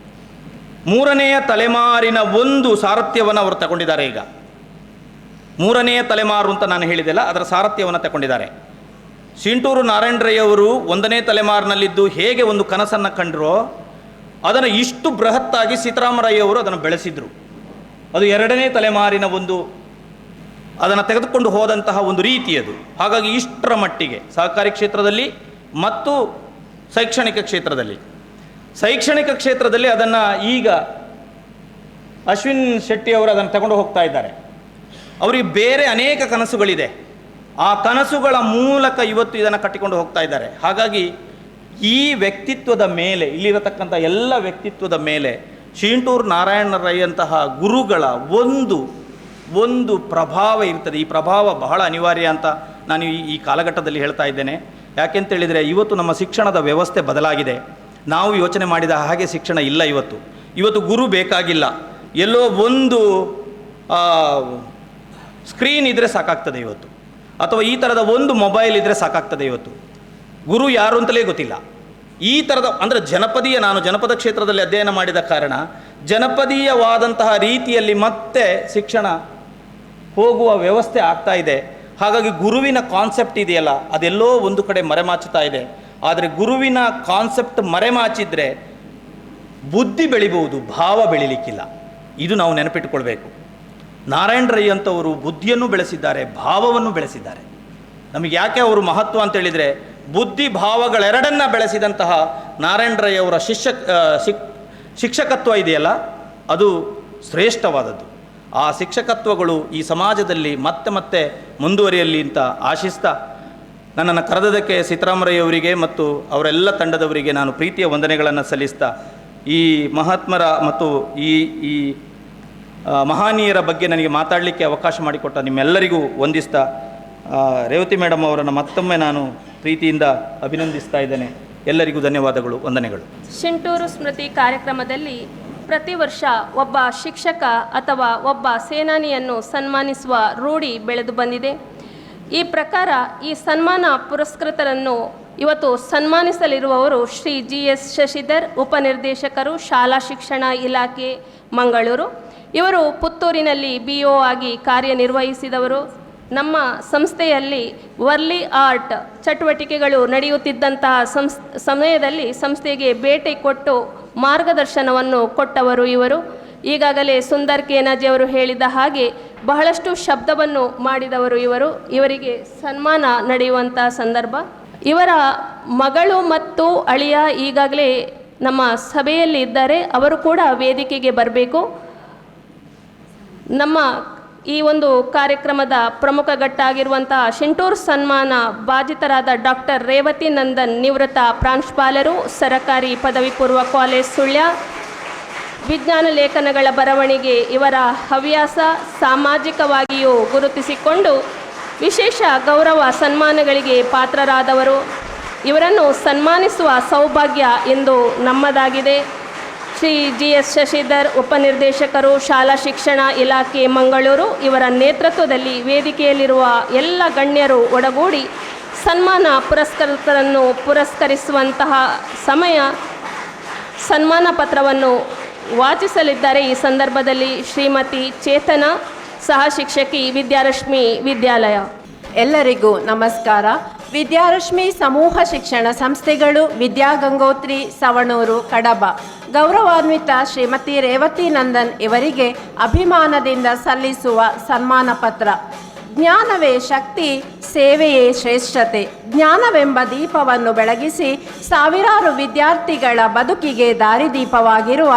3ನೇ ತಲೆಮಾರಿನ ಒಂದು ಸಾರಥ್ಯವನ್ನು ಅವರು ತಗೊಂಡಿದ್ದಾರೆ. ಈಗ 3ನೇ ತಲೆಮಾರು ಅಂತ ನಾನು ಹೇಳಿದೆಲ್ಲ, ಅದರ ಸಾರಥ್ಯವನ್ನು ತಗೊಂಡಿದ್ದಾರೆ. ಶಿಂಟೂರು ನಾರಾಯಣ ರೈ ಅವರು 1ನೇ ತಲೆಮಾರಿನಲ್ಲಿದ್ದು ಹೇಗೆ ಒಂದು ಕನಸನ್ನು ಕಂಡ್ರೋ ಅದನ್ನು ಇಷ್ಟು ಬೃಹತ್ತಾಗಿ ಸೀತಾರಾಮರೈ ಅವರು ಅದನ್ನು ಬೆಳೆಸಿದರು. ಅದು 2ನೇ ತಲೆಮಾರಿನ ಅದನ್ನು ತೆಗೆದುಕೊಂಡು ಹೋದಂತಹ ಒಂದು ರೀತಿ ಅದು. ಹಾಗಾಗಿ ಇಷ್ಟರ ಮಟ್ಟಿಗೆ ಸಹಕಾರಿ ಕ್ಷೇತ್ರದಲ್ಲಿ ಮತ್ತು ಶೈಕ್ಷಣಿಕ ಕ್ಷೇತ್ರದಲ್ಲಿ ಅದನ್ನು ಈಗ ಅಶ್ವಿನ್ ಶೆಟ್ಟಿ ಅವರು ಅದನ್ನು ತಗೊಂಡು ಹೋಗ್ತಾ ಇದ್ದಾರೆ. ಅವರಿಗೆ ಬೇರೆ ಅನೇಕ ಕನಸುಗಳಿದೆ, ಆ ಕನಸುಗಳ ಮೂಲಕ ಇವತ್ತು ಇದನ್ನು ಕಟ್ಟಿಕೊಂಡು ಹೋಗ್ತಾ ಇದ್ದಾರೆ. ಹಾಗಾಗಿ ಈ ವ್ಯಕ್ತಿತ್ವದ ಮೇಲೆ, ಇಲ್ಲಿರತಕ್ಕಂಥ ಎಲ್ಲ ವ್ಯಕ್ತಿತ್ವದ ಮೇಲೆ ಶಿಂಟೂರು ನಾರಾಯಣ ರೈ ಅಂತಹ ಗುರುಗಳ ಒಂದು ಪ್ರಭಾವ ಇರ್ತದೆ. ಈ ಪ್ರಭಾವ ಬಹಳ ಅನಿವಾರ್ಯ ಅಂತ ನಾನು ಈ ಕಾಲಘಟ್ಟದಲ್ಲಿ ಹೇಳ್ತಾ ಇದ್ದೇನೆ. ಯಾಕೆಂತೇಳಿದರೆ ಇವತ್ತು ನಮ್ಮ ಶಿಕ್ಷಣದ ವ್ಯವಸ್ಥೆ ಬದಲಾಗಿದೆ. ನಾವು ಯೋಚನೆ ಮಾಡಿದ ಹಾಗೆ ಶಿಕ್ಷಣ ಇಲ್ಲ. ಇವತ್ತು ಗುರು ಬೇಕಾಗಿಲ್ಲ, ಎಲ್ಲೋ ಒಂದು ಸ್ಕ್ರೀನ್ ಇದ್ದರೆ ಸಾಕಾಗ್ತದೆ ಇವತ್ತು, ಅಥವಾ ಈ ಥರದ ಒಂದು ಮೊಬೈಲ್ ಇದ್ದರೆ ಸಾಕಾಗ್ತದೆ ಇವತ್ತು. ಗುರು ಯಾರು ಅಂತಲೇ ಗೊತ್ತಿಲ್ಲ. ಈ ಥರದ ಅಂದರೆ ನಾನು ಜನಪದ ಕ್ಷೇತ್ರದಲ್ಲಿ ಅಧ್ಯಯನ ಮಾಡಿದ ಕಾರಣ ಜನಪದೀಯವಾದಂತಹ ರೀತಿಯಲ್ಲಿ ಮತ್ತೆ ಶಿಕ್ಷಣ ಹೋಗುವ ವ್ಯವಸ್ಥೆ ಆಗ್ತಾ ಇದೆ. ಹಾಗಾಗಿ ಗುರುವಿನ ಕಾನ್ಸೆಪ್ಟ್ ಇದೆಯಲ್ಲ, ಅದೆಲ್ಲೋ ಒಂದು ಕಡೆ ಮರೆಮಾಚುತ್ತಾ ಇದೆ. ಆದರೆ ಗುರುವಿನ ಕಾನ್ಸೆಪ್ಟ್ ಮರೆಮಾಚಿದ್ರೆ ಬುದ್ಧಿ ಬೆಳಿಬಹುದು, ಭಾವ ಬೆಳಿಲಿಕ್ಕಿಲ್ಲ. ಇದು ನಾವು ನೆನಪಿಟ್ಟುಕೊಳ್ಬೇಕು. ನಾರಾಯಣ ರೈ ಅಂತವರು ಬುದ್ಧಿಯನ್ನು ಬೆಳೆಸಿದ್ದಾರೆ, ಭಾವವನ್ನು ಬೆಳೆಸಿದ್ದಾರೆ. ನಮಗೆ ಯಾಕೆ ಅವರು ಮಹತ್ವ ಅಂತೇಳಿದರೆ, ಬುದ್ಧಿ ಭಾವಗಳೆರಡನ್ನ ಬೆಳೆಸಿದಂತಹ ನಾರಾಯಣ ರೈ ಅವರ ಶಿಕ್ಷಕತ್ವ ಇದೆಯಲ್ಲ, ಅದು ಶ್ರೇಷ್ಠವಾದದ್ದು. ಆ ಶಿಕ್ಷಕತ್ವಗಳು ಈ ಸಮಾಜದಲ್ಲಿ ಮತ್ತೆ ಮುಂದುವರಿಯಲಿ ಅಂತ ಆಶಿಸ್ತಾ, ನನ್ನನ್ನು ಕರೆದದಕ್ಕೆ ಸೀತಾರಾಮರೈ ಅವರಿಗೆ ಮತ್ತು ಅವರೆಲ್ಲ ತಂಡದವರಿಗೆ ನಾನು ಪ್ರೀತಿಯ ವಂದನೆಗಳನ್ನು ಸಲ್ಲಿಸ್ತಾ, ಈ ಮಹಾತ್ಮರ ಮತ್ತು ಈ ಮಹಾನೀಯರ ಬಗ್ಗೆ ನನಗೆ ಮಾತಾಡಲಿಕ್ಕೆ ಅವಕಾಶ ಮಾಡಿಕೊಟ್ಟ ನಿಮ್ಮೆಲ್ಲರಿಗೂ ವಂದಿಸ್ತಾ, ರೇವತಿ ಮೇಡಮ್ ಅವರನ್ನು ಮತ್ತೊಮ್ಮೆ ನಾನು ಪ್ರೀತಿಯಿಂದ ಅಭಿನಂದಿಸ್ತಾ ಇದ್ದೇನೆ. ಎಲ್ಲರಿಗೂ ಧನ್ಯವಾದಗಳು, ವಂದನೆಗಳು. ಶಿಂಟೂರು ಸ್ಮೃತಿ ಕಾರ್ಯಕ್ರಮದಲ್ಲಿ ಪ್ರತಿ ವರ್ಷ ಒಬ್ಬ ಶಿಕ್ಷಕ ಅಥವಾ ಒಬ್ಬ ಸೇನಾನಿಯನ್ನು ಸನ್ಮಾನಿಸುವ ರೂಢಿ ಬೆಳೆದು ಬಂದಿದೆ. ಈ ಪ್ರಕಾರ ಈ ಸನ್ಮಾನ ಪುರಸ್ಕೃತರನ್ನು ಇವತ್ತು ಸನ್ಮಾನಿಸಲಿರುವವರು ಶ್ರೀ GS ಶಶಿಧರ್, ಉಪನಿರ್ದೇಶಕರು, ಶಾಲಾ ಶಿಕ್ಷಣ ಇಲಾಖೆ, ಮಂಗಳೂರು. ಇವರು ಪುತ್ತೂರಿನಲ್ಲಿ BO ಆಗಿ ಕಾರ್ಯನಿರ್ವಹಿಸಿದವರು. ನಮ್ಮ ಸಂಸ್ಥೆಯಲ್ಲಿ ವರ್ಲಿ ಆರ್ಟ್ ಚಟುವಟಿಕೆಗಳು ನಡೆಯುತ್ತಿದ್ದಂತಹ ಸಮಯದಲ್ಲಿ ಸಂಸ್ಥೆಗೆ ಭೇಟಿ ಕೊಟ್ಟು ಮಾರ್ಗದರ್ಶನವನ್ನು ಕೊಟ್ಟವರು ಇವರು. ಈಗಾಗಲೇ ಸುಂದರ್ ಕೇನಾಜಿ ಅವರು ಹೇಳಿದ ಹಾಗೆ ಬಹಳಷ್ಟು ಶಬ್ದವನ್ನು ಮಾಡಿದವರು ಇವರು. ಇವರಿಗೆ ಸನ್ಮಾನ ನಡೆಯುವಂಥ ಸಂದರ್ಭ. ಇವರ ಮಗಳು ಮತ್ತು ಅಳಿಯ ಈಗಾಗಲೇ ನಮ್ಮ ಸಭೆಯಲ್ಲಿ ಇದ್ದಾರೆ, ಅವರು ಕೂಡ ವೇದಿಕೆಗೆ ಬರಬೇಕು. ನಮ್ಮ ಈ ಒಂದು ಕಾರ್ಯಕ್ರಮದ ಪ್ರಮುಖ ಘಟ್ಟ ಆಗಿರುವಂತಹ ಶಿಂಟೂರು ಸನ್ಮಾನ ಬಾಧಿತರಾದ ಡಾಕ್ಟರ್ ರೇವತಿ ನಂದನ್, ನಿವೃತ್ತ ಪ್ರಾಂಶುಪಾಲರು, ಸರಕಾರಿ ಪದವಿ ಪೂರ್ವ ಕಾಲೇಜ್ ಸುಳ್ಯ. ವಿಜ್ಞಾನ ಲೇಖನಗಳ ಬರವಣಿಗೆ ಇವರ ಹವ್ಯಾಸ. ಸಾಮಾಜಿಕವಾಗಿಯೂ ಗುರುತಿಸಿಕೊಂಡು ವಿಶೇಷ ಗೌರವ ಸನ್ಮಾನಗಳಿಗೆ ಪಾತ್ರರಾದವರು. ಇವರನ್ನು ಸನ್ಮಾನಿಸುವ ಸೌಭಾಗ್ಯ ಎಂದು ನಮ್ಮದಾಗಿದೆ. ಶ್ರೀ GS ಶಶಿಧರ್, ಉಪನಿರ್ದೇಶಕರು, ಶಾಲಾ ಶಿಕ್ಷಣ ಇಲಾಖೆ, ಮಂಗಳೂರು. ಇವರ ನೇತೃತ್ವದಲ್ಲಿ ವೇದಿಕೆಯಲ್ಲಿರುವ ಎಲ್ಲ ಗಣ್ಯರು ಒಡಗೂಡಿ ಸನ್ಮಾನ ಪುರಸ್ಕೃತರನ್ನು ಪುರಸ್ಕರಿಸುವಂತಹ ಸಮಯ ಸನ್ಮಾನ ಪತ್ರವನ್ನು ವಾಚಿಸಲಿದ್ದಾರೆ. ಈ ಸಂದರ್ಭದಲ್ಲಿ ಶ್ರೀಮತಿ ಚೇತನ, ಸಹ ಶಿಕ್ಷಕಿ, ವಿದ್ಯಾರಶ್ಮಿ ವಿದ್ಯಾಲಯ. ಎಲ್ಲರಿಗೂ ನಮಸ್ಕಾರ. ವಿದ್ಯಾರಶ್ಮಿ ಸಮೂಹ ಶಿಕ್ಷಣ ಸಂಸ್ಥೆಗಳು, ವಿದ್ಯಾಗಂಗೋತ್ರಿ, ಸವಣೂರು, ಕಡಬ. ಗೌರವಾನ್ವಿತ ಶ್ರೀಮತಿ ರೇವತಿ ನಂದನ್ ಇವರಿಗೆ ಅಭಿಮಾನದಿಂದ ಸಲ್ಲಿಸುವ ಸನ್ಮಾನ ಪತ್ರ. ಜ್ಞಾನವೇ ಶಕ್ತಿ, ಸೇವೆಯೇ ಶ್ರೇಷ್ಠತೆ. ಜ್ಞಾನವೆಂಬ ದೀಪವನ್ನು ಬೆಳಗಿಸಿ ಸಾವಿರಾರು ವಿದ್ಯಾರ್ಥಿಗಳ ಬದುಕಿಗೆ ದಾರಿದೀಪವಾಗಿರುವ,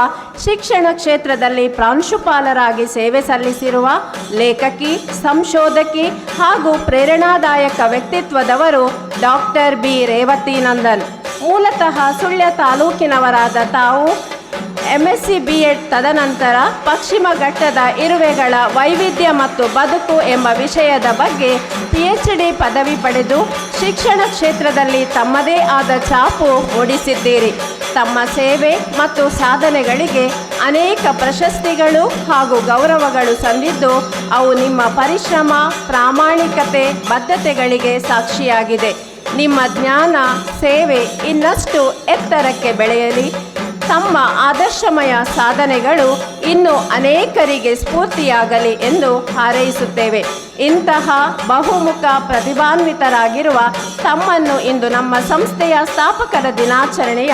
ಶಿಕ್ಷಣ ಕ್ಷೇತ್ರದಲ್ಲಿ ಪ್ರಾಂಶುಪಾಲರಾಗಿ ಸೇವೆ ಸಲ್ಲಿಸಿರುವ ಲೇಖಕಿ, ಸಂಶೋಧಕಿ ಹಾಗೂ ಪ್ರೇರಣಾದಾಯಕ ವ್ಯಕ್ತಿತ್ವದವರು ಡಾಕ್ಟರ್ ಬಿ ರೇವತಿ ನಂದನ್. ಮೂಲತಃ ಸುಳ್ಯ ತಾಲೂಕಿನವರಾದ ತಾವು MSc B.Ed ತದನಂತರ ಪಶ್ಚಿಮ ಘಟ್ಟದ ಇರುವೆಗಳ ವೈವಿಧ್ಯ ಮತ್ತು ಬದುಕು ಎಂಬ ವಿಷಯದ ಬಗ್ಗೆ PhD ಪದವಿ ಪಡೆದು ಶಿಕ್ಷಣ ಕ್ಷೇತ್ರದಲ್ಲಿ ತಮ್ಮದೇ ಆದ ಛಾಪು ಮೂಡಿಸಿದ್ದೀರಿ. ತಮ್ಮ ಸೇವೆ ಮತ್ತು ಸಾಧನೆಗಳಿಗೆ ಅನೇಕ ಪ್ರಶಸ್ತಿಗಳು ಹಾಗೂ ಗೌರವಗಳು ಸಂದಿದ್ದು ಅವು ನಿಮ್ಮ ಪರಿಶ್ರಮ, ಪ್ರಾಮಾಣಿಕತೆ, ಬದ್ಧತೆಗಳಿಗೆ ಸಾಕ್ಷಿಯಾಗಿದೆ. ನಿಮ್ಮ ಜ್ಞಾನ, ಸೇವೆ ಇನ್ನಷ್ಟು ಎತ್ತರಕ್ಕೆ ಬೆಳೆಯಲಿ. ತಮ್ಮ ಆದರ್ಶಮಯ ಸಾಧನೆಗಳು ಇನ್ನೂ ಅನೇಕರಿಗೆ ಸ್ಫೂರ್ತಿಯಾಗಲಿ ಎಂದು ಹಾರೈಸುತ್ತೇವೆ. ಇಂತಹ ಬಹುಮುಖ ಪ್ರತಿಭಾನ್ವಿತರಾಗಿರುವ ತಮ್ಮನ್ನು ಇಂದು ನಮ್ಮ ಸಂಸ್ಥೆಯ ಸ್ಥಾಪಕರ ದಿನಾಚರಣೆಯ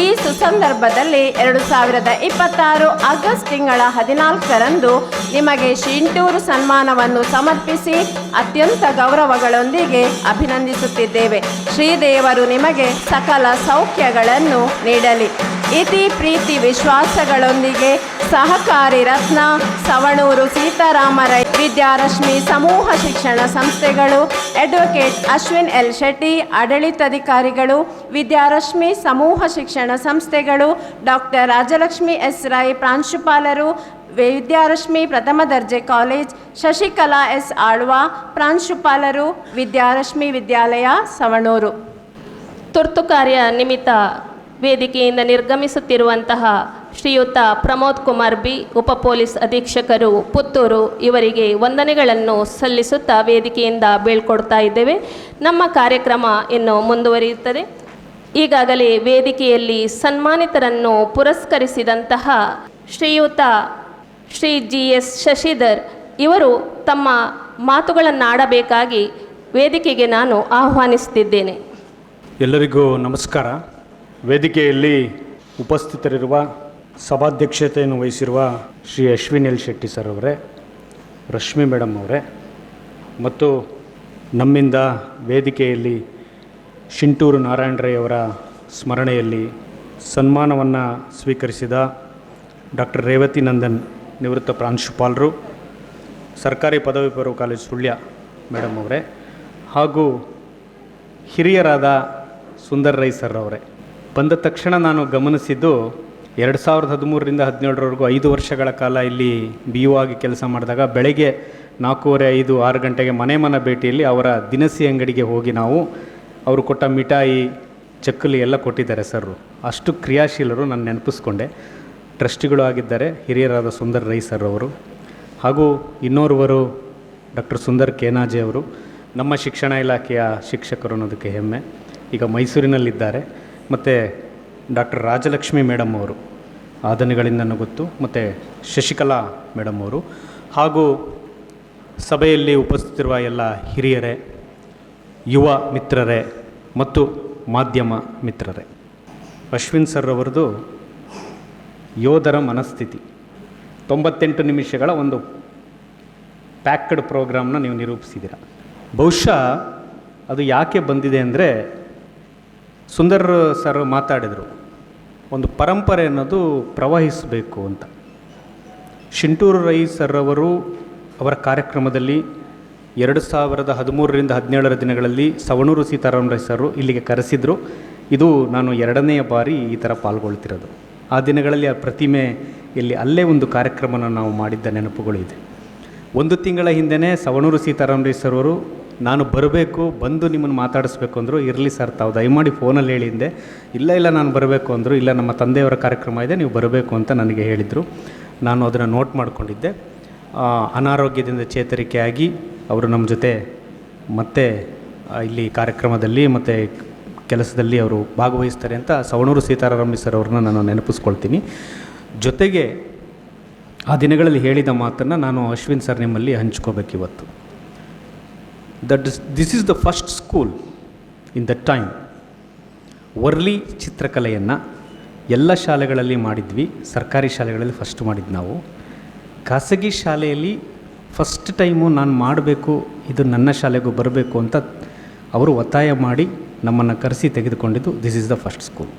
ಈ ಸುಸಂದರ್ಭದಲ್ಲಿ 2026 ಆಗಸ್ಟ್ ತಿಂಗಳ 14ರಂದು ನಿಮಗೆ ಶಿಂಟೂರು ಸನ್ಮಾನವನ್ನು ಸಮರ್ಪಿಸಿ ಅತ್ಯಂತ ಗೌರವಗಳೊಂದಿಗೆ ಅಭಿನಂದಿಸುತ್ತಿದ್ದೇವೆ. ಶ್ರೀದೇವರು ನಿಮಗೆ ಸಕಲ ಸೌಖ್ಯಗಳನ್ನು ನೀಡಲಿ. ಇತಿ ಪ್ರೀತಿ ವಿಶ್ವಾಸಗಳೊಂದಿಗೆ ಸಹಕಾರಿ ರತ್ನ ಸವಣೂರು ಸೀತಾರಾಮರೈ ವಿದ್ಯಾರಶ್ಮಿ ಸಮೂಹ ಶಿಕ್ಷಣ ಸಂಸ್ಥೆಗಳು, ಅಡ್ವೊಕೇಟ್ ಅಶ್ವಿನ್ ಎಲ್ ಶೆಟ್ಟಿ ಆಡಳಿತಾಧಿಕಾರಿಗಳು, ವಿದ್ಯಾರಶ್ಮಿ ಸಮೂಹ ಶಿಕ್ಷಣ ಸಂಸ್ಥೆಗಳು, ಡಾಕ್ಟರ್ ರಾಜಲಕ್ಷ್ಮಿ ಎಸ್ ರೈ ಪ್ರಾಂಶುಪಾಲರು, ವಿದ್ಯಾರಶ್ಮಿ ಪ್ರಥಮ ದರ್ಜೆ ಕಾಲೇಜ್, ಶಶಿಕಲಾ ಎಸ್ ಆಳ್ವಾ ಪ್ರಾಂಶುಪಾಲರು, ವಿದ್ಯಾರಶ್ಮಿ ವಿದ್ಯಾಲಯ ಸವಣೂರು. ತುರ್ತು ಕಾರ್ಯ ನಿಮಿತ್ತ ವೇದಿಕೆಯಿಂದ ನಿರ್ಗಮಿಸುತ್ತಿರುವಂತಹ ಶ್ರೀಯುತ ಪ್ರಮೋದ್ ಕುಮಾರ್ ಬಿ, ಉಪ ಪೊಲೀಸ್ ಅಧೀಕ್ಷಕರು, ಪುತ್ತೂರು, ಇವರಿಗೆ ವಂದನೆಗಳನ್ನು ಸಲ್ಲಿಸುತ್ತಾ ವೇದಿಕೆಯಿಂದ ಬೀಳ್ಕೊಡ್ತಾ ಇದ್ದೇವೆ. ನಮ್ಮ ಕಾರ್ಯಕ್ರಮ ಇನ್ನು ಮುಂದುವರಿಯುತ್ತದೆ. ಈಗಾಗಲೇ ವೇದಿಕೆಯಲ್ಲಿ ಸನ್ಮಾನಿತರನ್ನು ಪುರಸ್ಕರಿಸಿದಂತಹ ಶ್ರೀಯುತ ಶ್ರೀ GS ಶಶಿಧರ್ ಇವರು ತಮ್ಮ ಮಾತುಗಳನ್ನಾಡಬೇಕಾಗಿ ವೇದಿಕೆಗೆ ನಾನು ಆಹ್ವಾನಿಸುತ್ತಿದ್ದೇನೆ. ಎಲ್ಲರಿಗೂ ನಮಸ್ಕಾರ. ವೇದಿಕೆಯಲ್ಲಿ ಉಪಸ್ಥಿತರಿರುವ ಸಭಾಧ್ಯಕ್ಷತೆಯನ್ನು ವಹಿಸಿರುವ ಶ್ರೀ ಅಶ್ವಿನ್ ಎಲ್ ಶೆಟ್ಟಿ ಸರ್ ಅವರೇ, ರಶ್ಮಿ ಮೇಡಮ್ ಅವರೇ, ಮತ್ತು ನಮ್ಮಿಂದ ವೇದಿಕೆಯಲ್ಲಿ ಶಿಂಟೂರು ನಾರಾಯಣ ರೈ ಅವರ ಸ್ಮರಣೆಯಲ್ಲಿ ಸನ್ಮಾನವನ್ನು ಸ್ವೀಕರಿಸಿದ ಡಾಕ್ಟರ್ ರೇವತಿ ನಂದನ್ ನಿವೃತ್ತ ಪ್ರಾಂಶುಪಾಲರು, ಸರ್ಕಾರಿ ಪದವಿ ಪೂರ್ವ ಕಾಲೇಜು ಸುಳ್ಯ ಮೇಡಮ್ ಅವರೇ, ಹಾಗೂ ಹಿರಿಯರಾದ ಸುಂದರ್ ರೈ ಸರ್ ಅವರೇ. ಬಂದ ತಕ್ಷಣ ನಾನು ಗಮನಿಸಿದ್ದು 2013ರಿಂದ 2017ರವರೆಗೂ 5 ವರ್ಷಗಳ ಕಾಲ ಇಲ್ಲಿ BO ಆಗಿ ಕೆಲಸ ಮಾಡಿದಾಗ ಬೆಳಗ್ಗೆ 4:30, 5, 6 ಗಂಟೆಗೆ ಮನೆ ಭೇಟಿಯಲ್ಲಿ ಅವರ ದಿನಸಿ ಅಂಗಡಿಗೆ ಹೋಗಿ ನಾವು ಅವರು ಕೊಟ್ಟ ಮಿಠಾಯಿ, ಚಕ್ಕಲಿ ಎಲ್ಲ ಕೊಟ್ಟಿದ್ದಾರೆ ಸರ್. ಅಷ್ಟು ಕ್ರಿಯಾಶೀಲರು. ನಾನು ನೆನಪಿಸ್ಕೊಂಡೆ. ಟ್ರಸ್ಟಿಗಳು ಆಗಿದ್ದಾರೆ ಹಿರಿಯರಾದ ಸುಂದರ್ ರೈ ಸರ್ ಅವರು, ಹಾಗೂ ಇನ್ನೋರ್ವರು ಡಾಕ್ಟರ್ ಸುಂದರ್ ಕೇನಾಜೆ ಅವರು, ನಮ್ಮ ಶಿಕ್ಷಣ ಇಲಾಖೆಯ ಶಿಕ್ಷಕರು ಅನ್ನೋದಕ್ಕೆ ಹೆಮ್ಮೆ. ಈಗ ಮೈಸೂರಿನಲ್ಲಿದ್ದಾರೆ. ಮತ್ತು ಡಾಕ್ಟರ್ ರಾಜಲಕ್ಷ್ಮಿ ಮೇಡಮ್ ಅವರು ಆದನೆಗಳಿಂದ ನನಗೆ ಗೊತ್ತು, ಮತ್ತು ಶಶಿಕಲಾ ಮೇಡಮ್ ಅವರು, ಹಾಗೂ ಸಭೆಯಲ್ಲಿ ಉಪಸ್ಥಿತಿರುವ ಎಲ್ಲ ಹಿರಿಯರೇ, ಯುವ ಮಿತ್ರರೇ ಮತ್ತು ಮಾಧ್ಯಮ ಮಿತ್ರರೇ. ಅಶ್ವಿನ್ ಸರ್ ಅವರದು ಯೋಧರ ಮನಸ್ಥಿತಿ 98 ನಿಮಿಷಗಳ ಒಂದು ಪ್ಯಾಕ್ಡ್ ಪ್ರೋಗ್ರಾಮ್ನ ನೀವು ನಿರೂಪಿಸಿದ್ದೀರ. ಬಹುಶಃ ಅದು ಯಾಕೆ ಬಂದಿದೆ ಅಂದರೆ, ಸುಂದರ್ ಸರ್ ಮಾತಾಡಿದರು, ಒಂದು ಪರಂಪರೆ ಅನ್ನೋದು ಪ್ರವಹಿಸಬೇಕು ಅಂತ. ಶಿಂಟೂರು ರೈ ಸರ್ ಅವರು ಅವರ ಕಾರ್ಯಕ್ರಮದಲ್ಲಿ 2013ರಿಂದ 2017 ದಿನಗಳಲ್ಲಿ ಸವಣೂರು ಸೀತಾರಾಮ ರೈ ಸರ್ ಇಲ್ಲಿಗೆ ಕರೆಸಿದರು. ಇದು ನಾನು 2ನೇ ಬಾರಿ ಈ ಥರ ಪಾಲ್ಗೊಳ್ತಿರೋದು. ಆ ದಿನಗಳಲ್ಲಿ ಆ ಪ್ರತಿಮೆಯಲ್ಲಿ ಅಲ್ಲೇ ಒಂದು ಕಾರ್ಯಕ್ರಮನ ನಾವು ಮಾಡಿದ್ದ ನೆನಪುಗಳು ಇದೆ. 1 ತಿಂಗಳ ಹಿಂದೆಯೇ ಸವಣೂರು ಸೀತಾರಾಮ ರೈ ಸರ್ ಅವರು ನಾನು ಬರಬೇಕು, ಬಂದು ನಿಮ್ಮನ್ನು ಮಾತಾಡಿಸ್ಬೇಕು ಅಂದರು. ಇರಲಿ ಸರ್, ತಾವು ದಯಮಾಡಿ ಫೋನಲ್ಲಿ ಹೇಳಿದ್ದೆ. ಇಲ್ಲ ನಾನು ಬರಬೇಕು ಅಂದರು. ಇಲ್ಲ, ನಮ್ಮ ತಂದೆಯವರ ಕಾರ್ಯಕ್ರಮ ಇದೆ, ನೀವು ಬರಬೇಕು ಅಂತ ನನಗೆ ಹೇಳಿದರು. ನಾನು ಅದನ್ನು ನೋಟ್ ಮಾಡಿಕೊಂಡಿದ್ದೆ. ಅನಾರೋಗ್ಯದಿಂದ ಚೇತರಿಕೆಯಾಗಿ ಅವರು ನಮ್ಮ ಜೊತೆ ಮತ್ತೆ ಇಲ್ಲಿ ಕಾರ್ಯಕ್ರಮದಲ್ಲಿ ಮತ್ತು ಕೆಲಸದಲ್ಲಿ ಅವರು ಭಾಗವಹಿಸ್ತಾರೆ ಅಂತ ಸವಣೂರು ಸೀತಾರಾಮ ಸರ್ ಅವ್ರನ್ನ ನಾನು ನೆನಪಿಸ್ಕೊಳ್ತೀನಿ. ಜೊತೆಗೆ ಆ ದಿನಗಳಲ್ಲಿ ಹೇಳಿದ ಮಾತನ್ನು ನಾನು ಅಶ್ವಿನ್ ಸರ್ ನಿಮ್ಮಲ್ಲಿ ಹಂಚ್ಕೋಬೇಕಿವತ್ತು. This is the first school in the time. Warli ಚಿತ್ರಕಲೆಯನ್ನು ಎಲ್ಲ ಶಾಲೆಗಳಲ್ಲಿ ಮಾಡಿದ್ವಿ. ಸರ್ಕಾರಿ ಶಾಲೆಗಳಲ್ಲಿ ಫಸ್ಟ್ ಮಾಡಿದ್ದು ನಾವು. ಖಾಸಗಿ ಶಾಲೆಯಲ್ಲಿ ಫಸ್ಟ್ ಟೈಮು ನಾನು ಮಾಡಬೇಕು, ಇದು ನನ್ನ ಶಾಲೆಗೂ ಬರಬೇಕು ಅಂತ ಅವರು ಒತ್ತಾಯ ಮಾಡಿ ನಮ್ಮನ್ನು ಕರೆಸಿ ತೆಗೆದುಕೊಂಡಿದ್ದು. This is the first school,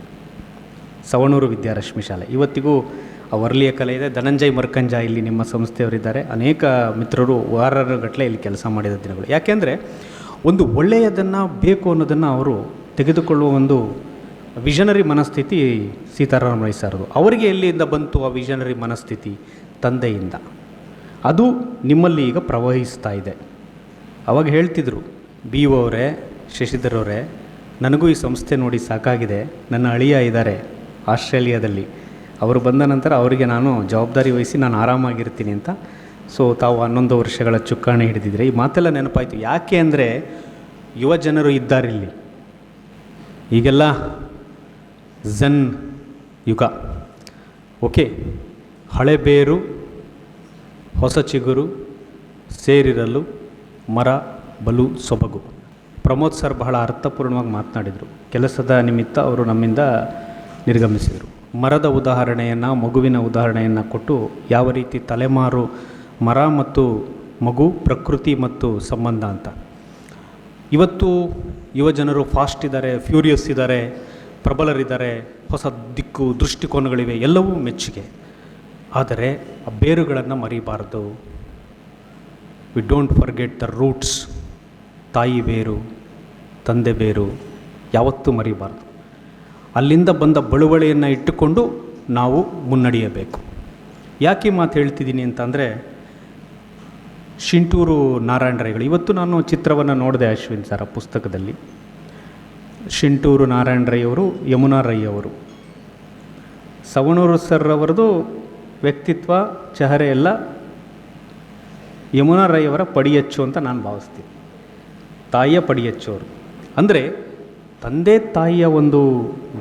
Savanur Vidyarashmi ಶಾಲೆ. ಇವತ್ತಿಗೂ ಆ ವರ್ಲಿಯ ಕಲೆ ಇದೆ. ಧನಂಜಯ್ ಮರ್ಕಂಜ ಇಲ್ಲಿ ನಿಮ್ಮ ಸಂಸ್ಥೆಯವರಿದ್ದಾರೆ. ಅನೇಕ ಮಿತ್ರರು ವಾರಗಟ್ಟಲೆ ಇಲ್ಲಿ ಕೆಲಸ ಮಾಡಿದ ದಿನಗಳು. ಯಾಕೆಂದರೆ ಒಂದು ಒಳ್ಳೆಯದನ್ನು ಬೇಕು ಅನ್ನೋದನ್ನು ಅವರು ತೆಗೆದುಕೊಳ್ಳುವ ಒಂದು ವಿಷನರಿ ಮನಸ್ಥಿತಿ ಸೀತಾರಾಮ ರೈ ಸರ್ದು. ಅವರಿಗೆ ಎಲ್ಲಿಂದ ಬಂತು ಆ ವಿಷನರಿ ಮನಸ್ಥಿತಿ? ತಂದೆಯಿಂದ. ಅದು ನಿಮ್ಮಲ್ಲಿ ಈಗ ಪ್ರವಹಿಸ್ತಾ ಇದೆ. ಅವಾಗ ಹೇಳ್ತಿದ್ರು ಬಿ ಒ ಅವರೇ, ಶಶಿಧರ್ ಅವರೇ, ನನಗೂ ಈ ಸಂಸ್ಥೆ ನೋಡಿ ಸಾಕಾಗಿದೆ, ನನ್ನ ಅಳಿಯ ಇದ್ದಾರೆ ಆಸ್ಟ್ರೇಲಿಯಾದಲ್ಲಿ, ಅವರು ಬಂದ ನಂತರ ಅವರಿಗೆ ನಾನು ಜವಾಬ್ದಾರಿ ವಹಿಸಿ ನಾನು ಆರಾಮಾಗಿರ್ತೀನಿ ಅಂತ. ಸೊ ತಾವು 11 ವರ್ಷಗಳ ಚುಕ್ಕಾಣಿ ಹಿಡಿದಿದ್ರೆ ಈ ಮಾತೆಲ್ಲ ನೆನಪಾಯಿತು. ಯಾಕೆ ಅಂದರೆ ಯುವ ಜನರು ಇದ್ದಾರಿಲ್ಲಿ. ಈಗೆಲ್ಲ ಝನ್ ಯುಗ. ಓಕೆ, ಹಳೆ ಬೇರು ಹೊಸ ಚಿಗುರು ಸೇರಿರಲು ಮರ ಬಲು ಸೊಬಗು. ಪ್ರಮೋದ್ ಸರ್ ಬಹಳ ಅರ್ಥಪೂರ್ಣವಾಗಿ ಮಾತನಾಡಿದರು. ಕೆಲಸದ ನಿಮಿತ್ತ ಅವರು ನಮ್ಮಿಂದ ನಿರ್ಗಮಿಸಿದರು. ಮರದ ಉದಾಹರಣೆಯನ್ನು, ಮಗುವಿನ ಉದಾಹರಣೆಯನ್ನು ಕೊಟ್ಟು ಯಾವ ರೀತಿ ತಲೆಮಾರು ಮರ ಮತ್ತು ಮಗು, ಪ್ರಕೃತಿ ಮತ್ತು ಸಂಬಂಧ ಅಂತ. ಇವತ್ತು ಯುವಜನರು ಫಾಸ್ಟ್ ಇದ್ದಾರೆ, ಫ್ಯೂರಿಯಸ್ ಇದ್ದಾರೆ, ಪ್ರಬಲರಿದ್ದಾರೆ, ಹೊಸ ದಿಕ್ಕು ದೃಷ್ಟಿಕೋನಗಳಿವೆ, ಎಲ್ಲವೂ ಮೆಚ್ಚುಗೆ. ಆದರೆ ಆ ಬೇರುಗಳನ್ನು ಮರಿಬಾರ್ದು. We don't forget the roots. ತಾಯಿ ಬೇರು, ತಂದೆ ಬೇರು ಯಾವತ್ತೂ ಮರಿಬಾರ್ದು. ಅಲ್ಲಿಂದ ಬಂದ ಬಳುವಳಿಯನ್ನು ಇಟ್ಟುಕೊಂಡು ನಾವು ಮುನ್ನಡೆಯಬೇಕು. ಯಾಕೆ ಮಾತು ಹೇಳ್ತಿದ್ದೀನಿ ಅಂತಂದರೆ, ಶಿಂಟೂರು ನಾರಾಯಣ ರೈಗಳು, ಇವತ್ತು ನಾನು ಚಿತ್ರವನ್ನು ನೋಡಿದೆ ಅಶ್ವಿನ್ ಸರ ಪುಸ್ತಕದಲ್ಲಿ. ಶಿಂಟೂರು ನಾರಾಯಣ ರೈ ಅವರು, ಯಮುನಾ ರೈ ಅವರು, ಸವಣೂರು ಸರ್ ಅವರದು ವ್ಯಕ್ತಿತ್ವ, ಚಹರೆ ಎಲ್ಲ ಯಮುನಾ ರೈ ಅವರ ಪಡಿಯಚ್ಚು ಅಂತ ನಾನು ಭಾವಿಸ್ತೀನಿ. ತಾಯಿಯ ಪಡಿಯಚ್ಚು ಅವರು ಅಂದರೆ ತಂದೆ ತಾಯಿಯ ಒಂದು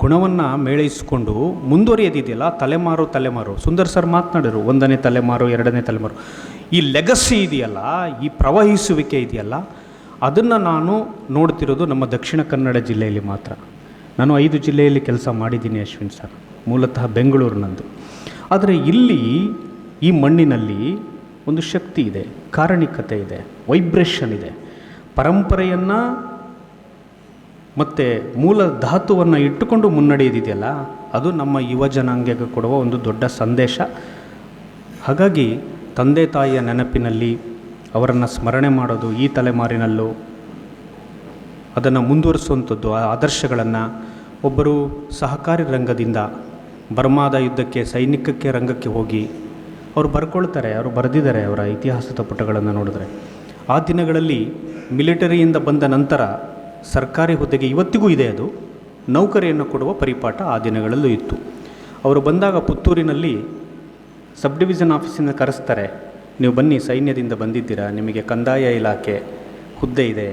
ಗುಣವನ್ನು ಮೇಳೈಸಿಕೊಂಡು ಮುಂದುವರಿಯೋದಿದೆಯಲ್ಲ, ತಲೆಮಾರು. ಸುಂದರ್ ಸರ್ ಮಾತನಾಡಿದರು, 1ನೇ ತಲೆಮಾರು, 2ನೇ ತಲೆಮಾರು. ಈ ಲೆಗಸಿ ಇದೆಯಲ್ಲ, ಈ ಪ್ರವಹಿಸುವಿಕೆ ಇದೆಯಲ್ಲ, ಅದನ್ನು ನಾನು ನೋಡ್ತಿರೋದು ನಮ್ಮ ದಕ್ಷಿಣ ಕನ್ನಡ ಜಿಲ್ಲೆಯಲ್ಲಿ ಮಾತ್ರ. ನಾನು 5 ಜಿಲ್ಲೆಯಲ್ಲಿ ಕೆಲಸ ಮಾಡಿದ್ದೀನಿ ಅಶ್ವಿನ್ ಸರ್, ಮೂಲತಃ ಬೆಂಗಳೂರಿನಂದು. ಆದರೆ ಇಲ್ಲಿ ಈ ಮಣ್ಣಿನಲ್ಲಿ ಒಂದು ಶಕ್ತಿ ಇದೆ, ಕಾರಣಿಕತೆ ಇದೆ, ವೈಬ್ರೇಷನ್ ಇದೆ. ಪರಂಪರೆಯನ್ನು ಮತ್ತು ಮೂಲ ಧಾತುವನ್ನು ಇಟ್ಟುಕೊಂಡು ಮುನ್ನಡೆಯೋದಿದೆಯಲ್ಲ, ಅದು ನಮ್ಮ ಯುವ ಜನಾಂಗಕ್ಕೆ ಕೊಡುವ ಒಂದು ದೊಡ್ಡ ಸಂದೇಶ. ಹಾಗಾಗಿ ತಂದೆ ತಾಯಿಯ ನೆನಪಿನಲ್ಲಿ ಅವರನ್ನು ಸ್ಮರಣೆ ಮಾಡೋದು, ಈ ತಲೆಮಾರಿನಲ್ಲೂ ಅದನ್ನು ಮುಂದುವರಿಸುವಂಥದ್ದು, ಆ ಆದರ್ಶಗಳನ್ನು. ಒಬ್ಬರು ಸಹಕಾರಿ ರಂಗದಿಂದ ಬರ್ಮಾದ ಯುದ್ಧಕ್ಕೆ, ಸೈನಿಕಕ್ಕೆ ರಂಗಕ್ಕೆ ಹೋಗಿ ಅವರು ಬರ್ಕೊಳ್ತಾರೆ, ಅವರು ಬರೆದಿದ್ದಾರೆ ಅವರ ಇತಿಹಾಸದ ಪುಟಗಳನ್ನು ನೋಡಿದ್ರೆ. ಆ ದಿನಗಳಲ್ಲಿ ಮಿಲಿಟರಿಯಿಂದ ಬಂದ ನಂತರ ಸರ್ಕಾರಿ ಹುದ್ದೆಗೆ ಇವತ್ತಿಗೂ ಇದೆ ಅದು, ನೌಕರಿಯನ್ನು ಕೊಡುವ ಪರಿಪಾಠ ಆ ದಿನಗಳಲ್ಲೂ ಇತ್ತು. ಅವರು ಬಂದಾಗ ಪುತ್ತೂರಿನಲ್ಲಿ ಸಬ್ ಡಿವಿಷನ್ ಆಫೀಸಿಂದ ಕರೆಸ್ತಾರೆ, ನೀವು ಬನ್ನಿ, ಸೈನ್ಯದಿಂದ ಬಂದಿದ್ದೀರಾ, ನಿಮಗೆ ಕಂದಾಯ ಇಲಾಖೆ ಹುದ್ದೆ ಇದೆ,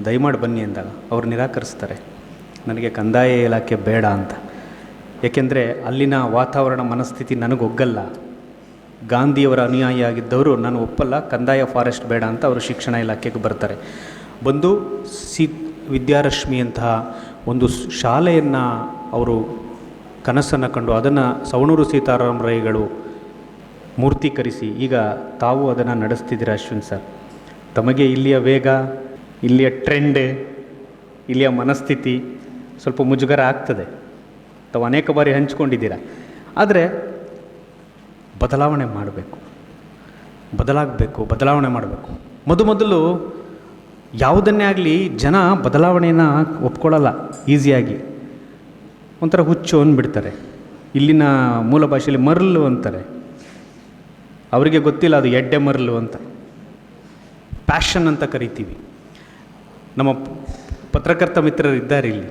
ದಯಮಾಡಿ ಬನ್ನಿ ಅಂದಾಗ ಅವರು ನಿರಾಕರಿಸ್ತಾರೆ. ನನಗೆ ಕಂದಾಯ ಇಲಾಖೆ ಬೇಡ ಅಂತ. ಏಕೆಂದರೆ ಅಲ್ಲಿನ ವಾತಾವರಣ, ಮನಸ್ಥಿತಿ ನನಗೊಗ್ಗಲ್ಲ. ಗಾಂಧಿಯವರ ಅನುಯಾಯಿಯಾಗಿದ್ದವರು ನಾನು ಒಪ್ಪಲ್ಲ, ಕಂದಾಯ ಫಾರೆಸ್ಟ್ ಬೇಡ ಅಂತ ಅವರು ಶಿಕ್ಷಣ ಇಲಾಖೆಗೆ ಬರ್ತಾರೆ. ಬಂದು ವಿದ್ಯಾರಶ್ಮಿಯಂತಹ ಒಂದು ಶಾಲೆಯನ್ನು ಅವರು ಕನಸನ್ನು ಕಂಡು ಅದನ್ನು ಸವಣೂರು ಸೀತಾರಾಮ ರೈಗಳು ಮೂರ್ತೀಕರಿಸಿ ಈಗ ತಾವು ಅದನ್ನು ನಡೆಸ್ತಿದ್ದೀರ ಅಶ್ವಿನ್ ಸರ್. ತಮಗೆ ಇಲ್ಲಿಯ ವೇಗ, ಇಲ್ಲಿಯ ಟ್ರೆಂಡ್, ಇಲ್ಲಿಯ ಮನಸ್ಥಿತಿ ಸ್ವಲ್ಪ ಮುಜುಗರ ಆಗ್ತದೆ. ತಾವು ಅನೇಕ ಬಾರಿ ಹಂಚ್ಕೊಂಡಿದ್ದೀರ. ಆದರೆ ಬದಲಾವಣೆ ಮಾಡಬೇಕು, ಬದಲಾವಣೆ ಮಾಡಬೇಕು. ಮೊದಲು ಯಾವುದನ್ನೇ ಆಗಲಿ ಜನ ಬದಲಾವಣೆಯನ್ನು ಒಪ್ಕೊಳ್ಳಲ್ಲ ಈಸಿಯಾಗಿ. ಒಂಥರ ಹುಚ್ಚು ಅಂದ್ಬಿಡ್ತಾರೆ. ಇಲ್ಲಿನ ಮೂಲ ಭಾಷೆಯಲ್ಲಿ ಮರಳು ಅಂತಾರೆ, ಅವರಿಗೆ ಗೊತ್ತಿಲ್ಲ ಅದು ಎಡ್ಡೆ ಮರಳು ಅಂತ. ಪ್ಯಾಷನ್ ಅಂತ ಕರಿತೀವಿ. ನಮ್ಮ ಪತ್ರಕರ್ತ ಮಿತ್ರರು ಇದ್ದಾರೆ ಇಲ್ಲಿ,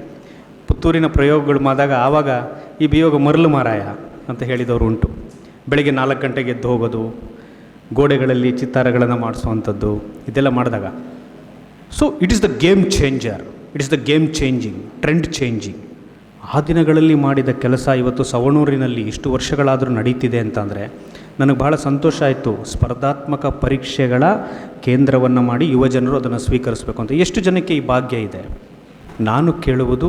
ಪುತ್ತೂರಿನ ಪ್ರಯೋಗಗಳು ಮಾಡಿದಾಗ ಆವಾಗ ಈ ಬಿಯೋಗ ಮರಳು ಮಾರಾಯ ಅಂತ ಹೇಳಿದವರು ಉಂಟು. ಬೆಳಗ್ಗೆ 4 ಗಂಟೆಗೆ ಎದ್ದು ಹೋಗೋದು, ಗೋಡೆಗಳಲ್ಲಿ ಚಿತ್ತಾರಗಳನ್ನು ಮಾಡಿಸುವಂಥದ್ದು, ಇದೆಲ್ಲ ಮಾಡಿದಾಗ so it is the game changer, it is the game changing, trend changing. ಆ ದಿನಗಳಲ್ಲಿ ಮಾಡಿದ ಕೆಲಸ ಇವತ್ತು ಸವಣೂರಿನಲ್ಲಿ ಇಷ್ಟು ವರ್ಷಗಳಾದರೂ ನಡೀತಿದೆ ಅಂತಂದರೆ ನನಗೆ ಬಹಳ ಸಂತೋಷ ಆಯಿತು. ಸ್ಪರ್ಧಾತ್ಮಕ ಪರೀಕ್ಷೆಗಳ ಕೇಂದ್ರವನ್ನು ಮಾಡಿ ಯುವಜನರು ಅದನ್ನು ಸ್ವೀಕರಿಸಬೇಕು ಅಂತ. ಎಷ್ಟು ಜನಕ್ಕೆ ಈ ಭಾಗ್ಯ ಇದೆ? ನಾನು ಕೇಳುವುದು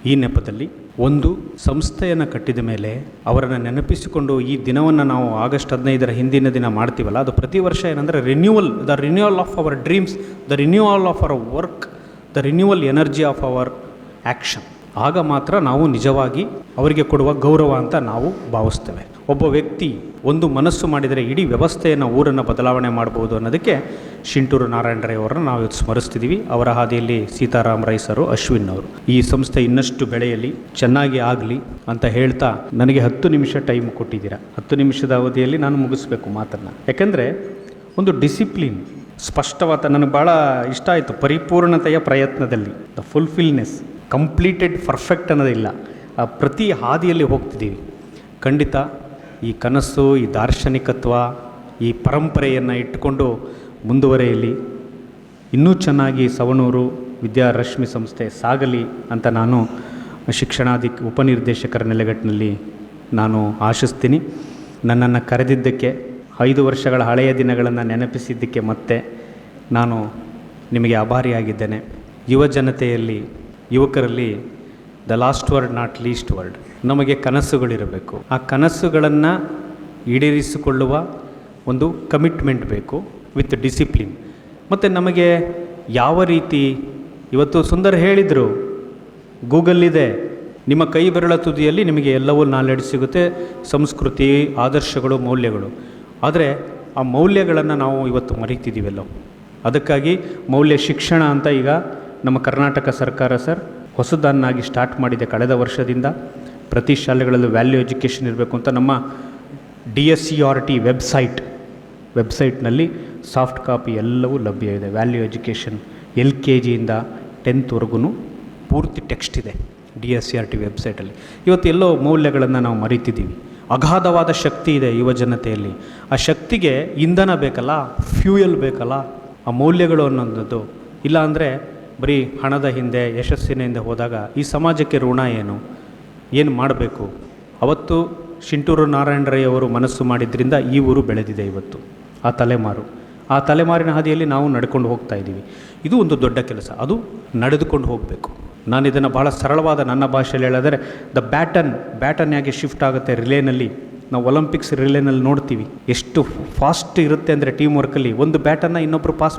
ಈ ನೆಪದಲ್ಲಿ, ಒಂದು ಸಂಸ್ಥೆಯನ್ನು ಕಟ್ಟಿದ ಮೇಲೆ ಅವರನ್ನು ನೆನಪಿಸಿಕೊಂಡು ಈ ದಿನವನ್ನು ನಾವು ಆಗಸ್ಟ್ 15ರ ಹಿಂದಿನ ದಿನ ಮಾಡ್ತೀವಲ್ಲ, ಅದು ಪ್ರತಿ ವರ್ಷ ಏನಂದರೆ the renewal of our dreams, the renewal of our work, the renewal energy of our action. ಆಗ ಮಾತ್ರ ನಾವು ನಿಜವಾಗಿ ಅವರಿಗೆ ಕೊಡುವ ಗೌರವ ಅಂತ ನಾವು ಭಾವಿಸ್ತೇವೆ. ಒಬ್ಬ ವ್ಯಕ್ತಿ ಒಂದು ಮನಸ್ಸು ಮಾಡಿದರೆ ಇಡೀ ವ್ಯವಸ್ಥೆಯನ್ನು, ಊರನ್ನು ಬದಲಾವಣೆ ಮಾಡ್ಬೋದು ಅನ್ನೋದಕ್ಕೆ ಶಿಂಟೂರು ನಾರಾಯಣ ರೈ ಅವರನ್ನು ನಾವು ಇವತ್ತು ಸ್ಮರಿಸ್ತಿದ್ದೀವಿ. ಅವರ ಹಾದಿಯಲ್ಲಿ ಸೀತಾರಾಮ್ ರೈ ಸರು, ಅಶ್ವಿನ್ ಅವರು. ಈ ಸಂಸ್ಥೆ ಇನ್ನಷ್ಟು ಬೆಳೆಯಲಿ, ಚೆನ್ನಾಗಿ ಆಗಲಿ ಅಂತ ಹೇಳ್ತಾ ನನಗೆ 10 ನಿಮಿಷ ಟೈಮ್ ಕೊಟ್ಟಿದ್ದೀರಾ. 10 ನಿಮಿಷದ ಅವಧಿಯಲ್ಲಿ ನಾನು ಮುಗಿಸ್ಬೇಕು ಮಾತನ್ನು. ಯಾಕೆಂದರೆ ಒಂದು ಡಿಸಿಪ್ಲಿನ್, ಸ್ಪಷ್ಟವಾದ, ನನಗೆ ಭಾಳ ಇಷ್ಟ ಆಯಿತು. ಪರಿಪೂರ್ಣತೆಯ ಪ್ರಯತ್ನದಲ್ಲಿ, ದ ಫುಲ್ಫಿಲ್ನೆಸ್, ಕಂಪ್ಲೀಟೆಡ್ ಪರ್ಫೆಕ್ಟ್ ಅನ್ನೋದಿಲ್ಲ. ಆ ಪ್ರತಿ ಹಾದಿಯಲ್ಲಿ ಹೋಗ್ತಿದ್ದೀವಿ. ಖಂಡಿತ ಈ ಕನಸು, ಈ ದಾರ್ಶನಿಕತ್ವ, ಈ ಪರಂಪರೆಯನ್ನು ಇಟ್ಟುಕೊಂಡು ಮುಂದುವರೆಯಲಿ. ಇನ್ನೂ ಚೆನ್ನಾಗಿ ಸವಣೂರು ವಿದ್ಯಾರಶ್ಮಿ ಸಂಸ್ಥೆ ಸಾಗಲಿ ಅಂತ ನಾನು ಉಪನಿರ್ದೇಶಕರ ನೆಲೆಗಟ್ಟಿನಲ್ಲಿ ನಾನು ಆಶಿಸ್ತೀನಿ. ನನ್ನನ್ನು ಕರೆದಿದ್ದಕ್ಕೆ, 5 ವರ್ಷಗಳ ಹಳೆಯ ದಿನಗಳನ್ನು ನೆನಪಿಸಿದ್ದಕ್ಕೆ ಮತ್ತೆ ನಾನು ನಿಮಗೆ ಆಭಾರಿಯಾಗಿದ್ದೇನೆ. ಯುವಕರಲ್ಲಿ the last word not least word. ನಮಗೆ ಕನಸುಗಳಿರಬೇಕು. ಆ ಕನಸುಗಳನ್ನು ಈಡೇರಿಸಿಕೊಳ್ಳುವ ಒಂದು ಕಮಿಟ್ಮೆಂಟ್ ಬೇಕು ವಿತ್ ಡಿಸಿಪ್ಲಿನ್. ಮತ್ತು ನಮಗೆ ಯಾವ ರೀತಿ, ಇವತ್ತು ಸುಂದರ್ ಹೇಳಿದರು, ಗೂಗಲ್ ಇದೆ, ನಿಮ್ಮ ಕೈ ಬೆರಳ ತುದಿಯಲ್ಲಿ ನಿಮಗೆ ಎಲ್ಲವೂ ನಾಲೆಡ್ಜ್ ಸಿಗುತ್ತೆ, ಸಂಸ್ಕೃತಿ, ಆದರ್ಶಗಳು, ಮೌಲ್ಯಗಳು. ಆದರೆ ಆ ಮೌಲ್ಯಗಳನ್ನು ನಾವು ಇವತ್ತು ಮರೀತಿದ್ದೀವೆಲ್ಲ. ಅದಕ್ಕಾಗಿ ಮೌಲ್ಯ ಶಿಕ್ಷಣ ಅಂತ ಈಗ ನಮ್ಮ ಕರ್ನಾಟಕ ಸರ್ಕಾರ ಸರ್ ಹೊಸದನ್ನಾಗಿ ಸ್ಟಾರ್ಟ್ ಮಾಡಿದೆ. ಕಳೆದ ವರ್ಷದಿಂದ ಪ್ರತಿ ಶಾಲೆಗಳಲ್ಲೂ ವ್ಯಾಲ್ಯೂ ಎಜುಕೇಷನ್ ಇರಬೇಕು ಅಂತ ನಮ್ಮ DSCRT ವೆಬ್ಸೈಟ್ನಲ್ಲಿ ಸಾಫ್ಟ್ ಕಾಪಿ ಎಲ್ಲವೂ ಲಭ್ಯ ಇದೆ. ವ್ಯಾಲ್ಯೂ ಎಜುಕೇಷನ್ LKGಯಿಂದ 10th ಪೂರ್ತಿ ಟೆಕ್ಸ್ಟ್ ಇದೆ DSCRT ವೆಬ್ಸೈಟಲ್ಲಿ. ಇವತ್ತು ಎಲ್ಲೋ ಮೌಲ್ಯಗಳನ್ನು ನಾವು ಮರೀತಿದ್ದೀವಿ. ಅಗಾಧವಾದ ಶಕ್ತಿ ಇದೆ ಯುವ ಜನತೆಯಲ್ಲಿ. ಆ ಶಕ್ತಿಗೆ ಇಂಧನ ಬೇಕಲ್ಲ, ಫ್ಯೂಯಲ್ ಬೇಕಲ್ಲ, ಆ ಮೌಲ್ಯಗಳು ಅನ್ನೋದು. ಇಲ್ಲ ಅಂದರೆ ಬರೀ ಹಣದ ಹಿಂದೆ, ಯಶಸ್ಸಿನ ಹಿಂದೆ ಹೋದಾಗ ಈ ಸಮಾಜಕ್ಕೆ ಋಣ ಏನು ಮಾಡಬೇಕು? ಅವತ್ತು ಶಿಂಟೂರು ನಾರಾಯಣ ರೈ ಅವರು ಮನಸ್ಸು ಮಾಡಿದ್ರಿಂದ ಈ ಊರು ಬೆಳೆದಿದೆ ಇವತ್ತು. ಆ ತಲೆಮಾರಿನ ಹಾದಿಯಲ್ಲಿ ನಾವು ನಡ್ಕೊಂಡು ಹೋಗ್ತಾ ಇದ್ದೀವಿ. ಇದು ಒಂದು ದೊಡ್ಡ ಕೆಲಸ, ಅದು ನಡೆದುಕೊಂಡು ಹೋಗಬೇಕು. ನಾನು ಇದನ್ನು ಭಾಳ ಸರಳವಾದ ನನ್ನ ಭಾಷೆಯಲ್ಲಿ ಹೇಳಿದರೆ, ದ ಬ್ಯಾಟನ್ ಹೇಗೆ ಶಿಫ್ಟ್ ಆಗುತ್ತೆ ರಿಲೇನಲ್ಲಿ. ನಾವು ಒಲಿಂಪಿಕ್ಸ್ ರಿಲೇನಲ್ಲಿ ನೋಡ್ತೀವಿ ಎಷ್ಟು ಫಾಸ್ಟ್ ಇರುತ್ತೆ ಅಂದರೆ ಟೀಮ್ ವರ್ಕಲ್ಲಿ. ಒಂದು ಬ್ಯಾಟನ್ನು ಇನ್ನೊಬ್ಬರು ಪಾಸ್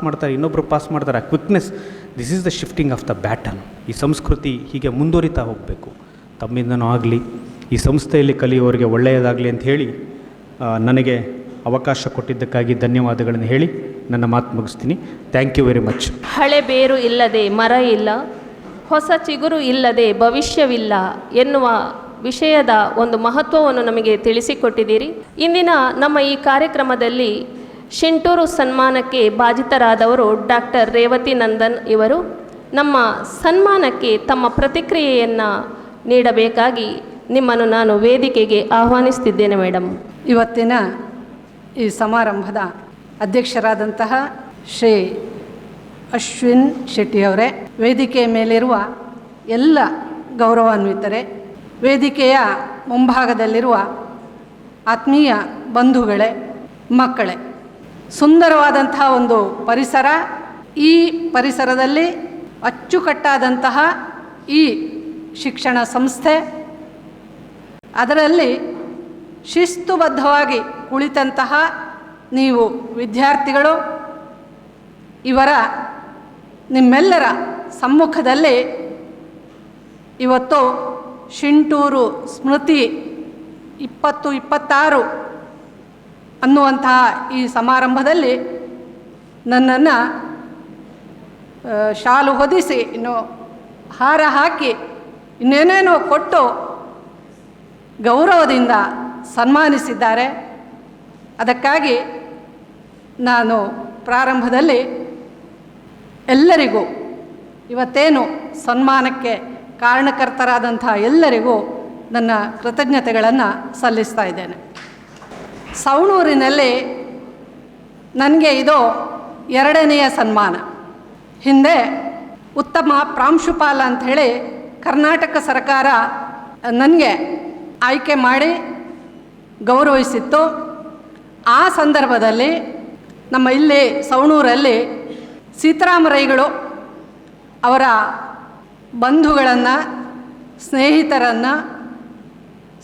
ಮಾಡ್ತಾರೆ. Quickness, this is the shifting of the baton. ಈ ಸಂಸ್ಕೃತಿ ಹೀಗೆ ಮುಂದುವರಿತಾ ಹೋಗಬೇಕು. ತಮ್ಮಿಂದನೂ ಆಗಲಿ, ಈ ಸಂಸ್ಥೆಯಲ್ಲಿ ಕಲಿಯುವವರಿಗೆ ಒಳ್ಳೆಯದಾಗಲಿ ಅಂತ ಹೇಳಿ ನನಗೆ ಅವಕಾಶ ಕೊಟ್ಟಿದ್ದಕ್ಕಾಗಿ ಧನ್ಯವಾದಗಳನ್ನು ಹೇಳಿ ನನ್ನ ಮಾತು ಮುಗಿಸ್ತೀನಿ. Thank you very much. ಹಳೆ ಬೇರು ಇಲ್ಲದೆ ಮರ ಇಲ್ಲ, ಹೊಸ ಚಿಗುರು ಇಲ್ಲದೆ ಭವಿಷ್ಯವಿಲ್ಲ ಎನ್ನುವ ವಿಷಯದ ಒಂದು ಮಹತ್ವವನ್ನು ನಮಗೆ ತಿಳಿಸಿಕೊಟ್ಟಿದ್ದೀರಿ. ಇಂದಿನ ನಮ್ಮ ಈ ಕಾರ್ಯಕ್ರಮದಲ್ಲಿ ಶಿಂಟೂರು ಸನ್ಮಾನಕ್ಕೆ ಭಾಜಿತರಾದವರು ಡಾಕ್ಟರ್ ರೇವತಿ ನಂದನ್ ಇವರು. ನಮ್ಮ ಸನ್ಮಾನಕ್ಕೆ ತಮ್ಮ ಪ್ರತಿಕ್ರಿಯೆಯನ್ನು ನೀಡಬೇಕಾಗಿ ನಿಮ್ಮನ್ನು ನಾನು ವೇದಿಕೆಗೆ ಆಹ್ವಾನಿಸ್ತಿದ್ದೇನೆ ಮೇಡಮ್. ಇವತ್ತಿನ ಈ ಸಮಾರಂಭದ ಅಧ್ಯಕ್ಷರಾದಂತಹ ಶ್ರೀ ಅಶ್ವಿನ್ ಶೆಟ್ಟಿಯವರೇ, ವೇದಿಕೆಯ ಮೇಲಿರುವ ಎಲ್ಲ ಗೌರವಾನ್ವಿತರೇ, ವೇದಿಕೆಯ ಮುಂಭಾಗದಲ್ಲಿರುವ ಆತ್ಮೀಯ ಬಂಧುಗಳೇ, ಮಕ್ಕಳೇ, ಸುಂದರವಾದಂತಹ ಒಂದು ಪರಿಸರ. ಈ ಪರಿಸರದಲ್ಲಿ ಅಚ್ಚುಕಟ್ಟಾದಂತಹ ಈ ಶಿಕ್ಷಣ ಸಂಸ್ಥೆ, ಅದರಲ್ಲಿ ಶಿಸ್ತುಬದ್ಧವಾಗಿ ಕುಳಿತಂತಹ ನೀವು ವಿದ್ಯಾರ್ಥಿಗಳು, ನಿಮ್ಮೆಲ್ಲರ ಸಮ್ಮುಖದಲ್ಲಿ ಇವತ್ತು ಶಿಂಟೂರು ಸ್ಮೃತಿ 2026 ಅನ್ನುವಂತಹ ಈ ಸಮಾರಂಭದಲ್ಲಿ ನನ್ನನ್ನು ಶಾಲು ಹೊದಿಸಿ, ಇನ್ನು ಹಾರ ಹಾಕಿ, ಇನ್ನೇನೇನೋ ಕೊಟ್ಟು ಗೌರವದಿಂದ ಸನ್ಮಾನಿಸಿದ್ದಾರೆ. ಅದಕ್ಕಾಗಿ ನಾನು ಪ್ರಾರಂಭದಲ್ಲಿ ಎಲ್ಲರಿಗೂ, ಇವತ್ತೇನು ಸನ್ಮಾನಕ್ಕೆ ಕಾರಣಕರ್ತರಾದಂಥ ಎಲ್ಲರಿಗೂ ನನ್ನ ಕೃತಜ್ಞತೆಗಳನ್ನು ಸಲ್ಲಿಸ್ತಾ ಇದ್ದೇನೆ. ಸವಣೂರಿನಲ್ಲಿ ನನಗೆ ಇದು 2ನೇ ಸನ್ಮಾನ. ಹಿಂದೆ ಉತ್ತಮ ಪ್ರಾಂಶುಪಾಲ ಅಂಥೇಳಿ ಕರ್ನಾಟಕ ಸರ್ಕಾರ ನನಗೆ ಆಯ್ಕೆ ಮಾಡಿ ಗೌರವಿಸಿತ್ತು. ಆ ಸಂದರ್ಭದಲ್ಲಿ ನಮ್ಮ ಇಲ್ಲಿ ಸವಣೂರಲ್ಲಿ ಸೀತಾರಾಮರೈಗಳು ಅವರ ಬಂಧುಗಳನ್ನು, ಸ್ನೇಹಿತರನ್ನು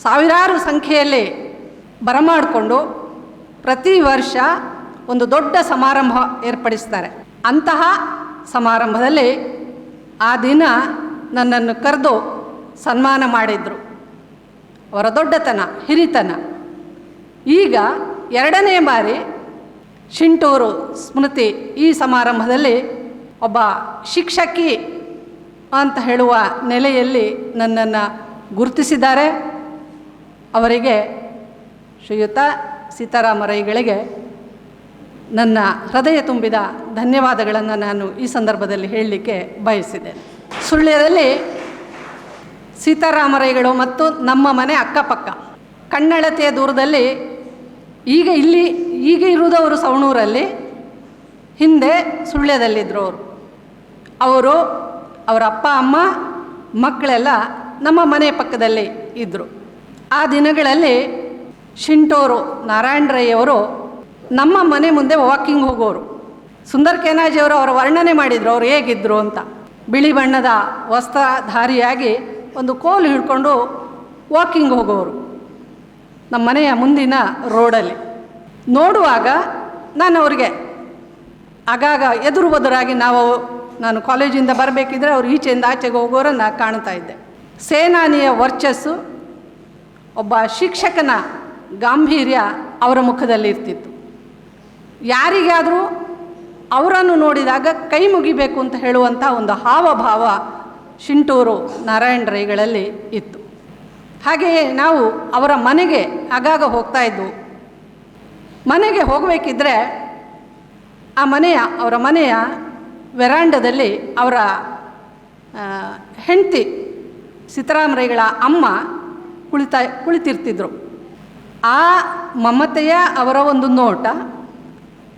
ಸಾವಿರಾರು ಸಂಖ್ಯೆಯಲ್ಲಿ ಬರಮಾಡಿಕೊಂಡು ಪ್ರತಿ ವರ್ಷ ಒಂದು ದೊಡ್ಡ ಸಮಾರಂಭ ಏರ್ಪಡಿಸ್ತಾರೆ. ಅಂತಹ ಸಮಾರಂಭದಲ್ಲಿ ಆ ದಿನ ನನ್ನನ್ನು ಕರೆದು ಸನ್ಮಾನ ಮಾಡಿದರು. ಅವರ ದೊಡ್ಡತನ, ಹಿರಿತನ. ಈಗ 2ನೇ ಬಾರಿ ಶಿಂಟೂರು ಸ್ಮೃತಿ ಈ ಸಮಾರಂಭದಲ್ಲಿ ಒಬ್ಬ ಶಿಕ್ಷಕಿ ಅಂತ ಹೇಳುವ ನೆಲೆಯಲ್ಲಿ ನನ್ನನ್ನು ಗುರುತಿಸಿದ್ದಾರೆ. ಅವರಿಗೆ ಶ್ರೀಯುತ ಸೀತಾರಾಮರೈಗಳಿಗೆ ನನ್ನ ಹೃದಯ ತುಂಬಿದ ಧನ್ಯವಾದಗಳನ್ನು ನಾನು ಈ ಸಂದರ್ಭದಲ್ಲಿ ಹೇಳಲಿಕ್ಕೆ ಬಯಸಿದ್ದೇನೆ. ಸುಳ್ಯದಲ್ಲಿ ಸೀತಾರಾಮರೈಗಳು ಮತ್ತು ನಮ್ಮ ಮನೆ ಅಕ್ಕಪಕ್ಕ ಕಣ್ಣಳತೆಯ ದೂರದಲ್ಲಿ. ಈಗ ಇರುವುದವರು ಸವಣೂರಲ್ಲಿ, ಹಿಂದೆ ಸುಳ್ಯದಲ್ಲಿದ್ದರು ಅವರು. ಅವರ ಅಪ್ಪ ಅಮ್ಮ ಮಕ್ಕಳೆಲ್ಲ ನಮ್ಮ ಮನೆ ಪಕ್ಕದಲ್ಲಿ ಇದ್ದರು. ಆ ದಿನಗಳಲ್ಲಿ ಶಿಂಟೂರು ನಾರಾಯಣ ರೈ ಅವರು ನಮ್ಮ ಮನೆ ಮುಂದೆ ವಾಕಿಂಗ್ ಹೋಗೋರು. ಸುಂದರ್ ಕೇನಾಜಿಯವರು ಅವರ ವರ್ಣನೆ ಮಾಡಿದರು ಅವರು ಹೇಗಿದ್ದರು ಅಂತ. ಬಿಳಿ ಬಣ್ಣದ ವಸ್ತ್ರಧಾರಿಯಾಗಿ ಒಂದು ಕೋಲು ಹಿಡ್ಕೊಂಡು ವಾಕಿಂಗ್ ಹೋಗೋರು ನಮ್ಮ ಮನೆಯ ಮುಂದಿನ ರೋಡಲ್ಲಿ. ನೋಡುವಾಗ ನಾನು ಅವರಿಗೆ ಆಗಾಗ ಎದುರು ಬದುರಾಗಿ ನಾನು ಕಾಲೇಜಿಂದ ಬರಬೇಕಿದ್ರೆ ಅವ್ರು ಈಚೆಯಿಂದ ಆಚೆಗೆ ಹೋಗೋರನ್ನು ಕಾಣ್ತಾ ಇದ್ದೆ. ಸೇನಾನಿಯ ವರ್ಚಸ್ಸು, ಒಬ್ಬ ಶಿಕ್ಷಕನ ಗಾಂಭೀರ್ಯ ಅವರ ಮುಖದಲ್ಲಿ ಇರ್ತಿತ್ತು. ಯಾರಿಗಾದರೂ ಅವರನ್ನು ನೋಡಿದಾಗ ಕೈ ಮುಗಿಬೇಕು ಅಂತ ಹೇಳುವಂಥ ಒಂದು ಹಾವಭಾವ ಶಿಂಟೂರು ನಾರಾಯಣ ರೈಗಳಲ್ಲಿ ಇತ್ತು. ಹಾಗೆಯೇ ನಾವು ಅವರ ಮನೆಗೆ ಆಗಾಗ ಹೋಗ್ತಾ ಇದ್ವು. ಮನೆಗೆ ಹೋಗಬೇಕಿದ್ರೆ ಅವರ ಮನೆಯ ವೆರಾಂಡದಲ್ಲಿ ಅವರ ಹೆಂಡತಿ ಸೀತಾರಾಮರೈಗಳ ಅಮ್ಮ ಕುಳಿತಿರ್ತಿದ್ರು. ಆ ಮಮತೆಯ ಅವರ ಒಂದು ನೋಟ,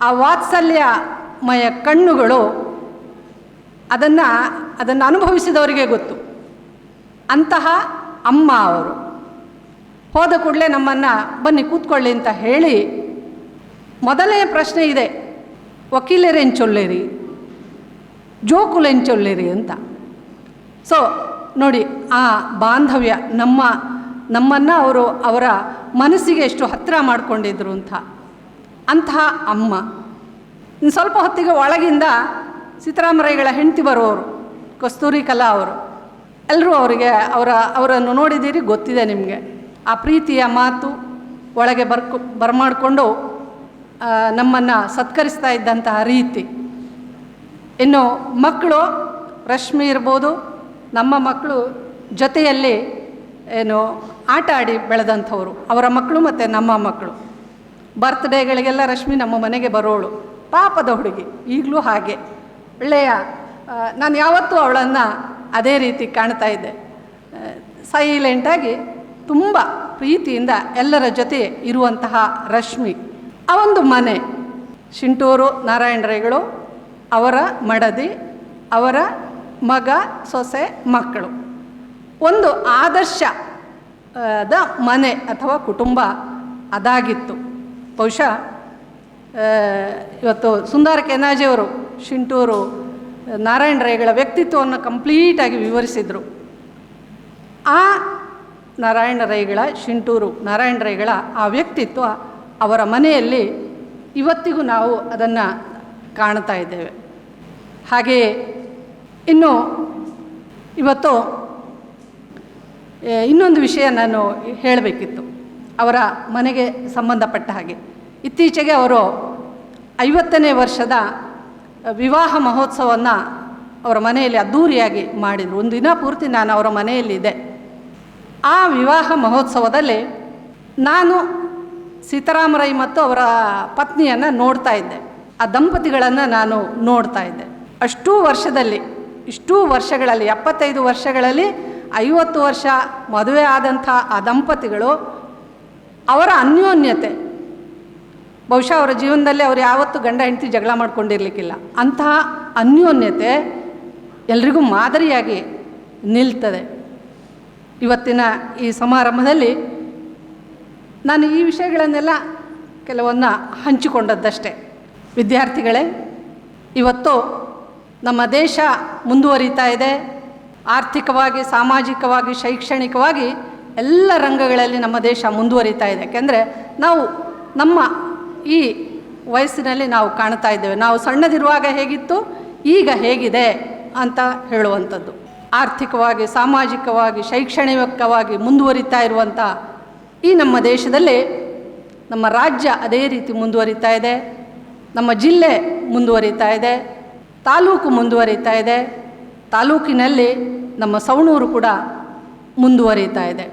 ಆ ವಾತ್ಸಲ್ಯಮಯ ಕಣ್ಣುಗಳು, ಅದನ್ನು ಅನುಭವಿಸಿದವರಿಗೆ ಗೊತ್ತು. ಅಂತಹ ಅಮ್ಮ ಅವರು ಹೋದ ಕೂಡಲೇ ನಮ್ಮನ್ನು ಬನ್ನಿ ಕೂತ್ಕೊಳ್ಳಿ ಅಂತ ಹೇಳಿ ಮೊದಲನೇ ಪ್ರಶ್ನೆ ಇದೆ, ವಕೀಲರೆಂಚೊಲ್ಲೇರಿ ಜೋಕುಲೆಂಚೊಲ್ಲೇರಿ ಅಂತ. ಸೊ ನೋಡಿ, ಆ ಬಾಂಧವ್ಯ ನಮ್ಮನ್ನು ಅವರ ಮನಸ್ಸಿಗೆ ಎಷ್ಟು ಹತ್ತಿರ ಮಾಡಿಕೊಂಡಿದ್ರು ಅಂತಹ ಅಮ್ಮ. ಇನ್ನು ಸ್ವಲ್ಪ ಹೊತ್ತಿಗೆ ಒಳಗಿಂದ ಸೀತಾರಾಮರೈಗಳ ಹೆಂಡತಿ ಬರುವವರು ಕಸ್ತೂರಿ ಕಲಾ ಅವರು. ಎಲ್ಲರೂ ಅವರನ್ನು ನೋಡಿದ್ದೀರಿ, ಗೊತ್ತಿದೆ ನಿಮಗೆ. ಆ ಪ್ರೀತಿಯ ಮಾತು ಒಳಗೆ ಬರಮಾಡಿಕೊಂಡು ನಮ್ಮನ್ನು ಸತ್ಕರಿಸ್ತಾ ಇದ್ದಂತಹ ರೀತಿ. ಇನ್ನು ಮಕ್ಕಳು, ರಶ್ಮಿ ಇರ್ಬೋದು, ನಮ್ಮ ಮಕ್ಕಳು ಜೊತೆಯಲ್ಲಿ ಆಟ ಆಡಿ ಬೆಳೆದಂಥವ್ರು ಅವರ ಮಕ್ಕಳು ಮತ್ತು ನಮ್ಮ ಮಕ್ಕಳು. ಬರ್ತ್ಡೇಗಳಿಗೆಲ್ಲ ರಶ್ಮಿ ನಮ್ಮ ಮನೆಗೆ ಬರೋಳು, ಪಾಪದ ಹುಡುಗಿ, ಈಗಲೂ ಹಾಗೆ ಒಳ್ಳೆಯ. ನಾನು ಯಾವತ್ತೂ ಅವಳನ್ನು ಅದೇ ರೀತಿ ಕಾಣ್ತಾ ಇದ್ದೆ. ಸೈಲೆಂಟಾಗಿ ತುಂಬ ಪ್ರೀತಿಯಿಂದ ಎಲ್ಲರ ಜೊತೆ ಇರುವಂತಹ ರಶ್ಮಿ. ಆ ಒಂದು ಮನೆ ಶಿಂಟೂರು ನಾರಾಯಣ ರೈಗಳು, ಅವರ ಮಡದಿ, ಅವರ ಮಗ, ಸೊಸೆ, ಮಕ್ಕಳು, ಒಂದು ಆದರ್ಶದ ಮನೆ ಅಥವಾ ಕುಟುಂಬ ಅದಾಗಿತ್ತು. ಬಹುಶಃ ಇವತ್ತು ಸುಂದರ ಕೇನಾಜಿಯವರು ಶಿಂಟೂರು ನಾರಾಯಣ ರೈಗಳ ವ್ಯಕ್ತಿತ್ವವನ್ನು ಕಂಪ್ಲೀಟಾಗಿ ವಿವರಿಸಿದರು. ಆ ಶಿಂಟೂರು ನಾರಾಯಣ ರೈಗಳ ಆ ವ್ಯಕ್ತಿತ್ವ ಅವರ ಮನೆಯಲ್ಲಿ ಇವತ್ತಿಗೂ ನಾವು ಅದನ್ನು ಕಾಣ್ತಾ ಇದ್ದೇವೆ. ಹಾಗೆಯೇ ಇನ್ನು ಇವತ್ತು ಇನ್ನೊಂದು ವಿಷಯ ನಾನು ಹೇಳಬೇಕಿತ್ತು ಅವರ ಮನೆಗೆ ಸಂಬಂಧಪಟ್ಟ ಹಾಗೆ. ಇತ್ತೀಚೆಗೆ ಅವರು 50ನೇ ವರ್ಷದ ವಿವಾಹ ಮಹೋತ್ಸವವನ್ನು ಅವರ ಮನೆಯಲ್ಲಿ ಅದ್ಧೂರಿಯಾಗಿ ಮಾಡಿದರು. ಒಂದು ದಿನ ಪೂರ್ತಿ ನಾನು ಅವರ ಮನೆಯಲ್ಲಿದ್ದೆ. ಆ ವಿವಾಹ ಮಹೋತ್ಸವದಲ್ಲಿ ನಾನು ಸೀತಾರಾಮರೈ ಮತ್ತು ಅವರ ಪತ್ನಿಯನ್ನು ನೋಡ್ತಾ ಇದ್ದೆ. ಆ ದಂಪತಿಗಳನ್ನು ನಾನು ನೋಡ್ತಾ ಇದ್ದೆ. ಇಷ್ಟೂ ವರ್ಷಗಳಲ್ಲಿ 75 ವರ್ಷಗಳಲ್ಲಿ 50 ವರ್ಷ ಮದುವೆ ಆದಂಥ ಆ ದಂಪತಿಗಳು, ಅವರ ಅನ್ಯೋನ್ಯತೆ, ಬಹುಶಃ ಅವರ ಜೀವನದಲ್ಲಿ ಅವರು ಯಾವತ್ತೂ ಗಂಡ ಹೆಂಡತಿ ಜಗಳ ಮಾಡ್ಕೊಂಡಿರಲಿಕ್ಕಿಲ್ಲ. ಅಂತಹ ಅನ್ಯೋನ್ಯತೆ ಎಲ್ರಿಗೂ ಮಾದರಿಯಾಗಿ ನಿಲ್ತದೆ. ಇವತ್ತಿನ ಈ ಸಮಾರಂಭದಲ್ಲಿ ನಾನು ಈ ವಿಷಯಗಳನ್ನೆಲ್ಲ ಕೆಲವನ್ನ ಹಂಚಿಕೊಂಡದ್ದಷ್ಟೇ. ವಿದ್ಯಾರ್ಥಿಗಳೇ, ಇವತ್ತು ನಮ್ಮ ದೇಶ ಮುಂದುವರಿತಾ ಇದೆ. ಆರ್ಥಿಕವಾಗಿ, ಸಾಮಾಜಿಕವಾಗಿ, ಶೈಕ್ಷಣಿಕವಾಗಿ ಎಲ್ಲ ರಂಗಗಳಲ್ಲಿ ನಮ್ಮ ದೇಶ ಮುಂದುವರಿತಾ ಇದೆ. ಯಾಕೆಂದರೆ ನಮ್ಮ ಈ ವಯಸ್ಸಿನಲ್ಲಿ ನಾವು ಕಾಣ್ತಾ ಇದ್ದೇವೆ, ನಾವು ಸಣ್ಣದಿರುವಾಗ ಹೇಗಿತ್ತು, ಈಗ ಹೇಗಿದೆ ಅಂತ ಹೇಳುವಂಥದ್ದು. ಆರ್ಥಿಕವಾಗಿ, ಸಾಮಾಜಿಕವಾಗಿ, ಶೈಕ್ಷಣಿಕವಾಗಿ ಮುಂದುವರಿತಾ ಇರುವಂಥ ಈ ನಮ್ಮ ದೇಶದಲ್ಲಿ ನಮ್ಮ ರಾಜ್ಯ ಅದೇ ರೀತಿ ಮುಂದುವರಿತಾ ಇದೆ. ನಮ್ಮ ಜಿಲ್ಲೆ ಮುಂದುವರಿತಾ ಇದೆ, ತಾಲೂಕು ಮುಂದುವರಿತಾ ಇದೆ, ತಾಲೂಕಿನಲ್ಲಿ ನಮ್ಮ ಸವಣೂರು ಕೂಡ ಮುಂದುವರಿತಾ ಇದೆ.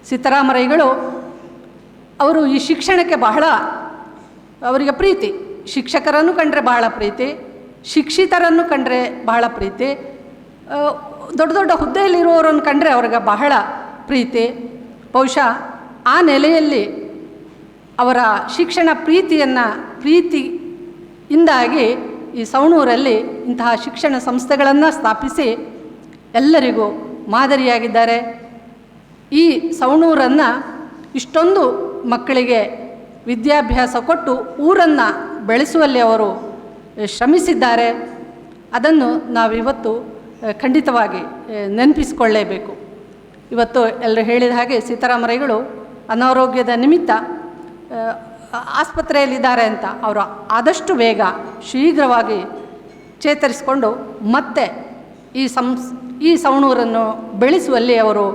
ಸಿದ್ದರಾಮರೈಗಳು ಅವರು ಈ ಶಿಕ್ಷಣಕ್ಕೆ ಬಹಳ ಅವರಿಗೆ ಪ್ರೀತಿ, ಶಿಕ್ಷಕರನ್ನು ಕಂಡರೆ ಬಹಳ ಪ್ರೀತಿ, ಶಿಕ್ಷಿತರನ್ನು ಕಂಡರೆ ಬಹಳ ಪ್ರೀತಿ, ದೊಡ್ಡ ದೊಡ್ಡ ಹುದ್ದೆಯಲ್ಲಿರುವವರನ್ನು ಕಂಡರೆ ಅವ್ರಿಗೆ ಬಹಳ ಪ್ರೀತಿ. ಬಹುಶಃ ಆ ನೆಲೆಯಲ್ಲಿ ಅವರ ಶಿಕ್ಷಣ ಪ್ರೀತಿಯಿಂದಾಗಿ ಈ ಸವಣೂರಲ್ಲಿ ಇಂತಹ ಶಿಕ್ಷಣ ಸಂಸ್ಥೆಗಳನ್ನು ಸ್ಥಾಪಿಸಿ ಎಲ್ಲರಿಗೂ ಮಾದರಿಯಾಗಿದ್ದಾರೆ. ಈ ಸವಣೂರನ್ನು ಇಷ್ಟೊಂದು ಮಕ್ಕಳಿಗೆ ವಿದ್ಯಾಭ್ಯಾಸ ಕೊಟ್ಟು ಊರನ್ನು ಬೆಳೆಸುವಲ್ಲಿ ಅವರು ಶ್ರಮಿಸಿದ್ದಾರೆ. ಅದನ್ನು ನಾವಿವತ್ತು ಖಂಡಿತವಾಗಿ ನೆನಪಿಸಿಕೊಳ್ಳೇಬೇಕು. ಇವತ್ತು ಎಲ್ಲರೂ ಹೇಳಿದ ಹಾಗೆ ಸಿದ್ದರಾಮರೈಗಳು ಅನಾರೋಗ್ಯದ ನಿಮಿತ್ತ ಆಸ್ಪತ್ರೆಯಲ್ಲಿದ್ದಾರೆ ಅಂತ ಅವರು ಆದಷ್ಟು ಬೇಗ ಶೀಘ್ರವಾಗಿ ಚೇತರಿಸಿಕೊಂಡು ಮತ್ತೆ ಈ ಸವಣೂರನ್ನು ಬೆಳೆಸುವಲ್ಲಿ ಅವರು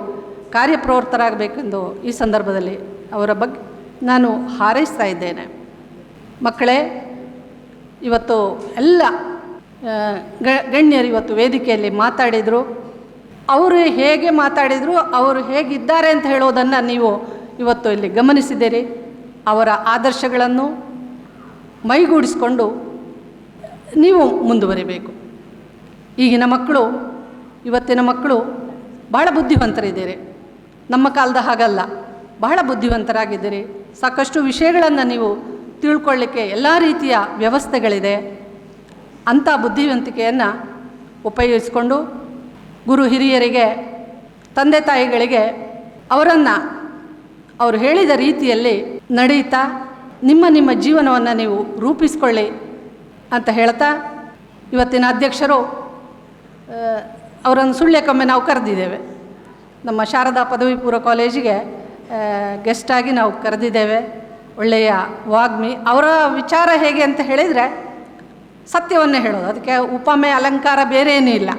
ಕಾರ್ಯಪ್ರವೃತ್ತರಾಗಬೇಕೆಂದು ಈ ಸಂದರ್ಭದಲ್ಲಿ ಅವರ ಬಗ್ಗೆ ನಾನು ಹಾರೈಸ್ತಾ ಇದ್ದೇನೆ. ಮಕ್ಕಳೇ, ಇವತ್ತು ಎಲ್ಲ ಗಣ್ಯರು ಇವತ್ತು ವೇದಿಕೆಯಲ್ಲಿ ಮಾತಾಡಿದರು. ಅವರು ಹೇಗೆ ಮಾತಾಡಿದರು, ಅವರು ಹೇಗಿದ್ದಾರೆ ಅಂತ ಹೇಳೋದನ್ನು ನೀವು ಇವತ್ತು ಇಲ್ಲಿ ಗಮನಿಸಿದ್ದೀರಿ. ಅವರ ಆದರ್ಶಗಳನ್ನು ಮೈಗೂಡಿಸಿಕೊಂಡು ನೀವು ಮುಂದುವರಿಬೇಕು. ಈಗಿನ ಮಕ್ಕಳು, ಇವತ್ತಿನ ಮಕ್ಕಳು ಬಹಳ ಬುದ್ಧಿವಂತರಿದ್ದೀರಿ. ನಮ್ಮ ಕಾಲದ ಹಾಗಲ್ಲ, ಬಹಳ ಬುದ್ಧಿವಂತರಾಗಿದ್ದೀರಿ. ಸಾಕಷ್ಟು ವಿಷಯಗಳನ್ನು ನೀವು ತಿಳ್ಕೊಳ್ಳಿಕ್ಕೆ ಎಲ್ಲ ರೀತಿಯ ವ್ಯವಸ್ಥೆಗಳಿದೆ. ಅಂಥ ಬುದ್ಧಿವಂತಿಕೆಯನ್ನು ಉಪಯೋಗಿಸಿಕೊಂಡು ಗುರು ಹಿರಿಯರಿಗೆ, ತಂದೆ ತಾಯಿಗಳಿಗೆ ಅವರು ಹೇಳಿದ ರೀತಿಯಲ್ಲಿ ನಡೀತಾ ನಿಮ್ಮ ಜೀವನವನ್ನು ನೀವು ರೂಪಿಸ್ಕೊಳ್ಳಿ ಅಂತ ಹೇಳ್ತಾ, ಇವತ್ತಿನ ಅಧ್ಯಕ್ಷರು ಅವರನ್ನು ಸುಳ್ಯಕ್ಕೊಮ್ಮೆ ನಾವು ಕರೆದಿದ್ದೇವೆ. ನಮ್ಮ ಶಾರದಾ ಪದವಿ ಪೂರ್ವ ಕಾಲೇಜಿಗೆ ಗೆಸ್ಟಾಗಿ ನಾವು ಕರೆದಿದ್ದೇವೆ. ಒಳ್ಳೆಯ ವಾಗ್ಮಿ. ಅವರ ವಿಚಾರ ಹೇಗೆ ಅಂತ ಹೇಳಿದರೆ ಸತ್ಯವನ್ನೇ ಹೇಳೋದು, ಅದಕ್ಕೆ ಉಪಮೆ ಅಲಂಕಾರ ಬೇರೆ ಏನೂ ಇಲ್ಲ.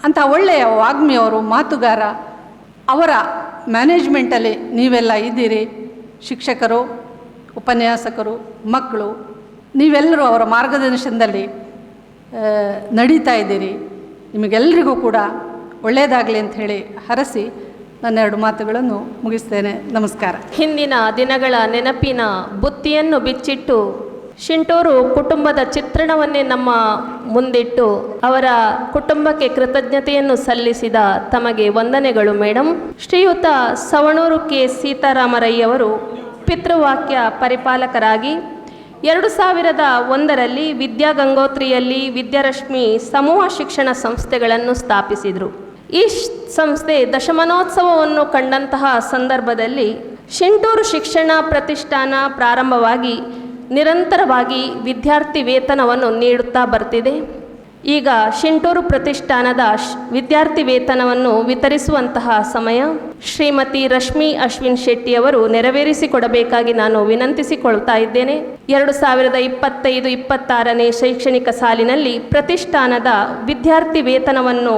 ಅಂಥ ಒಳ್ಳೆಯ ವಾಗ್ಮಿ ಅವರು, ಮಾತುಗಾರ. ಅವರ ಮ್ಯಾನೇಜ್ಮೆಂಟಲ್ಲಿ ನೀವೆಲ್ಲ ಇದ್ದೀರಿ. ಶಿಕ್ಷಕರು, ಉಪನ್ಯಾಸಕರು, ಮಕ್ಕಳು, ನೀವೆಲ್ಲರೂ ಅವರ ಮಾರ್ಗದರ್ಶನದಲ್ಲಿ ನಡೀತಾ ಇದ್ದೀರಿ. ನಿಮಗೆಲ್ಲರಿಗೂ ಕೂಡ ಒಳ್ಳೆಯದಾಗಲಿ ಅಂತ ಹೇಳಿ ಹರಸಿ ನನ್ನೆರಡು ಮಾತುಗಳನ್ನು ಮುಗಿಸ್ತೇನೆ. ನಮಸ್ಕಾರ. ಹಿಂದಿನ ದಿನಗಳ ನೆನಪಿನ ಬುತ್ತಿಯನ್ನು ಬಿಚ್ಚಿಟ್ಟು ಶಿಂಟೂರು ಕುಟುಂಬದ ಚಿತ್ರಣವನ್ನೇ ನಮ್ಮ ಮುಂದಿಟ್ಟು ಅವರ ಕುಟುಂಬಕ್ಕೆ ಕೃತಜ್ಞತೆಯನ್ನು ಸಲ್ಲಿಸಿದ ತಮಗೆ ವಂದನೆಗಳು ಮೇಡಮ್. ಶ್ರೀಯುತ ಸವಣೂರು ಕೆ ಸೀತಾರಾಮರಯ್ಯವರು ಪಿತೃವಾಕ್ಯ ಪರಿಪಾಲಕರಾಗಿ 2001ರಲ್ಲಿ ವಿದ್ಯಾಗಂಗೋತ್ರಿಯಲ್ಲಿ ವಿದ್ಯಾರಶ್ಮಿ ಸಮೂಹ ಶಿಕ್ಷಣ ಸಂಸ್ಥೆಗಳನ್ನು ಸ್ಥಾಪಿಸಿದರು. ಈ ಸಂಸ್ಥೆ ದಶಮಾನೋತ್ಸವವನ್ನು ಕಂಡಂತಹ ಸಂದರ್ಭದಲ್ಲಿ ಶಿಂಟೂರು ಶಿಕ್ಷಣ ಪ್ರತಿಷ್ಠಾನ ಪ್ರಾರಂಭವಾಗಿ ನಿರಂತರವಾಗಿ ವಿದ್ಯಾರ್ಥಿ ವೇತನವನ್ನು ನೀಡುತ್ತಾ ಬರ್ತಿದೆ. ಈಗ ಶಿಂಟೂರು ಪ್ರತಿಷ್ಠಾನದ ವಿದ್ಯಾರ್ಥಿ ವೇತನವನ್ನು ವಿತರಿಸುವಂತಹ ಸಮಯ. ಶ್ರೀಮತಿ ರಶ್ಮಿ ಅಶ್ವಿನ್ ಶೆಟ್ಟಿಯವರು ನೆರವೇರಿಸಿಕೊಡಬೇಕಾಗಿ ನಾನು ವಿನಂತಿಸಿಕೊಳ್ತಾ ಇದ್ದೇನೆ. 2025-26ನೇ ಶೈಕ್ಷಣಿಕ ಸಾಲಿನಲ್ಲಿ ಪ್ರತಿಷ್ಠಾನದ ವಿದ್ಯಾರ್ಥಿ ವೇತನವನ್ನು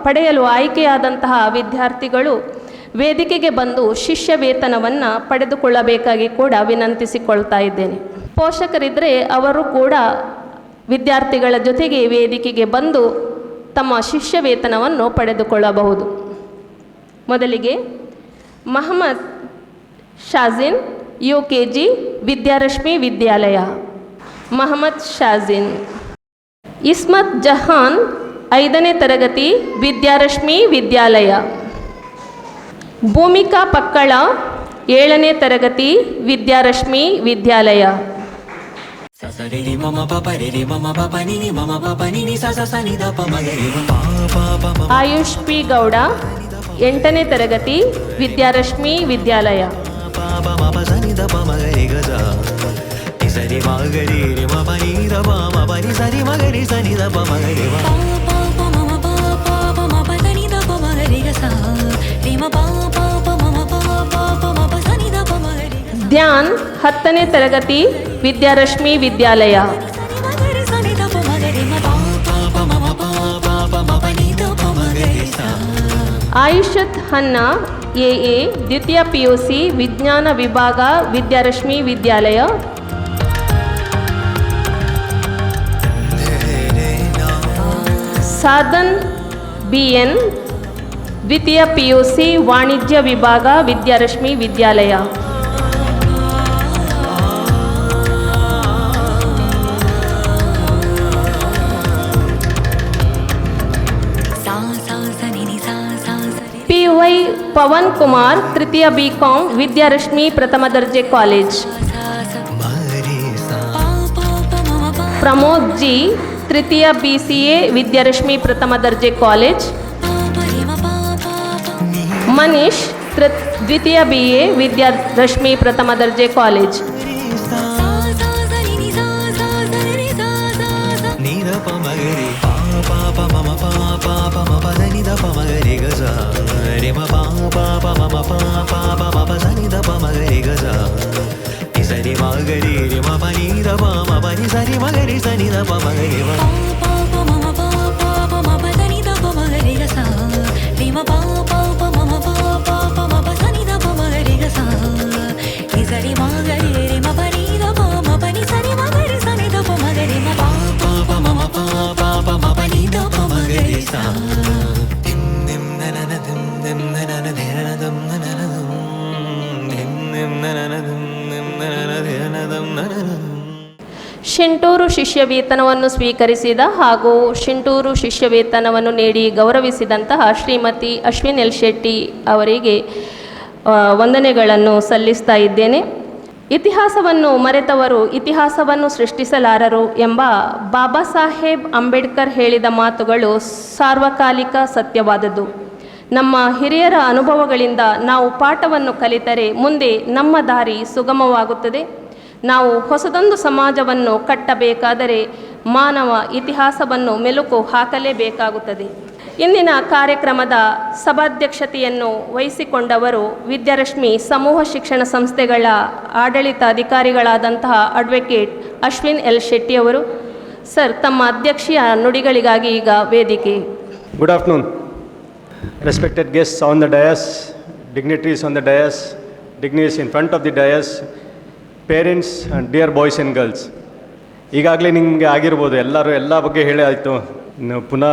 ಪಡೆಯಲು ಆಯ್ಕೆಯಾದಂತಹ ವಿದ್ಯಾರ್ಥಿಗಳು ವೇದಿಕೆಗೆ ಬಂದು ಶಿಷ್ಯ ವೇತನವನ್ನು ಪಡೆದುಕೊಳ್ಳಬೇಕಾಗಿ ಕೂಡ ವಿನಂತಿಸಿಕೊಳ್ತಾ ಇದ್ದೇನೆ. ಪೋಷಕರಿದ್ದರೆ ಅವರು ಕೂಡ ವಿದ್ಯಾರ್ಥಿಗಳ ಜೊತೆಗೆ ವೇದಿಕೆಗೆ ಬಂದು ತಮ್ಮ ಶಿಷ್ಯ ವೇತನವನ್ನು ಪಡೆದುಕೊಳ್ಳಬಹುದು. ಮೊದಲಿಗೆ ಮಹಮ್ಮದ್ ಶಾಜಿನ್ UKG ವಿದ್ಯಾರಶ್ಮಿ ವಿದ್ಯಾಲಯ. ಮಹಮ್ಮದ್ ಶಾಜಿನ್. ಇಸ್ಮತ್ ಜಹಾನ್ 5ನೇ ತರಗತಿ ವಿದ್ಯಾರಶ್ಮಿ ವಿದ್ಯಾಲಯ. ಭೂಮಿಕಾ ಪಕ್ಕಳ 7ನೇ ತರಗತಿ ವಿದ್ಯಾರಶ್ಮಿ ವಿದ್ಯಾಲಯ. ಆಯುಷ್ ಪಿ ಗೌಡ 8ನೇ ತರಗತಿ ವಿದ್ಯಾರಶ್ಮಿ ವಿದ್ಯಾಲಯ. ಧ್ಯಾನ್ 10ನೇ ತರಗತಿ ವಿದ್ಯಾರಶ್ಮಿ ವಿದ್ಯಾಲಯ. ಆಯುಷತ್ ಹನ್ನಾ AA ದ್ವಿತೀಯ PUC ವಿಜ್ಞಾನ ವಿಭಾಗ ವಿದ್ಯಾರಶ್ಮಿ ವಿದ್ಯಾಲಯ. ಸಾಧನ್ BN ದ್ವಿತೀಯ PUC ವಾಣಿಜ್ಯ ವಿಭಾಗ ವಿದ್ಯಾರಶ್ಮಿ ವಿದ್ಯಾಲಯ. PY ಪವನ್ ಕುಮಾರ್ ತೃತೀಯ BCom ವಿದ್ಯಾರಶ್ಮಿ ಪ್ರಥಮ ದರ್ಜೆ ಕಾಲೇಜ್. ಪ್ರಮೋದ್ G ತೃತೀಯ BCA ವಿದ್ಯಾರಶ್ಮಿ ಪ್ರಥಮ ದರ್ಜೆ ಕಾಲೇಜ್. ಮನೀಶ್ ದ್ವಿತೀಯ BA ವಿದ್ಯಾರಶ್ಮಿ ಪ್ರಥಮ ದರ್ಜೆ ಕಾಲೇಜ್. ಶಿಂಟೂರು ಶಿಷ್ಯವೇತನವನ್ನು ಸ್ವೀಕರಿಸಿದ ಹಾಗೂ ಶಿಂಟೂರು ಶಿಷ್ಯವೇತನವನ್ನು ನೀಡಿ ಗೌರವಿಸಿದಂತಹ ಶ್ರೀಮತಿ ಅಶ್ವಿನ್ ಎಲ್ ಶೆಟ್ಟಿ ಅವರಿಗೆ ವಂದನೆಗಳನ್ನು ಸಲ್ಲಿಸ್ತಾ ಇದ್ದೇನೆ. ಇತಿಹಾಸವನ್ನು ಮರೆತವರು ಇತಿಹಾಸವನ್ನು ಸೃಷ್ಟಿಸಲಾರರು ಎಂಬ ಬಾಬಾ ಸಾಹೇಬ್ ಅಂಬೇಡ್ಕರ್ ಹೇಳಿದ ಮಾತುಗಳು ಸಾರ್ವಕಾಲಿಕ ಸತ್ಯವಾದದ್ದು. ನಮ್ಮ ಹಿರಿಯರ ಅನುಭವಗಳಿಂದ ನಾವು ಪಾಠವನ್ನು ಕಲಿತರೆ ಮುಂದೆ ನಮ್ಮ ದಾರಿ ಸುಗಮವಾಗುತ್ತದೆ. ನಾವು ಹೊಸದೊಂದು ಸಮಾಜವನ್ನು ಕಟ್ಟಬೇಕಾದರೆ ಮಾನವ ಇತಿಹಾಸವನ್ನು ಮೆಲುಕು ಹಾಕಲೇಬೇಕಾಗುತ್ತದೆ. ಇಂದಿನ ಕಾರ್ಯಕ್ರಮದ ಸಭಾಧ್ಯಕ್ಷತೆಯನ್ನು ವಹಿಸಿಕೊಂಡವರು ವಿದ್ಯಾರಶ್ಮಿ ಸಮೂಹ ಶಿಕ್ಷಣ ಸಂಸ್ಥೆಗಳ ಆಡಳಿತ ಅಧಿಕಾರಿಗಳಾದಂತಹ ಅಡ್ವೊಕೇಟ್ ಅಶ್ವಿನ್ ಎಲ್ ಶೆಟ್ಟಿ ಅವರು. ಸರ್, ತಮ್ಮ ಅಧ್ಯಕ್ಷೀಯ ನುಡಿಗಳಿಗಾಗಿ ಈಗ ವೇದಿಕೆ. Good afternoon. Respected guests on the dais, dignitaries on the dais, dignitaries in front of the dais, parents and dear boys and girls. ಈಗಾಗಲೇ ನಿಮಗೆ ಆಗಿರ್ಬೋದು, ಎಲ್ಲರೂ ಎಲ್ಲ ಬಗ್ಗೆ ಹೇಳಿ ಆಯಿತು, ಪುನಃ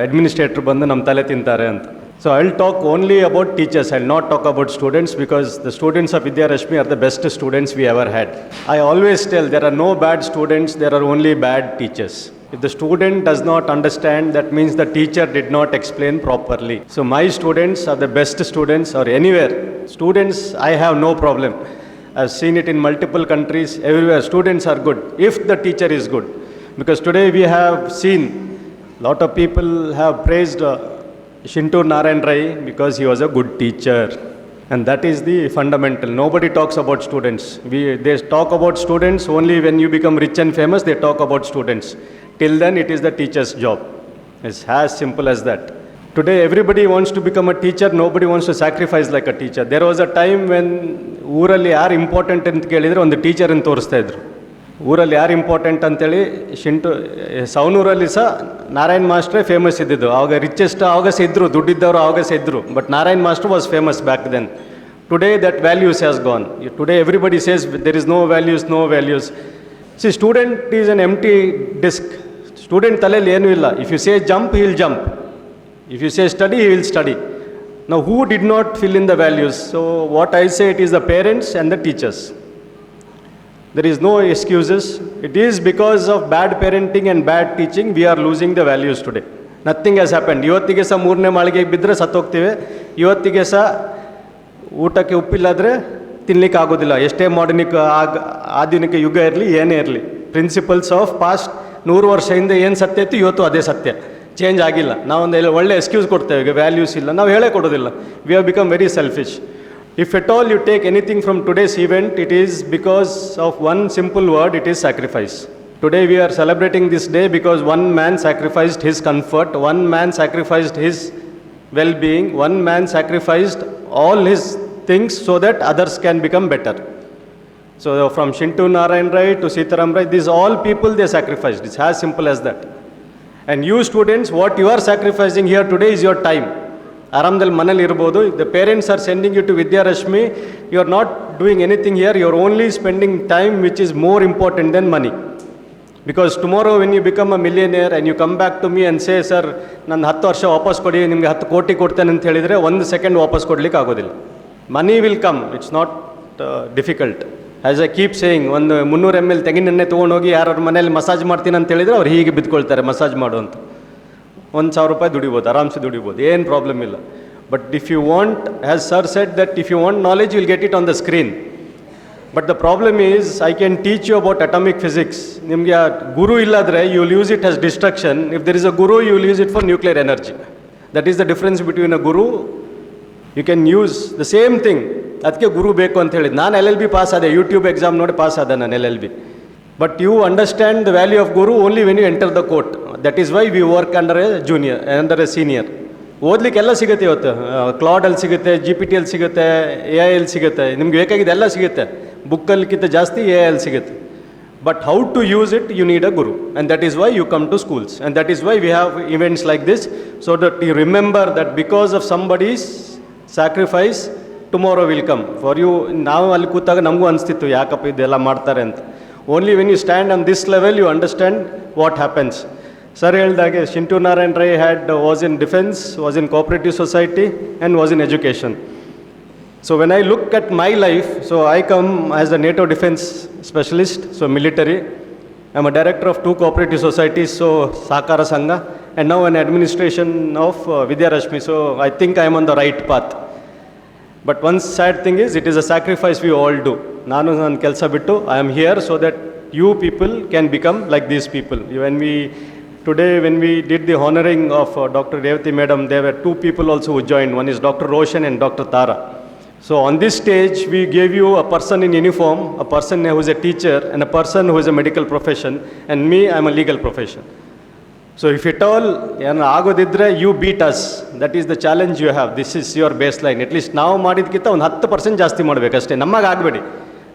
ಅಡ್ಮಿನಿಸ್ಟ್ರೇಟ್ರ್ ಬಂದು ನಮ್ಮ ತಲೆ ತಿಂತಾರೆ ಅಂತ. So I will talk only about teachers, I will not talk about students, because the students of Vidyarashmi are the best students we ever had. I always tell there are no bad students, there are only bad teachers. If the student does not understand, that means the teacher did not explain properly. So my students are the best students, or anywhere. Students, I have no problem. I've seen it in multiple countries, everywhere. Students are good, if the teacher is good. Because today we have seen, lot of people have praised Shintur Narayan Rai because he was a good teacher. And that is the fundamental. Nobody talks about students. They talk about students only when you become rich and famous, they talk about students. Till then, it is the teacher's job. It's as simple as that. Today, everybody wants to become a teacher. Nobody wants to sacrifice like a teacher. There was a time when ಊರಲ್ಲಿ ಯಾರು ಇಂಪಾರ್ಟೆಂಟ್ ಅಂತ ಕೇಳಿದರೆ ಒಂದು ಟೀಚರನ್ನು ತೋರಿಸ್ತಾ ಇದ್ರು. ಊರಲ್ಲಿ ಯಾರು ಇಂಪಾರ್ಟೆಂಟ್ ಅಂತೇಳಿ ಸವನೂರಲ್ಲಿ ಸಹ ನಾರಾಯಣ್ ಮಾಸ್ಟ್ರೇ ಫೇಮಸ್ ಇದ್ದಿದ್ದು. ಆವಾಗ ರಿಚೆಸ್ಟ್ ಆವಾಗ ಸಹ ಇದ್ದರು, ದುಡ್ಡಿದ್ದವರು ಆವಾಗ ಸಹ ಇದ್ದರು. But Narayan master was famous back then. Today, that values has gone. Today, everybody says there is no values, no values. See, student is an empty disk. Student taleli ಏನು ಇಲ್ಲ. If you say jump, he will jump. If you say study, he will study. Now, who did not fill in the values? So, what I say, it is the parents and the teachers. There is no excuses. It is because of bad parenting and bad teaching, we are losing the values today. Nothing has happened. ಇವತ್ತಿಗೆ ಸಹ 3ನೇ ಮಾಳಿಗೆಗೆ ಬಿದ್ದರೆ ಸತ್ತೋಗ್ತೀವಿ. ಇವತ್ತಿಗೆ ಸಹ ಊಟಕ್ಕೆ ಉಪ್ಪಿಲ್ಲಾದರೆ ತಿನ್ನಲಿಕ್ಕೆ ಆಗೋದಿಲ್ಲ. ಎಷ್ಟೇ ಆಧುನಿಕ ಯುಗ ಇರಲಿ, ಏನೇ ಇರಲಿ. ಪ್ರಿನ್ಸಿಪಲ್ಸ್ ಆಫ್ ಪಾಸ್ಟ್ 100 ವರ್ಷ ಹಿಂದೆ ಏನು ಸತ್ಯ ಇತ್ತು, ಇವತ್ತು ಅದೇ ಸತ್ಯ, ಚೇಂಜ್ ಆಗಿಲ್ಲ. ನಾವೊಂದು ಒಳ್ಳೆ ಎಕ್ಸ್ಕ್ಯೂಸ್ ಕೊಡ್ತೇವೆ, ಈಗ ವ್ಯಾಲ್ಯೂಸ್ ಇಲ್ಲ, ನಾವು ಹೇಳೇ ಕೊಡೋದಿಲ್ಲ. We have become very selfish. If at all you take anything from today's event, it is because of one simple word, it is sacrifice. Today we are celebrating this day because one man sacrificed his comfort, one man sacrificed his well-being, one man sacrificed all his things so that others can become better. So from Shintur Narayan Rai to Sitaram Rai, these all people they sacrificed. It's as simple as that. And you students, what you are sacrificing here today is your time. ಆರಾಮದಲ್ಲಿ ಮನೇಲಿ ಇರ್ಬೋದು. The parents are sending you to Vidyarashmi. You are not doing anything here, you are only spending time which is more important than money. Because tomorrow when you become a millionaire and you come back to me and say sir ನನ್ನ 10 ವರ್ಷ ವಾಪಸ್ ಕೊಡಿ, ನಿಮಗೆ 10 ಕೋಟಿ ಕೊಡ್ತೇನೆ ಅಂತ ಹೇಳಿದರೆ 1 ಸೆಕೆಂಡ್ ವಾಪಸ್ ಕೊಡ್ಲಿಕ್ಕೆ ಆಗೋದಿಲ್ಲ. Money will come, it's not difficult. As I keep saying, ಒಂದು 300 ml ತೆಂಗಿನೆಣ್ಣೆ ತೊಗೊಂಡೋಗಿ ಯಾರ ಮನೇಲಿ ಮಸಾಜ್ ಮಾಡ್ತೀನಿ ಅಂತ ಹೇಳಿದರೆ ಅವ್ರು ಹೀಗೆ ಬಿದ್ಕೊಳ್ತಾರೆ ಮಸಾಜ್ ಮಾಡು ಅಂತ. 1,000 ರೂಪಾಯಿ ದುಡಿಬೋದು, ಆರಾಮ್ಸೆ ದುಡಿಬೋದು, ಏನು ಪ್ರಾಬ್ಲಮ್ ಇಲ್ಲ. But if you want, has sir said that if you want knowledge will get it on the screen. But the problem is I can teach you about atomic physics. ನಿಮಗೆ ಆ ಗುರು ಇಲ್ಲಾದರೆ you will use it as destruction. If there is a guru you will use it for nuclear energy. That is the difference between a guru. You can use the same thing. ಅದಕ್ಕೆ ಗುರು ಬೇಕು ಅಂತ ಹೇಳಿದ್ದು. ನಾನು LLB ಪಾಸ್ ಆದೆ, ಯೂಟ್ಯೂಬ್ ಎಕ್ಸಾಮ್ ನೋಡಿ ಪಾಸ್ ಆದೆ ನಾನು LLB. But you understand the value of guru only when you enter the court. That is why we work under a junior, under a senior. ಓದಲಿಕ್ಕೆಲ್ಲ ಸಿಗುತ್ತೆ ಇವತ್ತು. ಕ್ಲಾಡಲ್ಲಿ ಸಿಗುತ್ತೆ, GPT-ಯಲ್ಲಿ ಸಿಗುತ್ತೆ, AI-ಯಲ್ಲಿ ಸಿಗುತ್ತೆ, ನಿಮ್ಗೆ ಬೇಕಾಗಿದೆ ಎಲ್ಲ ಸಿಗುತ್ತೆ. ಬುಕ್ಕಲ್ಲಿಕ್ಕಿಂತ ಜಾಸ್ತಿ AI-ಯಲ್ಲಿ ಸಿಗುತ್ತೆ. But how to use it you need a guru, and that is why you come to schools, and that is why we have events like this, so that you remember that because of somebody's sacrifice tomorrow will come for you. ನಾವು ಅಲ್ಲಿ ಕೂತಾಗ ನಮಗೂ ಅನಿಸ್ತಿತ್ತು ಯಾಕಪ್ಪ ಇದೆಲ್ಲ ಮಾಡ್ತಾರೆ ಅಂತ. Only when you stand on this level you understand what happens. Sir ಹೇಳ್ದಾಗೆ Shintu Narayan Rai was in defense, was in cooperative society and was in education. So when I look at my life, so I come as a NATO defense specialist, so military. I'm a director of 2 cooperative societies, so Sakara Sangha, and now an administration of Vidya Rashmi. So I think I am on the right path. But one sad thing is, it is a sacrifice we all do. Nanu nan kelsa bittu, I am here so that you people can become like these people. Today when we did the honoring of Dr. Revati Madam, there were 2 people also who joined. One is Dr. Roshan and Dr. Tara. So on this stage, we gave you a person in uniform, a person who is a teacher, and a person who is a medical profession, and me, I am a legal profession. So if at all, agodidre, you beat us. That is the challenge you have. This is your baseline. At least ನಾವು ಮಾಡಿದ್ಕಿಂತ ಒಂದು 10% ಜಾಸ್ತಿ ಮಾಡಬೇಕಷ್ಟೇ. ನಮಗೆ ಆಗಬೇಡಿ,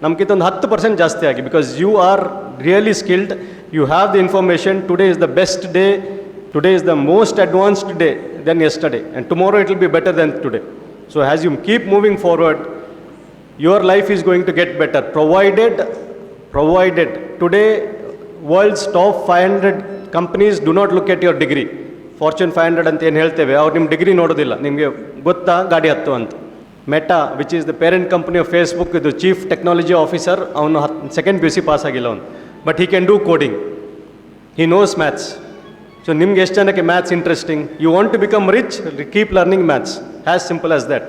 ನಮ್ಗಿಂತ ಒಂದು 10% ಜಾಸ್ತಿ ಆಗಿ. Because you are really skilled, you have the information. Today is the best day, today is the most advanced day than yesterday, and tomorrow it will be better than today. So as you keep moving forward, your life is going to get better, provided today world's top 500 companies do not look at your degree. Fortune 500 ಅಂತ ಏನು ಹೇಳ್ತೇವೆ, ಅವ್ರು ನಿಮ್ಮ ಡಿಗ್ರಿ ನೋಡೋದಿಲ್ಲ. ನಿಮಗೆ ಗೊತ್ತಾ ಗಾಡಿ ಹತ್ತು ಅಂತ. Meta, which is the parent company of Facebook, ಇದು ಚೀಫ್ ಟೆಕ್ನಾಲಜಿ ಆಫೀಸರ್, ಅವನು 2nd PUC ಪಾಸ್ ಆಗಿಲ್ಲ ಅವನು. But he can do coding, he knows maths. So ನಿಮ್ಗೆ ಎಷ್ಟು ಜನಕ್ಕೆ maths interesting? You want to become rich, keep learning maths. As simple as that.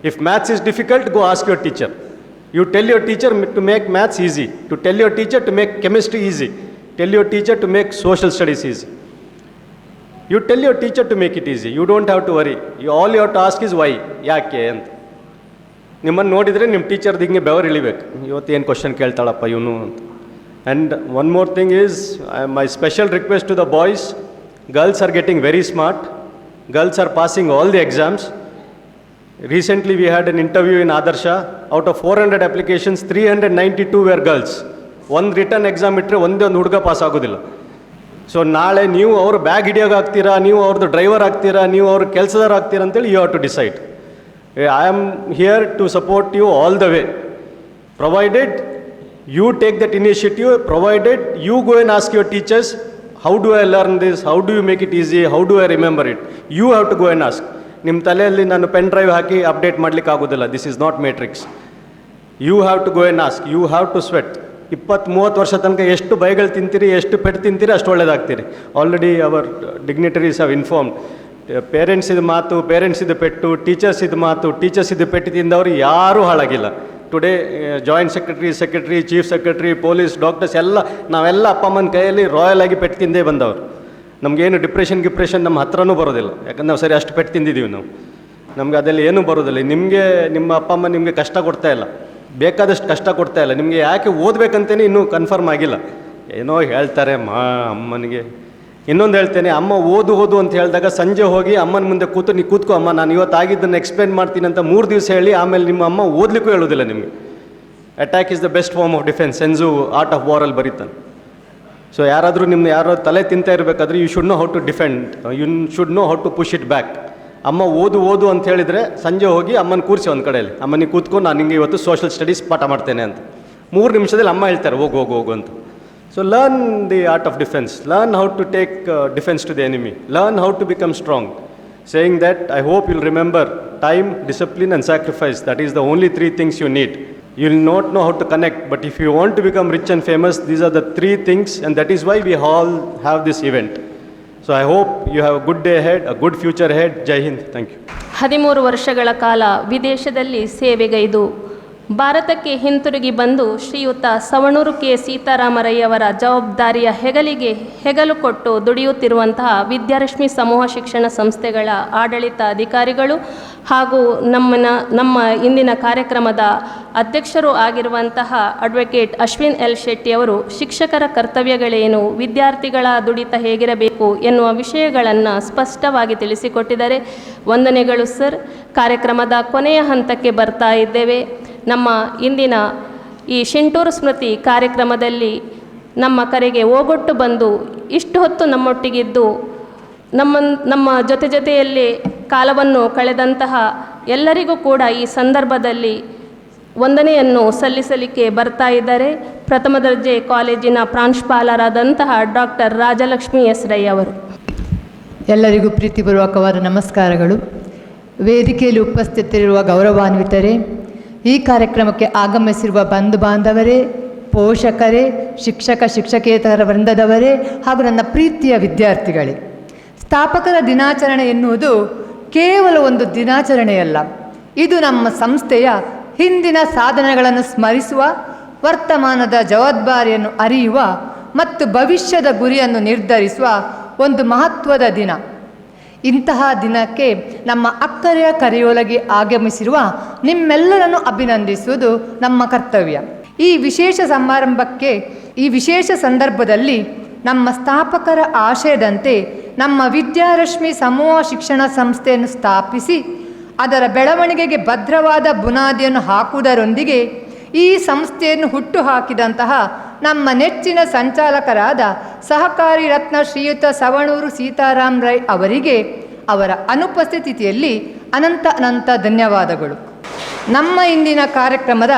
If maths is difficult, go ask your teacher. You tell your teacher to make maths easy, to tell your teacher to make chemistry easy, tell your teacher to make social studies easy. You tell your teacher to make it easy. You don't have to worry. All you have to ask is why, ಯಾಕೆ ಅಂತ. ನಿಮ್ಮನ್ನು ನೋಡಿದರೆ ನಿಮ್ಮ ಟೀಚರ್ದು ಹಿಂಗೆ ಬೆವರು ಇಳಿಬೇಕು, ಇವತ್ತು ಏನು ಕ್ವಶನ್ ಕೇಳ್ತಾಳಪ್ಪ ಇವನು ಅಂತ. And one more thing is my special request to the boys. Girls are getting very smart. Girls are passing all the exams. Recently we had an interview in Adarsha. Out of 400 applications, 392 were girls. One written exam ಇಟ್ಟರೆ ಒಂದೇ ಒಂದು ಹುಡುಗ ಪಾಸ್ ಆಗೋದಿಲ್ಲ. ಸೊ ನಾಳೆ ನೀವು ಅವ್ರ ಬ್ಯಾಗ್ ಹಿಡಿಯೋಕೆ ಆಗ್ತೀರಾ, ನೀವು ಅವ್ರದ್ದು ಡ್ರೈವರ್ ಆಗ್ತೀರಾ, ನೀವು ಅವ್ರ ಕೆಲಸದಾರ ಆಗ್ತೀರಾ ಅಂತೇಳಿ you have to decide. I am here to support you all the way, provided you take that initiative, provided you go and ask your teachers, how do I learn this, how do you make it easy, how do I remember it. You have to go and ask. ನಿಮ್ಮ ತಲೆಯಲ್ಲಿ ನಾನು ಪೆನ್ ಡ್ರೈವ್ ಹಾಕಿ ಅಪ್ಡೇಟ್ ಮಾಡಲಿಕ್ಕೆ ಆಗೋದಿಲ್ಲ. This is not matrix. You have to go and ask, you have to sweat. 20-30 ವರ್ಷ ತನಕ ಎಷ್ಟು ಬೈಗಳು ತಿಂತೀರಿ, ಎಷ್ಟು ಪೆಟ್ಟು ತಿಂತೀರಿ, ಅಷ್ಟು ಒಳ್ಳೇದಾಗ್ತೀರಿ. Already our dignitaries have informed. Parents ಇದು ಮಾತು, ಪೇರೆಂಟ್ಸ್ ಇದು ಪೆಟ್ಟು, ಟೀಚರ್ಸ್ ಇದು ಮಾತು, ಟೀಚರ್ಸ್ ಇದು ಪೆಟ್ಟು ತಿಂದವರು ಯಾರೂ ಹಾಳಾಗಿಲ್ಲ. Today joint secretary, chief secretary, police, doctors ಎಲ್ಲ ನಾವೆಲ್ಲ ಅಪ್ಪ ಅಮ್ಮನ ಕೈಯಲ್ಲಿ ರಾಯಲ್ ಆಗಿ ಪೆಟ್ಟು ತಿಂದೇ ಬಂದವರು. ನಮಗೇನು ಡಿಪ್ರೆಷನ್ ನಮ್ಮ ಹತ್ರನೂ ಬರೋದಿಲ್ಲ, ಯಾಕಂದ್ರೆ ನಾವು ಸರಿ ಅಷ್ಟು ಪೆಟ್ಟು ತಿಂದಿದ್ದೀವಿ ನಾವು. ನಮ್ಗೆ ಅದೆಲ್ಲ ಏನೂ ಬರೋದಿಲ್ಲ. ನಿಮಗೆ ನಿಮ್ಮ ಅಪ್ಪ ಅಮ್ಮ ನಿಮಗೆ ಕಷ್ಟ ಕೊಡ್ತಾ ಇಲ್ಲ, ಬೇಕಾದಷ್ಟು ಕಷ್ಟ ಕೊಡ್ತಾ ಇಲ್ಲ. ನಿಮಗೆ ಯಾಕೆ ಓದಬೇಕಂತೇನೆ ಇನ್ನೂ ಕನ್ಫರ್ಮ್ ಆಗಿಲ್ಲ. ಏನೋ ಹೇಳ್ತಾರೆ ಅಮ್ಮನಿಗೆ. ಇನ್ನೊಂದು ಹೇಳ್ತೇನೆ, ಅಮ್ಮ ಓದು ಅಂತ ಹೇಳಿದಾಗ ಸಂಜೆ ಹೋಗಿ ಅಮ್ಮನ ಮುಂದೆ ನೀ ಕೂತ್ಕೋ ಅಮ್ಮ, ನಾನು ಇವತ್ತು ಆಗಿದ್ದನ್ನು ಎಕ್ಸ್ಪ್ಲೇನ್ ಮಾಡ್ತೀನಿ ಅಂತ 3 ದಿವಸ ಹೇಳಿ ಆಮೇಲೆ ನಿಮ್ಮ ಅಮ್ಮ ಓದಲಿಕ್ಕೂ ಹೇಳೋದಿಲ್ಲ ನಿಮಗೆ. Attack is the best form of defence, Sun Tzu art of ವಾರಲ್ಲಿ ಬರೀತಾನೆ. ಸೊ ಯಾರಾದರೂ ಯಾರೋ ತಲೆ ತಿಂತಾ ಇರಬೇಕಾದ್ರೆ you should know how to defend, you should know how to push it back. ಅಮ್ಮ ಓದು ಅಂತ ಹೇಳಿದರೆ ಸಂಜೆ ಹೋಗಿ ಅಮ್ಮನ ಕೂರಿಸಿ ಒಂದು ಕಡೆಯಲ್ಲಿ, ಅಮ್ಮ ನೀವು ಕೂತ್ಕೊಂಡು ನಾನು ನಿಮಗೆ ಇವತ್ತು ಸೋಷಲ್ ಸ್ಟಡೀಸ್ ಪಾಠ ಮಾಡ್ತೇನೆ ಅಂತ 3 ನಿಮಿಷದಲ್ಲಿ ಅಮ್ಮ ಹೇಳ್ತಾರೆ ಹೋಗು ಅಂತ. So learn the art of defense, learn how to take defense to the enemy, learn how to become strong. Saying that, I hope you'll remember time, discipline and sacrifice. That is the only three things you need. You will not know how to connect, but if you want to become rich and famous, these are the three things, and that is why we all have this event. So I hope you have a good day ahead, a good future ahead. Jai Hind. Thank you. 13 ವರ್ಷಗಳ ಕಾಲ ವಿದೇಶದಲ್ಲಿ ಸೇವೆಗೈದು ಭಾರತಕ್ಕೆ ಹಿಂತಿರುಗಿ ಬಂದು ಶ್ರೀಯುತ ಸವಣೂರು ಕೆ ಸೀತಾರಾಮರಯ್ಯವರ ಜವಾಬ್ದಾರಿಯ ಹೆಗಲಿಗೆ ಹೆಗಲು ಕೊಟ್ಟು ದುಡಿಯುತ್ತಿರುವಂತಹ ವಿದ್ಯಾರಶ್ಮಿ ಸಮೂಹ ಶಿಕ್ಷಣ ಸಂಸ್ಥೆಗಳ ಆಡಳಿತ ಅಧಿಕಾರಿಗಳು ಹಾಗೂ ನಮ್ಮ ಇಂದಿನ ಕಾರ್ಯಕ್ರಮದ ಅಧ್ಯಕ್ಷರು ಆಗಿರುವಂತಹ ಅಡ್ವೊಕೇಟ್ ಅಶ್ವಿನ್ ಎಲ್ ಶೆಟ್ಟಿಯವರು ಶಿಕ್ಷಕರ ಕರ್ತವ್ಯಗಳೇನು, ವಿದ್ಯಾರ್ಥಿಗಳ ದುಡಿತ ಹೇಗಿರಬೇಕು ಎನ್ನುವ ವಿಷಯಗಳನ್ನು ಸ್ಪಷ್ಟವಾಗಿ ತಿಳಿಸಿಕೊಟ್ಟಿದ್ದಾರೆ. ವಂದನೆಗಳು ಸರ್. ಕಾರ್ಯಕ್ರಮದ ಕೊನೆಯ ಹಂತಕ್ಕೆ ಬರ್ತಾ ಇದ್ದೇವೆ. ನಮ್ಮ ಇಂದಿನ ಈ ಶಿಂಟೂರು ಸ್ಮೃತಿ ಕಾರ್ಯಕ್ರಮದಲ್ಲಿ ನಮ್ಮ ಕರೆಗೆ ಓಗೊಟ್ಟು ಬಂದು ಇಷ್ಟು ಹೊತ್ತು ನಮ್ಮೊಟ್ಟಿಗಿದ್ದು ನಮ್ಮ ಜೊತೆಯಲ್ಲಿ ಕಾಲವನ್ನು ಕಳೆದಂತಹ ಎಲ್ಲರಿಗೂ ಕೂಡ ಈ ಸಂದರ್ಭದಲ್ಲಿ ವಂದನೆಯನ್ನು ಸಲ್ಲಿಸಲಿಕ್ಕೆ ಬರ್ತಾ ಇದ್ದಾರೆ. ಪ್ರಥಮ ದರ್ಜೆ ಕಾಲೇಜಿನ ಪ್ರಾಂಶುಪಾಲರಾದಂತಹ ಡಾಕ್ಟರ್ ರಾಜಲಕ್ಷ್ಮಿ ಎಸ್ ರೈ ಅವರು. ಎಲ್ಲರಿಗೂ ಪ್ರೀತಿಪೂರ್ವಕವಾದ ನಮಸ್ಕಾರಗಳು. ವೇದಿಕೆಯಲ್ಲಿ ಉಪಸ್ಥಿತರಿರುವ ಗೌರವಾನ್ವಿತರೇ, ಈ ಕಾರ್ಯಕ್ರಮಕ್ಕೆ ಆಗಮಿಸಿರುವ ಬಂಧು ಬಾಂಧವರೇ, ಪೋಷಕರೇ, ಶಿಕ್ಷಕೇತರ ವೃಂದದವರೇ ಹಾಗೂ ನನ್ನ ಪ್ರೀತಿಯ ವಿದ್ಯಾರ್ಥಿಗಳೇ, ಸ್ಥಾಪಕರ ದಿನಾಚರಣೆ ಎನ್ನುವುದು ಕೇವಲ ಒಂದು ದಿನಾಚರಣೆಯಲ್ಲ. ಇದು ನಮ್ಮ ಸಂಸ್ಥೆಯ ಹಿಂದಿನ ಸಾಧನೆಗಳನ್ನು ಸ್ಮರಿಸುವ, ವರ್ತಮಾನದ ಜವಾಬ್ದಾರಿಯನ್ನು ಅರಿಯುವ ಮತ್ತು ಭವಿಷ್ಯದ ಗುರಿಯನ್ನು ನಿರ್ಧರಿಸುವ ಒಂದು ಮಹತ್ವದ ದಿನ. ಇಂತಹ ದಿನಕ್ಕೆ ನಮ್ಮ ಅಕ್ಕರೆಯ ಕರೆಯೊಳಗೆ ಆಗಮಿಸಿರುವ ನಿಮ್ಮೆಲ್ಲರನ್ನು ಅಭಿನಂದಿಸುವುದು ನಮ್ಮ ಕರ್ತವ್ಯ. ಈ ವಿಶೇಷ ಸಂದರ್ಭದಲ್ಲಿ ನಮ್ಮ ಸ್ಥಾಪಕರ ಆಶಯದಂತೆ ನಮ್ಮ ವಿದ್ಯಾರಶ್ಮಿ ಸಮೂಹ ಶಿಕ್ಷಣ ಸಂಸ್ಥೆಯನ್ನು ಸ್ಥಾಪಿಸಿ ಅದರ ಬೆಳವಣಿಗೆಗೆ ಭದ್ರವಾದ ಬುನಾದಿಯನ್ನು ಹಾಕುವುದರೊಂದಿಗೆ ಈ ಸಂಸ್ಥೆಯನ್ನು ಹುಟ್ಟು ಹಾಕಿದಂತಹ ನಮ್ಮ ನೆಚ್ಚಿನ ಸಂಚಾಲಕರಾದ ಸಹಕಾರಿ ರತ್ನ ಶ್ರೀಯುತ ಸವಣೂರು ಸೀತಾರಾಮ್ ರೈ ಅವರಿಗೆ ಅವರ ಅನುಪಸ್ಥಿತಿಯಲ್ಲಿ ಅನಂತ ಧನ್ಯವಾದಗಳು. ನಮ್ಮ ಇಂದಿನ ಕಾರ್ಯಕ್ರಮದ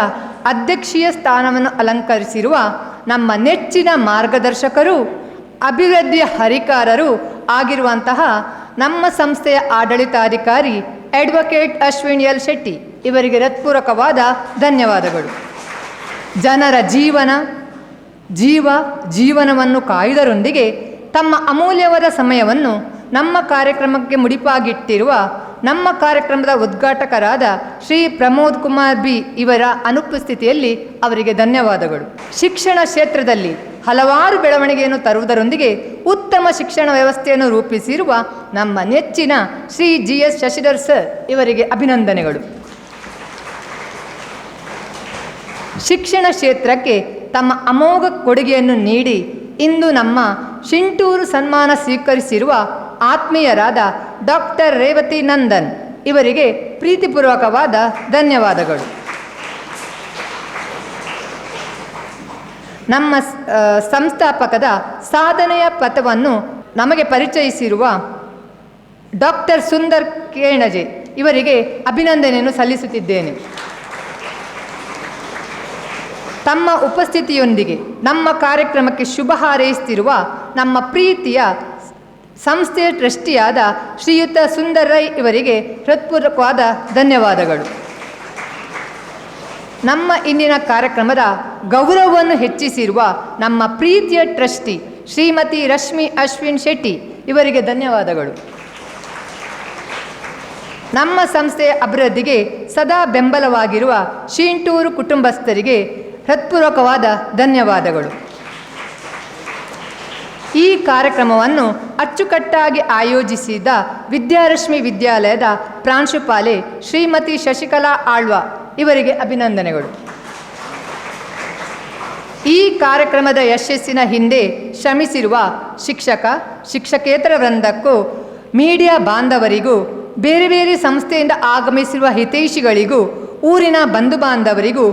ಅಧ್ಯಕ್ಷೀಯ ಸ್ಥಾನವನ್ನು ಅಲಂಕರಿಸಿರುವ ನಮ್ಮ ನೆಚ್ಚಿನ ಮಾರ್ಗದರ್ಶಕರು, ಅಭಿವೃದ್ಧಿಯ ಹರಿಕಾರರು ಆಗಿರುವಂತಹ ನಮ್ಮ ಸಂಸ್ಥೆಯ ಆಡಳಿತಾಧಿಕಾರಿ ಅಡ್ವೊಕೇಟ್ ಅಶ್ವಿನ್ ಎಲ್ ಶೆಟ್ಟಿ ಇವರಿಗೆ ಹೃತ್ಪೂರ್ವಕವಾದ ಧನ್ಯವಾದಗಳು. ಜನರ ಜೀವನವನ್ನು ಕಾಯುವುದರೊಂದಿಗೆ ತಮ್ಮ ಅಮೂಲ್ಯವಾದ ಸಮಯವನ್ನು ನಮ್ಮ ಕಾರ್ಯಕ್ರಮಕ್ಕೆ ಮುಡಿಪಾಗಿಟ್ಟಿರುವ ನಮ್ಮ ಕಾರ್ಯಕ್ರಮದ ಉದ್ಘಾಟಕರಾದ ಶ್ರೀ ಪ್ರಮೋದ್ ಕುಮಾರ್ ಬಿ ಇವರ ಅನುಪಸ್ಥಿತಿಯಲ್ಲಿ ಅವರಿಗೆ ಧನ್ಯವಾದಗಳು. ಶಿಕ್ಷಣ ಕ್ಷೇತ್ರದಲ್ಲಿ ಹಲವಾರು ಬೆಳವಣಿಗೆಯನ್ನು ತರುವುದರೊಂದಿಗೆ ಉತ್ತಮ ಶಿಕ್ಷಣ ವ್ಯವಸ್ಥೆಯನ್ನು ರೂಪಿಸಿರುವ ನಮ್ಮ ನೆಚ್ಚಿನ ಶ್ರೀ GS ಶಶಿಧರ್ ಸರ್ ಇವರಿಗೆ ಅಭಿನಂದನೆಗಳು. ಶಿಕ್ಷಣ ಕ್ಷೇತ್ರಕ್ಕೆ ತಮ್ಮ ಅಮೋಘ ಕೊಡುಗೆಯನ್ನು ನೀಡಿ ಇಂದು ನಮ್ಮ ಶಿಂಟೂರು ಸನ್ಮಾನ ಸ್ವೀಕರಿಸಿರುವ ಆತ್ಮೀಯರಾದ ಡಾಕ್ಟರ್ ರೇವತಿ ನಂದನ್ ಇವರಿಗೆ ಪ್ರೀತಿಪೂರ್ವಕವಾದ ಧನ್ಯವಾದಗಳು. ನಮ್ಮ ಸಂಸ್ಥಾಪಕದ ಸಾಧನೆಯ ಪಥವನ್ನು ನಮಗೆ ಪರಿಚಯಿಸಿರುವ ಡಾಕ್ಟರ್ ಸುಂದರ್ ಕೇಣಜೆ ಇವರಿಗೆ ಅಭಿನಂದನೆಯನ್ನು ಸಲ್ಲಿಸುತ್ತಿದ್ದೇನೆ. ತಮ್ಮ ಉಪಸ್ಥಿತಿಯೊಂದಿಗೆ ನಮ್ಮ ಕಾರ್ಯಕ್ರಮಕ್ಕೆ ಶುಭ ಹಾರೈಸುತ್ತಿರುವ ನಮ್ಮ ಪ್ರೀತಿಯ ಸಂಸ್ಥೆಯ ಟ್ರಸ್ಟಿಯಾದ ಶ್ರೀಯುತ ಸುಂದರ್ ರೈ ಇವರಿಗೆ ಹೃತ್ಪೂರ್ವಕವಾದ ಧನ್ಯವಾದಗಳು. ನಮ್ಮ ಇಂದಿನ ಕಾರ್ಯಕ್ರಮದ ಗೌರವವನ್ನು ಹೆಚ್ಚಿಸಿರುವ ನಮ್ಮ ಪ್ರೀತಿಯ ಟ್ರಸ್ಟಿ ಶ್ರೀಮತಿ ರಶ್ಮಿ ಅಶ್ವಿನ್ ಶೆಟ್ಟಿ ಇವರಿಗೆ ಧನ್ಯವಾದಗಳು. ನಮ್ಮ ಸಂಸ್ಥೆಯ ಅಭಿವೃದ್ಧಿಗೆ ಸದಾ ಬೆಂಬಲವಾಗಿರುವ ಶಿಂಟೂರು ಕುಟುಂಬಸ್ಥರಿಗೆ ಹೃತ್ಪೂರ್ವಕವಾದ ಧನ್ಯವಾದಗಳು. ಈ ಕಾರ್ಯಕ್ರಮವನ್ನು ಅಚ್ಚುಕಟ್ಟಾಗಿ ಆಯೋಜಿಸಿದ ವಿದ್ಯಾರಶ್ಮಿ ವಿದ್ಯಾಲಯದ ಪ್ರಾಂಶುಪಾಲೆ ಶ್ರೀಮತಿ ಶಶಿಕಲಾ ಆಳ್ವ ಇವರಿಗೆ ಅಭಿನಂದನೆಗಳು. ಈ ಕಾರ್ಯಕ್ರಮದ ಯಶಸ್ಸಿನ ಹಿಂದೆ ಶ್ರಮಿಸಿರುವ ಶಿಕ್ಷಕೇತರ ವೃಂದಕ್ಕೂ, ಮೀಡಿಯಾ ಬಾಂಧವರಿಗೂ, ಬೇರೆ ಬೇರೆ ಸಂಸ್ಥೆಯಿಂದ ಆಗಮಿಸಿರುವ ಹಿತೈಷಿಗಳಿಗೂ, ಊರಿನ ಬಂಧು ಬಾಂಧವರಿಗೂ,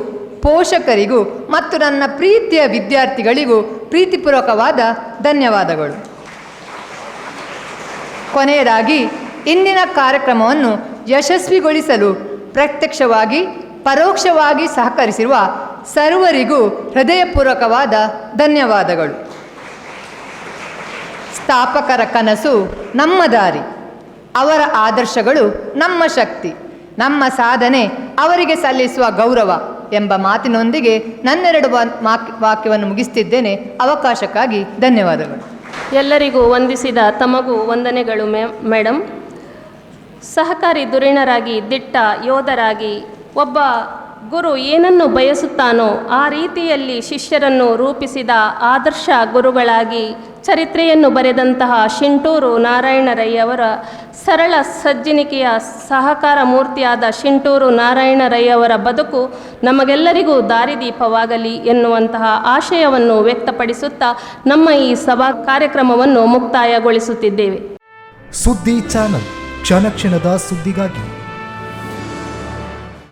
ಪೋಷಕರಿಗೂ ಮತ್ತು ನನ್ನ ಪ್ರೀತಿಯ ವಿದ್ಯಾರ್ಥಿಗಳಿಗೂ ಪ್ರೀತಿಪೂರ್ವಕವಾದ ಧನ್ಯವಾದಗಳು. ಕೊನೆಯದಾಗಿ ಇಂದಿನ ಕಾರ್ಯಕ್ರಮವನ್ನು ಯಶಸ್ವಿಗೊಳಿಸಲು ಪ್ರತ್ಯಕ್ಷವಾಗಿ ಪರೋಕ್ಷವಾಗಿ ಸಹಕರಿಸಿರುವ ಸರ್ವರಿಗೂ ಹೃದಯಪೂರ್ವಕವಾದ ಧನ್ಯವಾದಗಳು. ಸ್ಥಾಪಕರ ಕನಸು ನಮ್ಮ ದಾರಿ, ಅವರ ಆದರ್ಶಗಳು ನಮ್ಮ ಶಕ್ತಿ, ನಮ್ಮ ಸಾಧನೆ ಅವರಿಗೆ ಸಲ್ಲಿಸುವ ಗೌರವ ಎಂಬ ಮಾತಿನೊಂದಿಗೆ ನನ್ನೆರಡು ವಾಕ್ಯವನ್ನು ಮುಗಿಸ್ತಿದ್ದೇನೆ. ಅವಕಾಶಕ್ಕಾಗಿ ಧನ್ಯವಾದಗಳು. ಎಲ್ಲರಿಗೂ ವಂದಿಸಿದ ತಮಗೂ ವಂದನೆಗಳು ಮೇಡಮ್. ಸಹಕಾರಿ ಧುರೀಣರಾಗಿ, ದಿಟ್ಟ ಯೋಧರಾಗಿ, ಒಬ್ಬ ಗುರು ಏನನ್ನು ಬಯಸುತ್ತಾನೋ ಆ ರೀತಿಯಲ್ಲಿ ಶಿಷ್ಯರನ್ನು ರೂಪಿಸಿದ ಆದರ್ಶ ಗುರುಗಳಾಗಿ ಚರಿತ್ರೆಯನ್ನು ಬರೆದಂತಹ ಶಿಂಟೂರು ನಾರಾಯಣ ರೈ ಅವರ ಸರಳ ಸಜ್ಜನಿಕೆಯ ಸಹಕಾರ ಮೂರ್ತಿಯಾದ ಶಿಂಟೂರು ನಾರಾಯಣ ರೈ ಅವರ ಬದುಕು ನಮಗೆಲ್ಲರಿಗೂ ದಾರಿದೀಪವಾಗಲಿ ಎನ್ನುವಂತಹ ಆಶಯವನ್ನು ವ್ಯಕ್ತಪಡಿಸುತ್ತಾ ನಮ್ಮ ಈ ಸಭಾ ಕಾರ್ಯಕ್ರಮವನ್ನು ಮುಕ್ತಾಯಗೊಳಿಸುತ್ತಿದ್ದೇವೆ. ಸುದ್ದಿ ಚಾನಲ್, ಕ್ಷಣ ಕ್ಷಣದ ಸುದ್ದಿಗಾಗಿ.